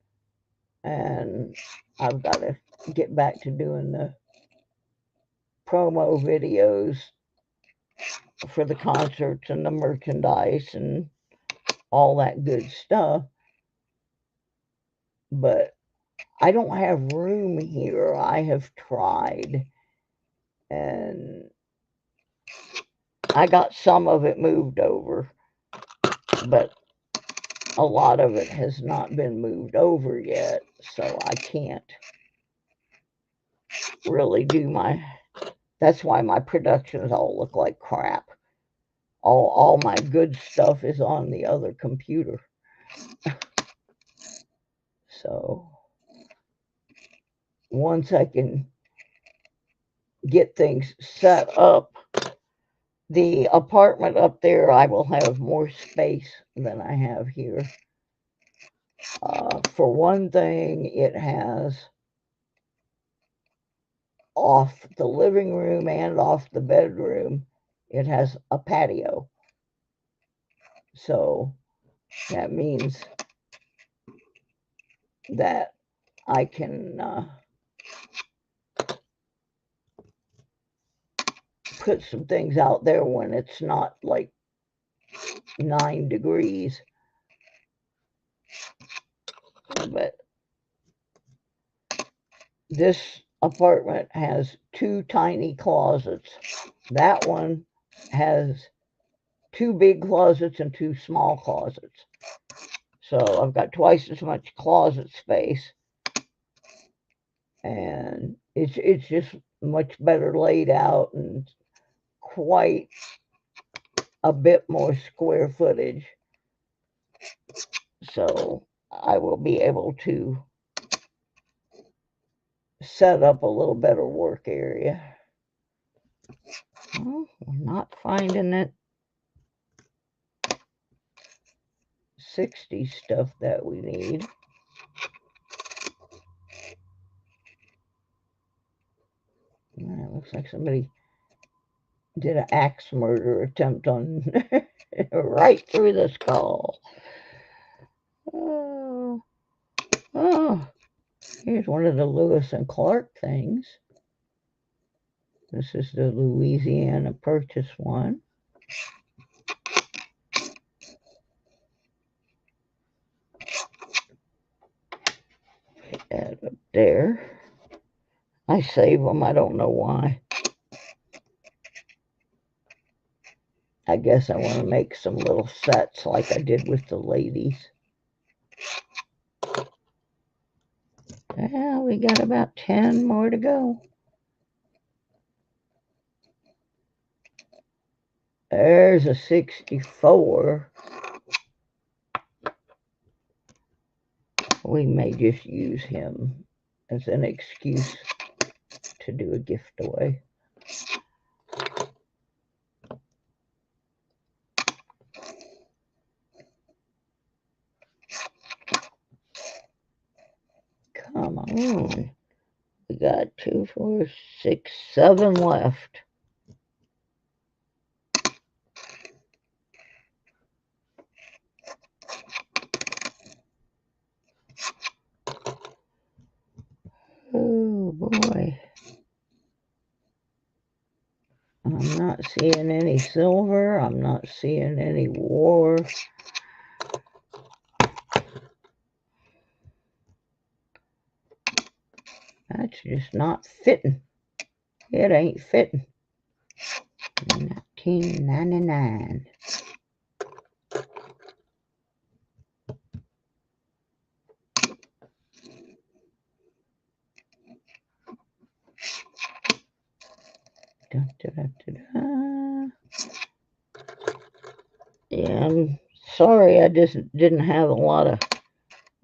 F: And I've got to get back to doing the promo videos for the concerts and the merchandise and all that good stuff. But I don't have room here. I have tried, and I got some of it moved over, but a lot of it has not been moved over yet, so I can't really do that's why my productions all look like crap. All my good stuff is on the other computer. So once I can get things set up, the apartment up there, I will have more space than I have here. For one thing, it has off the living room and off the bedroom, it has a patio. So that means that I can put some things out there when it's not like 9 degrees. But this apartment has 2 tiny closets. That one has 2 big closets and 2 small closets. So I've got twice as much closet space, and it's just much better laid out and quite a bit more square footage. So I will be able to set up a little better work area. Oh, I'm not finding it 60 stuff that we need. It looks like somebody did an axe murder attempt on right through the skull. Oh, here's one of the Lewis and Clark things. This is the Louisiana Purchase one. Put that up there. I save them. I don't know why. I guess I want to make some little sets like I did with the ladies. Well, we got about 10 more to go. There's a 64. We may just use him as an excuse to do a gift away. Come on. We got 2, 4, 6, 7 left. Oh boy. I'm not seeing any silver. I'm not seeing any war. That's just not fitting. It ain't fitting. 1999. Dun, dun, dun, dun, dun. Yeah, I'm sorry I just didn't have a lot of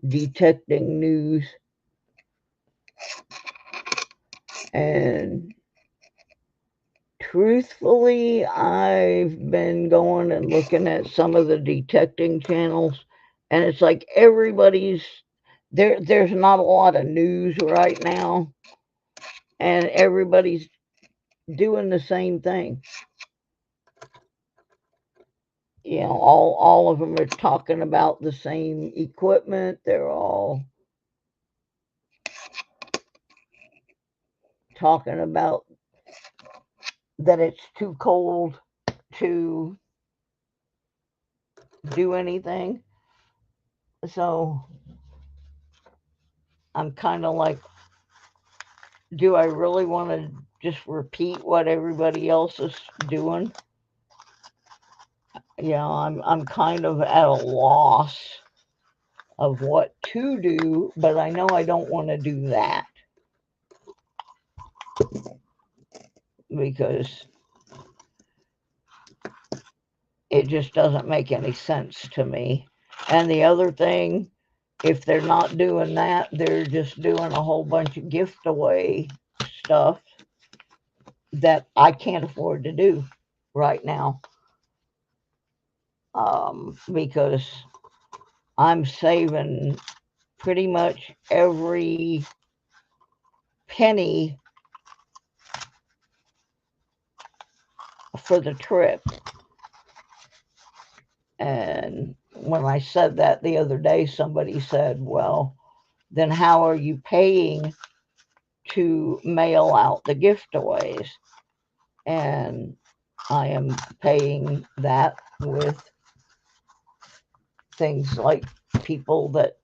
F: detecting news. And truthfully, I've been going and looking at some of the detecting channels, and it's like everybody's there's not a lot of news right now, and everybody's doing the same thing. You know, all of them are talking about the same equipment. They're all talking about that it's too cold to do anything. So I'm kind of like, do I really want to just repeat what everybody else is doing? I'm kind of at a loss of what to do, but I know I don't want to do that because it just doesn't make any sense to me. And the other thing, if they're not doing that, they're just doing a whole bunch of gift away stuff that I can't afford to do right now, because I'm saving pretty much every penny for the trip. And when I said that the other day, somebody said, well, then how are you paying to mail out the gift-aways? And I am paying that with things like people that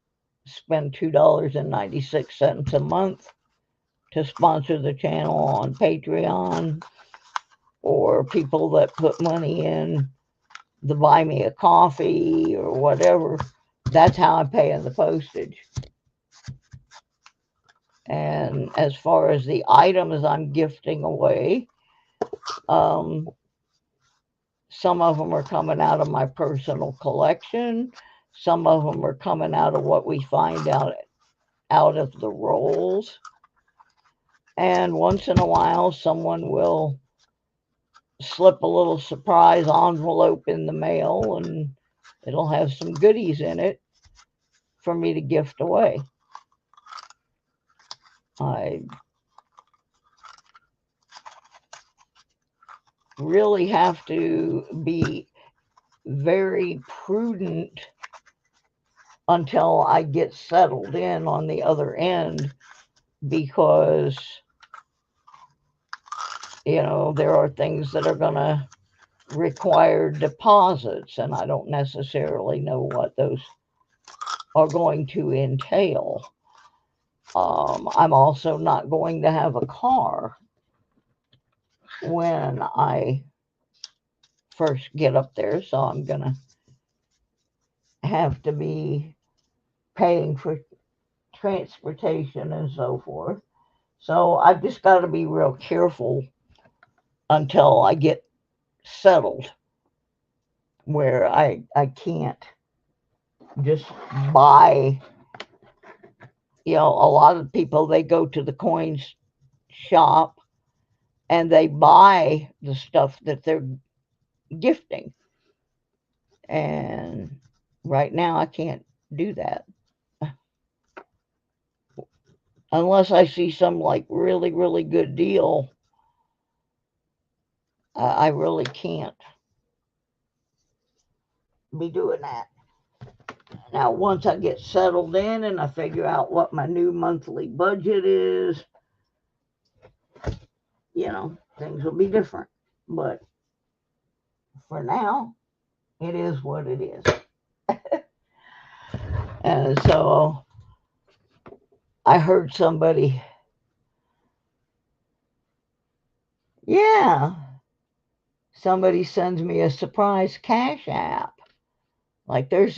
F: spend $2.96 a month to sponsor the channel on Patreon, or people that put money in the buy me a coffee or whatever. That's how I'm paying the postage. And as far as the items I'm gifting away, some of them are coming out of my personal collection. Some of them are coming out of what we find out of the rolls. And once in a while, someone will slip a little surprise envelope in the mail, and it'll have some goodies in it for me to gift away. I really have to be very prudent until I get settled in on the other end, because there are things that are going to require deposits, and I don't necessarily know what those are going to entail. I'm also not going to have a car when I first get up there, so I'm going to have to be paying for transportation and so forth. So I've just got to be real careful until I get settled, where I can't just buy. A lot of people, they go to the coins shop and they buy the stuff that they're gifting. And right now I can't do that. Unless I see some like really, really good deal, I really can't be doing that. Now, once I get settled in and I figure out what my new monthly budget is, things will be different. But for now, it is what it is. And so I heard somebody, somebody sends me a surprise cash app. Like there's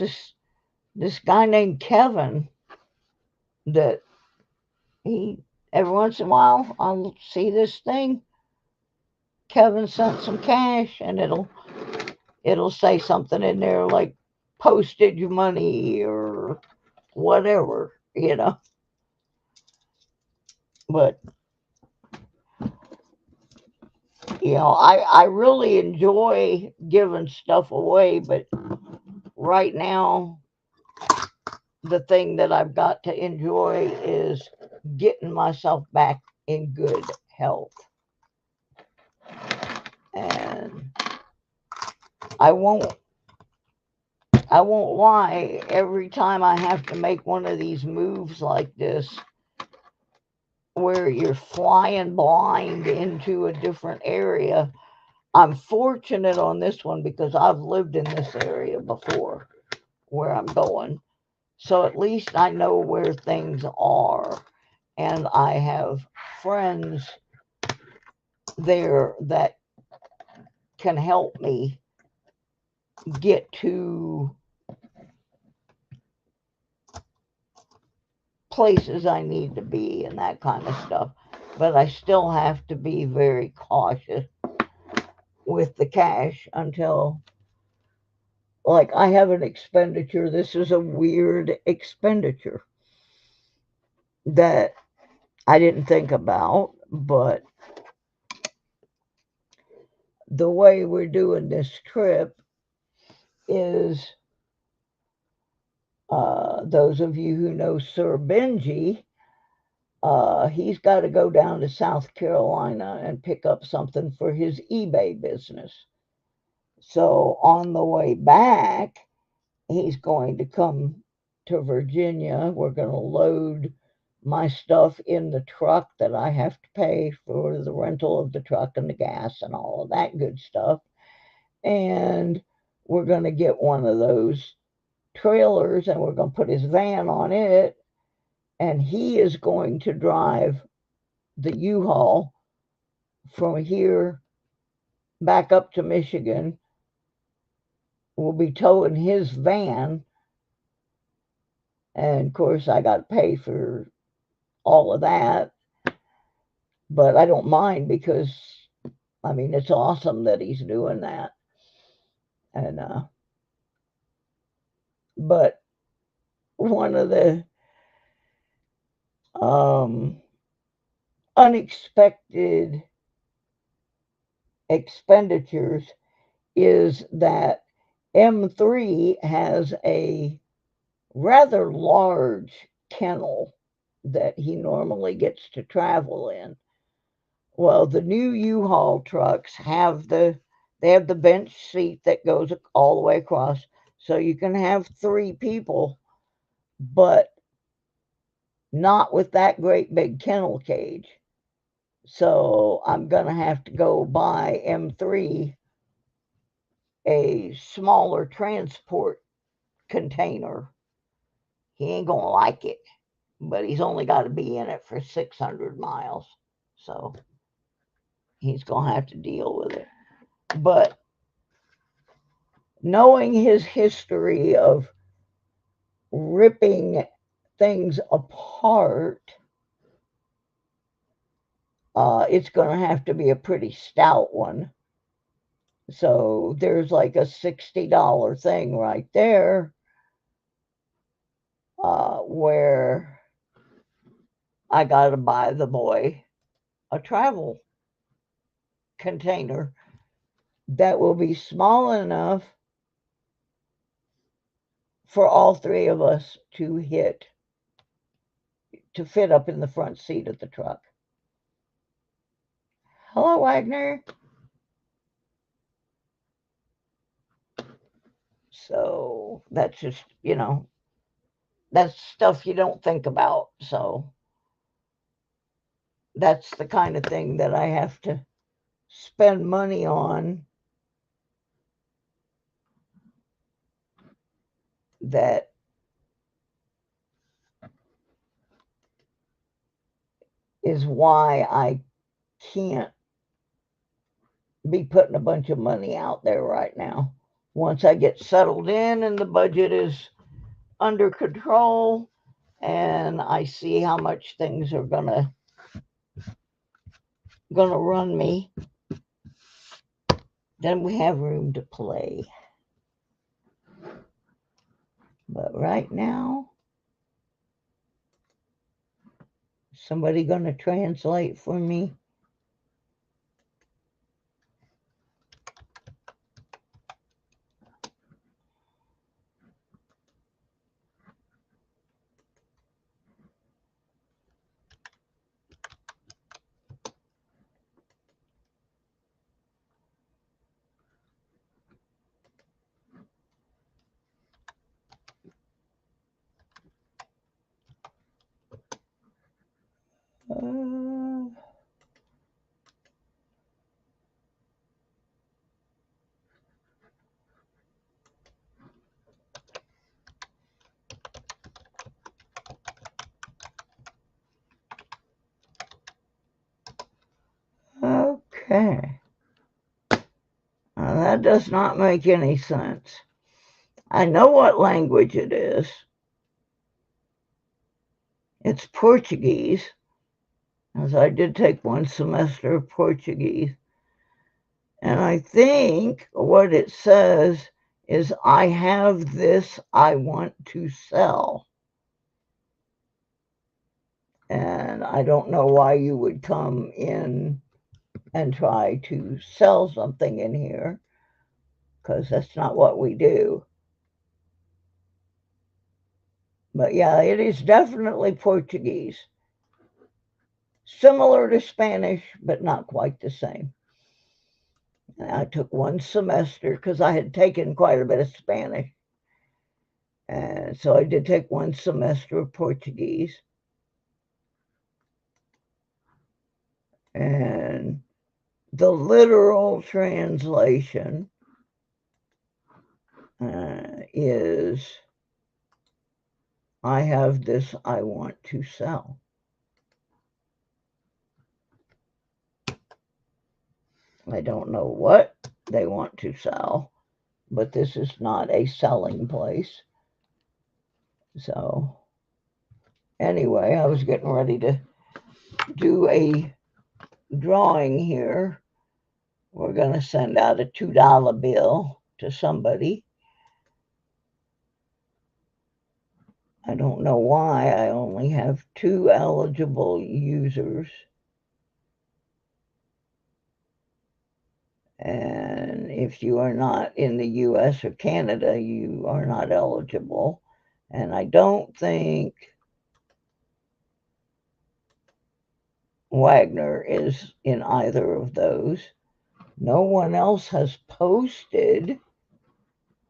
F: this guy named Kevin that every once in a while I'll see this thing. Kevin sent some cash, and it'll say something in there like postage money or whatever, But I really enjoy giving stuff away, but right now the thing that I've got to enjoy is getting myself back in good health. And I won't lie, every time I have to make one of these moves like this, where you're flying blind into a different area, I'm fortunate on this one because I've lived in this area before where I'm going. So at least I know where things are. And I have friends there that can help me get to places I need to be and that kind of stuff. But I still have to be very cautious with the cash until, like, I have an expenditure. This is a weird expenditure that I didn't think about, but the way we're doing this trip is, those of you who know Sir Benji, he's got to go down to South Carolina and pick up something for his eBay business. So on the way back, he's going to come to Virginia. We're going to load my stuff in the truck that I have to pay for the rental of the truck and the gas and all of that good stuff. And we're going to get one of those trailers and we're going to put his van on it. And he is going to drive the U-Haul from here back up to Michigan. We'll be towing his van. And of course, I got to pay for all of that. But I don't mind because, I mean, it's awesome that he's doing that. And, but one of the unexpected expenditures is that M3 has a rather large kennel that he normally gets to travel in. Well, the new U-Haul trucks have the bench seat that goes all the way across, so you can have 3 people, but not with that great big kennel cage. So I'm going to have to go buy M3 a smaller transport container. He ain't going to like it, but he's only got to be in it for 600 miles. So he's going to have to deal with it. But knowing his history of ripping things apart, it's going to have to be a pretty stout one. So there's like a $60 thing right there, where I got to buy the boy a travel container that will be small enough for all 3 of us to fit up in the front seat of the truck. Hello, Wagner. So that's just, that's stuff you don't think about. So that's the kind of thing that I have to spend money on, that is why I can't be putting a bunch of money out there right now. Once I get settled in and the budget is under control and I see how much things are gonna run me, then we have room to play. But right now, somebody gonna translate for me? Okay. Now, that does not make any sense. I know what language it is. It's Portuguese, as I did take one semester of Portuguese. And I think what it says is, I have this I want to sell. And I don't know why you would come in and try to sell something in here, because that's not what we do. But yeah, it is definitely Portuguese. Similar to Spanish, but not quite the same. And I took one semester because I had taken quite a bit of Spanish. And so I did take one semester of Portuguese. And the literal translation is, I have this I want to sell. I don't know what they want to sell, but this is not a selling place. So anyway, I was getting ready to do a drawing here. We're going to send out a $2 bill to somebody. I don't know why I only have 2 eligible users. And if you are not in the US or Canada, you are not eligible. And I don't think Wagner is in either of those. No one else has posted.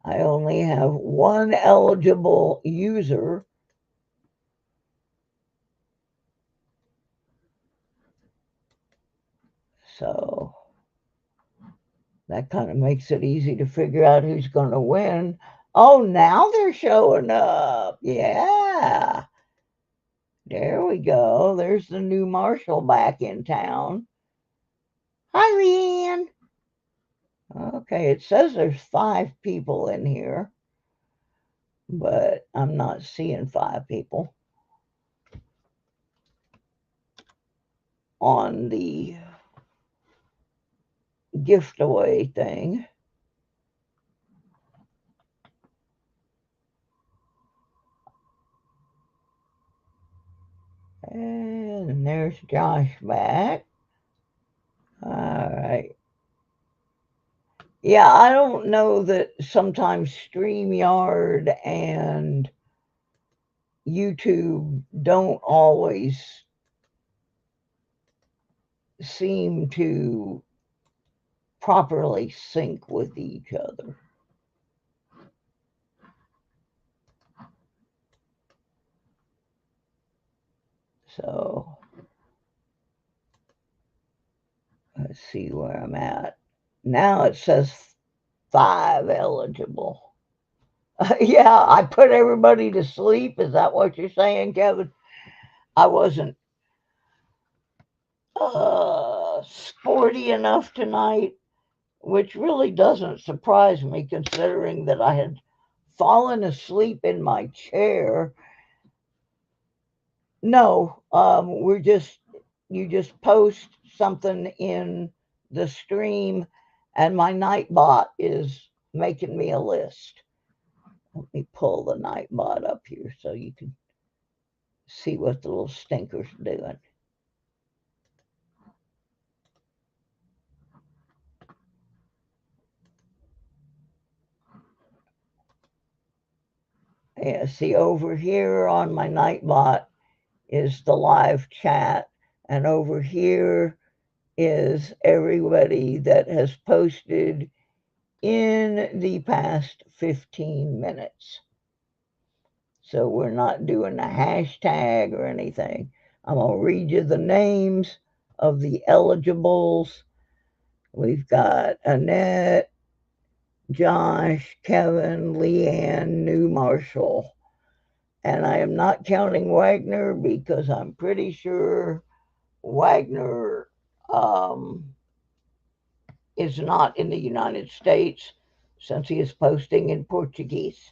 F: I only have 1 eligible user. So that kind of makes it easy to figure out who's going to win. Oh, now they're showing up. Yeah. There we go. There's the new marshal back in town. Hi, Leanne. Okay, it says there's 5 people in here, but I'm not seeing 5 people on the gift away thing. And there's Josh back. All right. Yeah, I don't know that sometimes StreamYard and YouTube don't always seem to properly sync with each other. So let's see where I'm at. Now it says 5 eligible. Yeah, I put everybody to sleep. Is that what you're saying, Kevin? I wasn't sporty enough tonight, which really doesn't surprise me considering that I had fallen asleep in my chair. No, you just post something in the stream and my Nightbot is making me a list. Let me pull the Nightbot up here so you can see what the little stinker's doing. Yeah, see over here on my Nightbot is the live chat, and over here is everybody that has posted in the past 15 minutes. So we're not doing a hashtag or anything. I'm going to read you the names of the eligibles. We've got Annette, Josh, Kevin, Leanne, New Marshall. And I am not counting Wagner because I'm pretty sure Wagner is not in the United States since he is posting in Portuguese.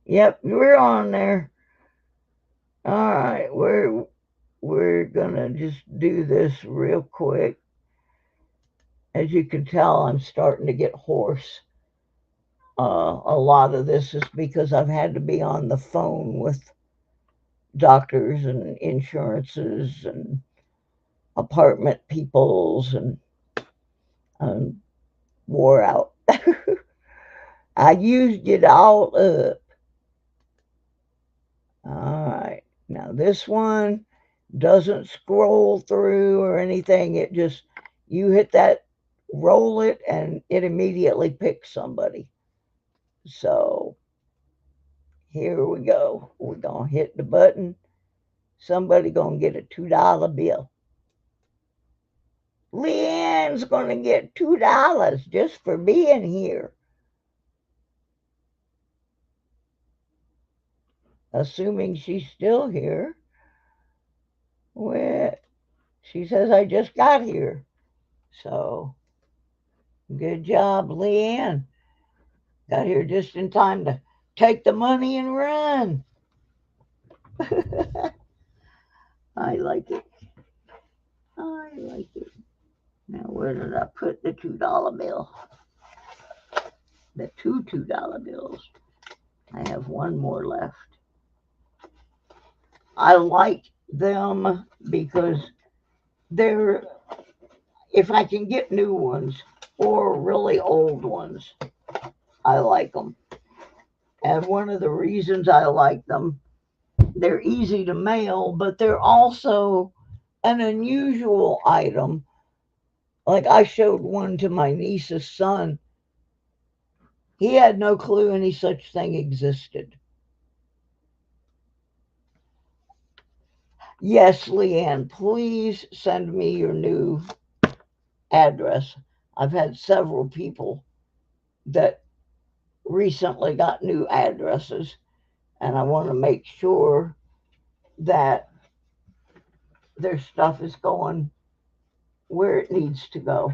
F: Yep, we're on there. All right, we're gonna just do this real quick. As you can tell, I'm starting to get hoarse. A lot of this is because I've had to be on the phone with doctors and insurances and apartment peoples, and I'm wore out. I used it all up. All right, now this one doesn't scroll through or anything. It just, you hit that, roll it, and it immediately picks somebody. So here we go. We're going to hit the button. Somebody going to get a $2 bill. Leanne's going to get $2 just for being here. Assuming she's still here. Well, she says, I just got here. So, good job, Leanne. Got here just in time to take the money and run. I like it. I like it. Now, where did I put the $2 bill? The two $2 bills. I have one more left. I like them because they're, if I can get new ones or really old ones, I like them. And one of the reasons I like them, they're easy to mail, but they're also an unusual item. Like I showed one to my niece's son. He had no clue any such thing existed. Yes, Leanne, please send me your new address. I've had several people that recently got new addresses, and I want to make sure that their stuff is going where it needs to go.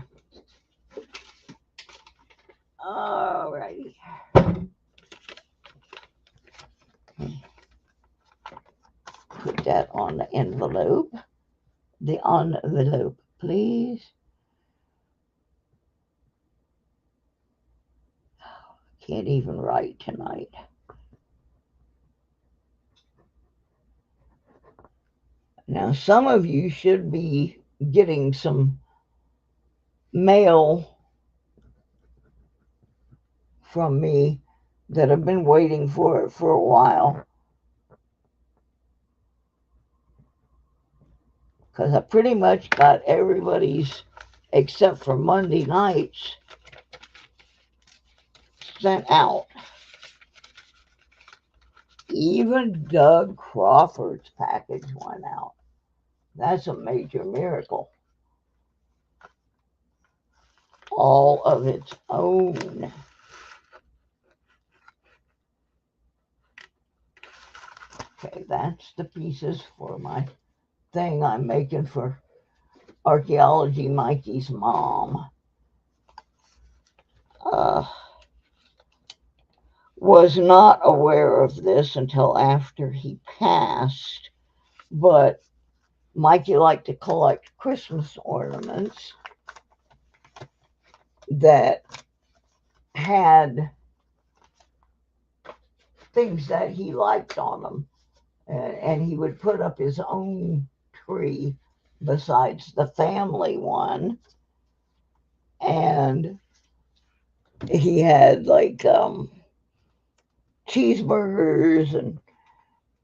F: All righty. Put that on the envelope. The envelope, please. Can't even write tonight. Now, some of you should be getting some mail from me that have been waiting for it for a while. Because I pretty much got everybody's, except for Monday nights, sent out. Even Doug Crawford's package went out. That's a major miracle. All of its own. Okay, that's the pieces for my thing I'm making for Archaeology Mikey's mom. Was not aware of this until after he passed, but Mikey liked to collect Christmas ornaments that had things that he liked on them, and he would put up his own tree besides the family one, and he had like cheeseburgers and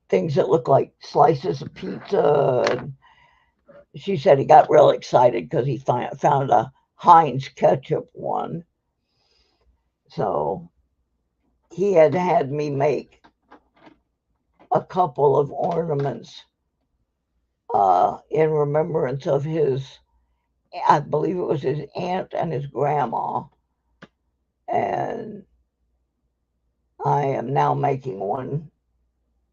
F: things that looked like slices of pizza. And she said he got real excited because he found a Heinz ketchup one. So he had me make a couple of ornaments in remembrance of his, I believe it was his aunt and his grandma. And I am now making one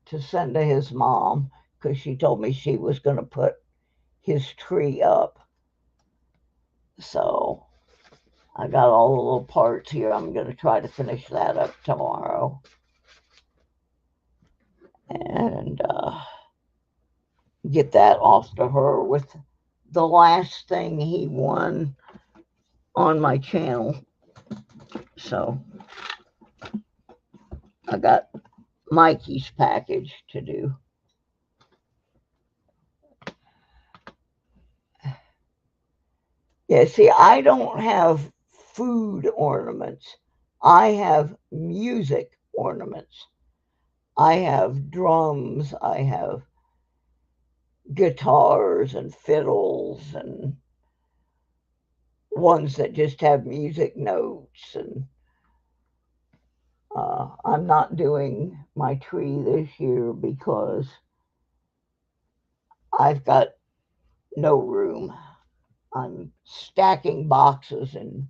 F: to send to his mom because she told me she was going to put his tree up. So I got all the little parts here. I'm going to try to finish that up tomorrow. And get that off to her with the last thing he won on my channel. So I got Mikey's package to do. Yeah, see, I don't have food ornaments. I have music ornaments. I have drums. I have guitars and fiddles and ones that just have music notes. And I'm not doing my tree this year because I've got no room. I'm stacking boxes, and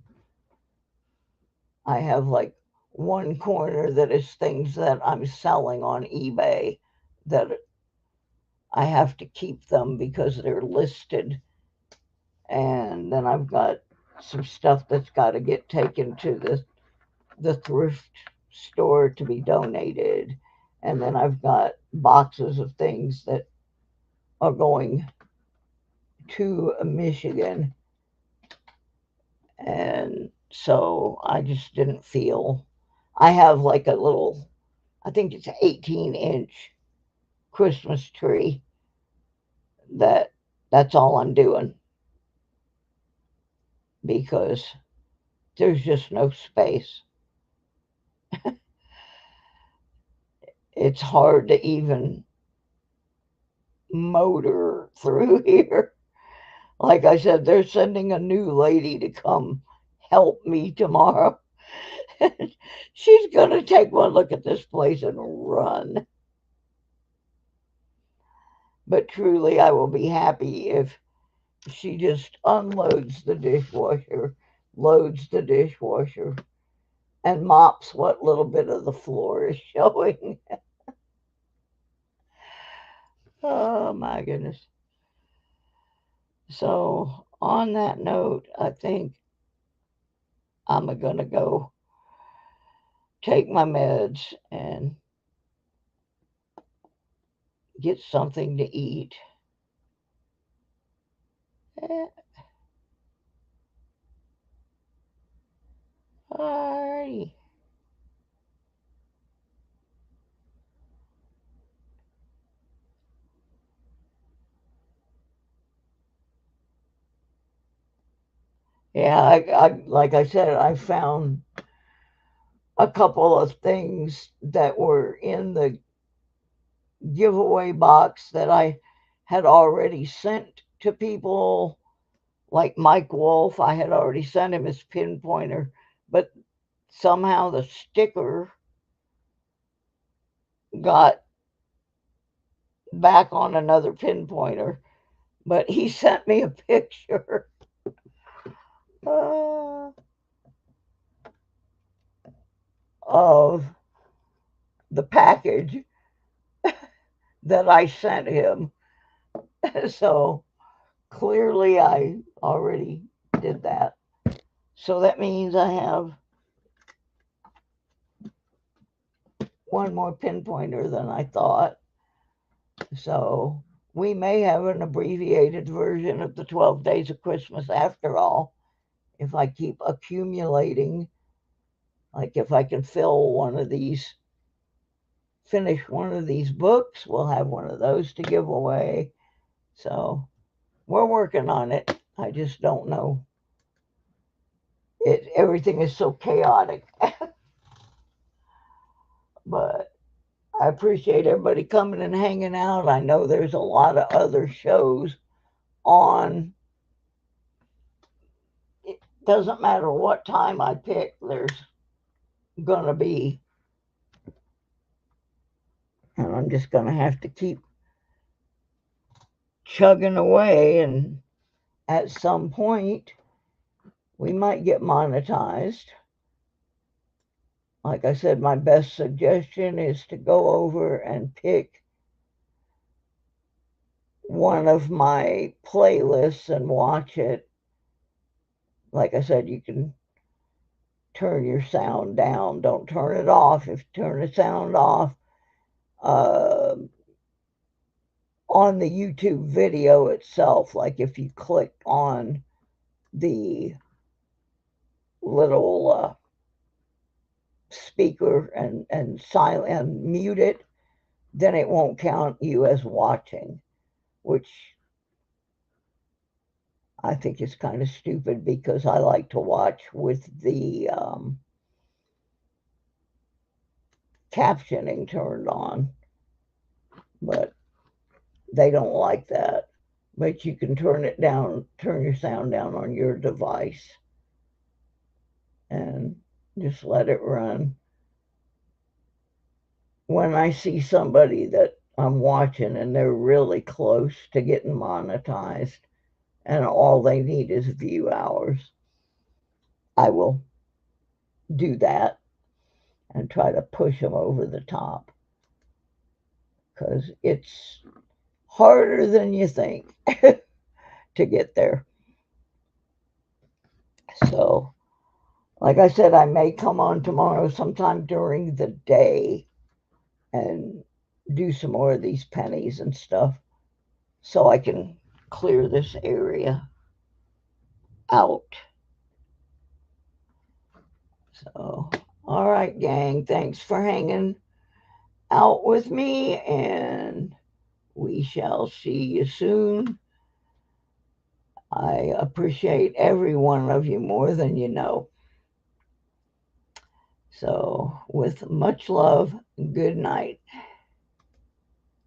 F: I have like one corner that is things that I'm selling on eBay that I have to keep them because they're listed. And then I've got some stuff that's got to get taken to the thrift store to be donated. And then I've got boxes of things that are going to Michigan. And so I just didn't feel. I have like a little, I think it's an 18-inch Christmas tree that's all I'm doing because there's just no space. It's hard to even motor through here. Like I said, they're sending a new lady to come help me tomorrow. She's going to take one look at this place and run. But truly, I will be happy if she just unloads the dishwasher, loads the dishwasher, and mops what little bit of the floor is showing. Oh my goodness. So on that note, I think I'm going to go take my meds and get something to eat. Alrighty. Yeah, I like I said, I found a couple of things that were in the giveaway box that I had already sent to people, like Mike Wolf. I had already sent him his pinpointer, but somehow the sticker got back on another pinpointer. But he sent me a picture of the package that I sent him. So clearly I already did that. So that means I have one more pinpointer than I thought. So we may have an abbreviated version of the 12 Days of Christmas after all, if I keep accumulating. Like if I can fill one of these, finish one of these books, we'll have one of those to give away. So we're working on it. I just don't know. Everything is so chaotic. But I appreciate everybody coming and hanging out. I know there's a lot of other shows on. It doesn't matter what time I pick, there's going to be. And I'm just going to have to keep chugging away. And at some point, we might get monetized. Like I said, my best suggestion is to go over and pick one of my playlists and watch it like I said, you can turn your sound down. Don't turn it off. If you turn the sound off, on the YouTube video itself, like if you click on the little speaker and silent and mute it, then it won't count you as watching, which I think is kind of stupid because I like to watch with the captioning turned on, but they don't like that. But you can turn it down, turn your sound down on your device and just let it run. When I see somebody that I'm watching and they're really close to getting monetized and all they need is view hours, I will do that and try to push them over the top, because it's harder than you think to get there. So, like I said, I may come on tomorrow sometime during the day and do some more of these pennies and stuff so I can clear this area out. So, all right, gang, thanks for hanging out with me, and we shall see you soon. I appreciate every one of you more than you know. So, with much love, good night.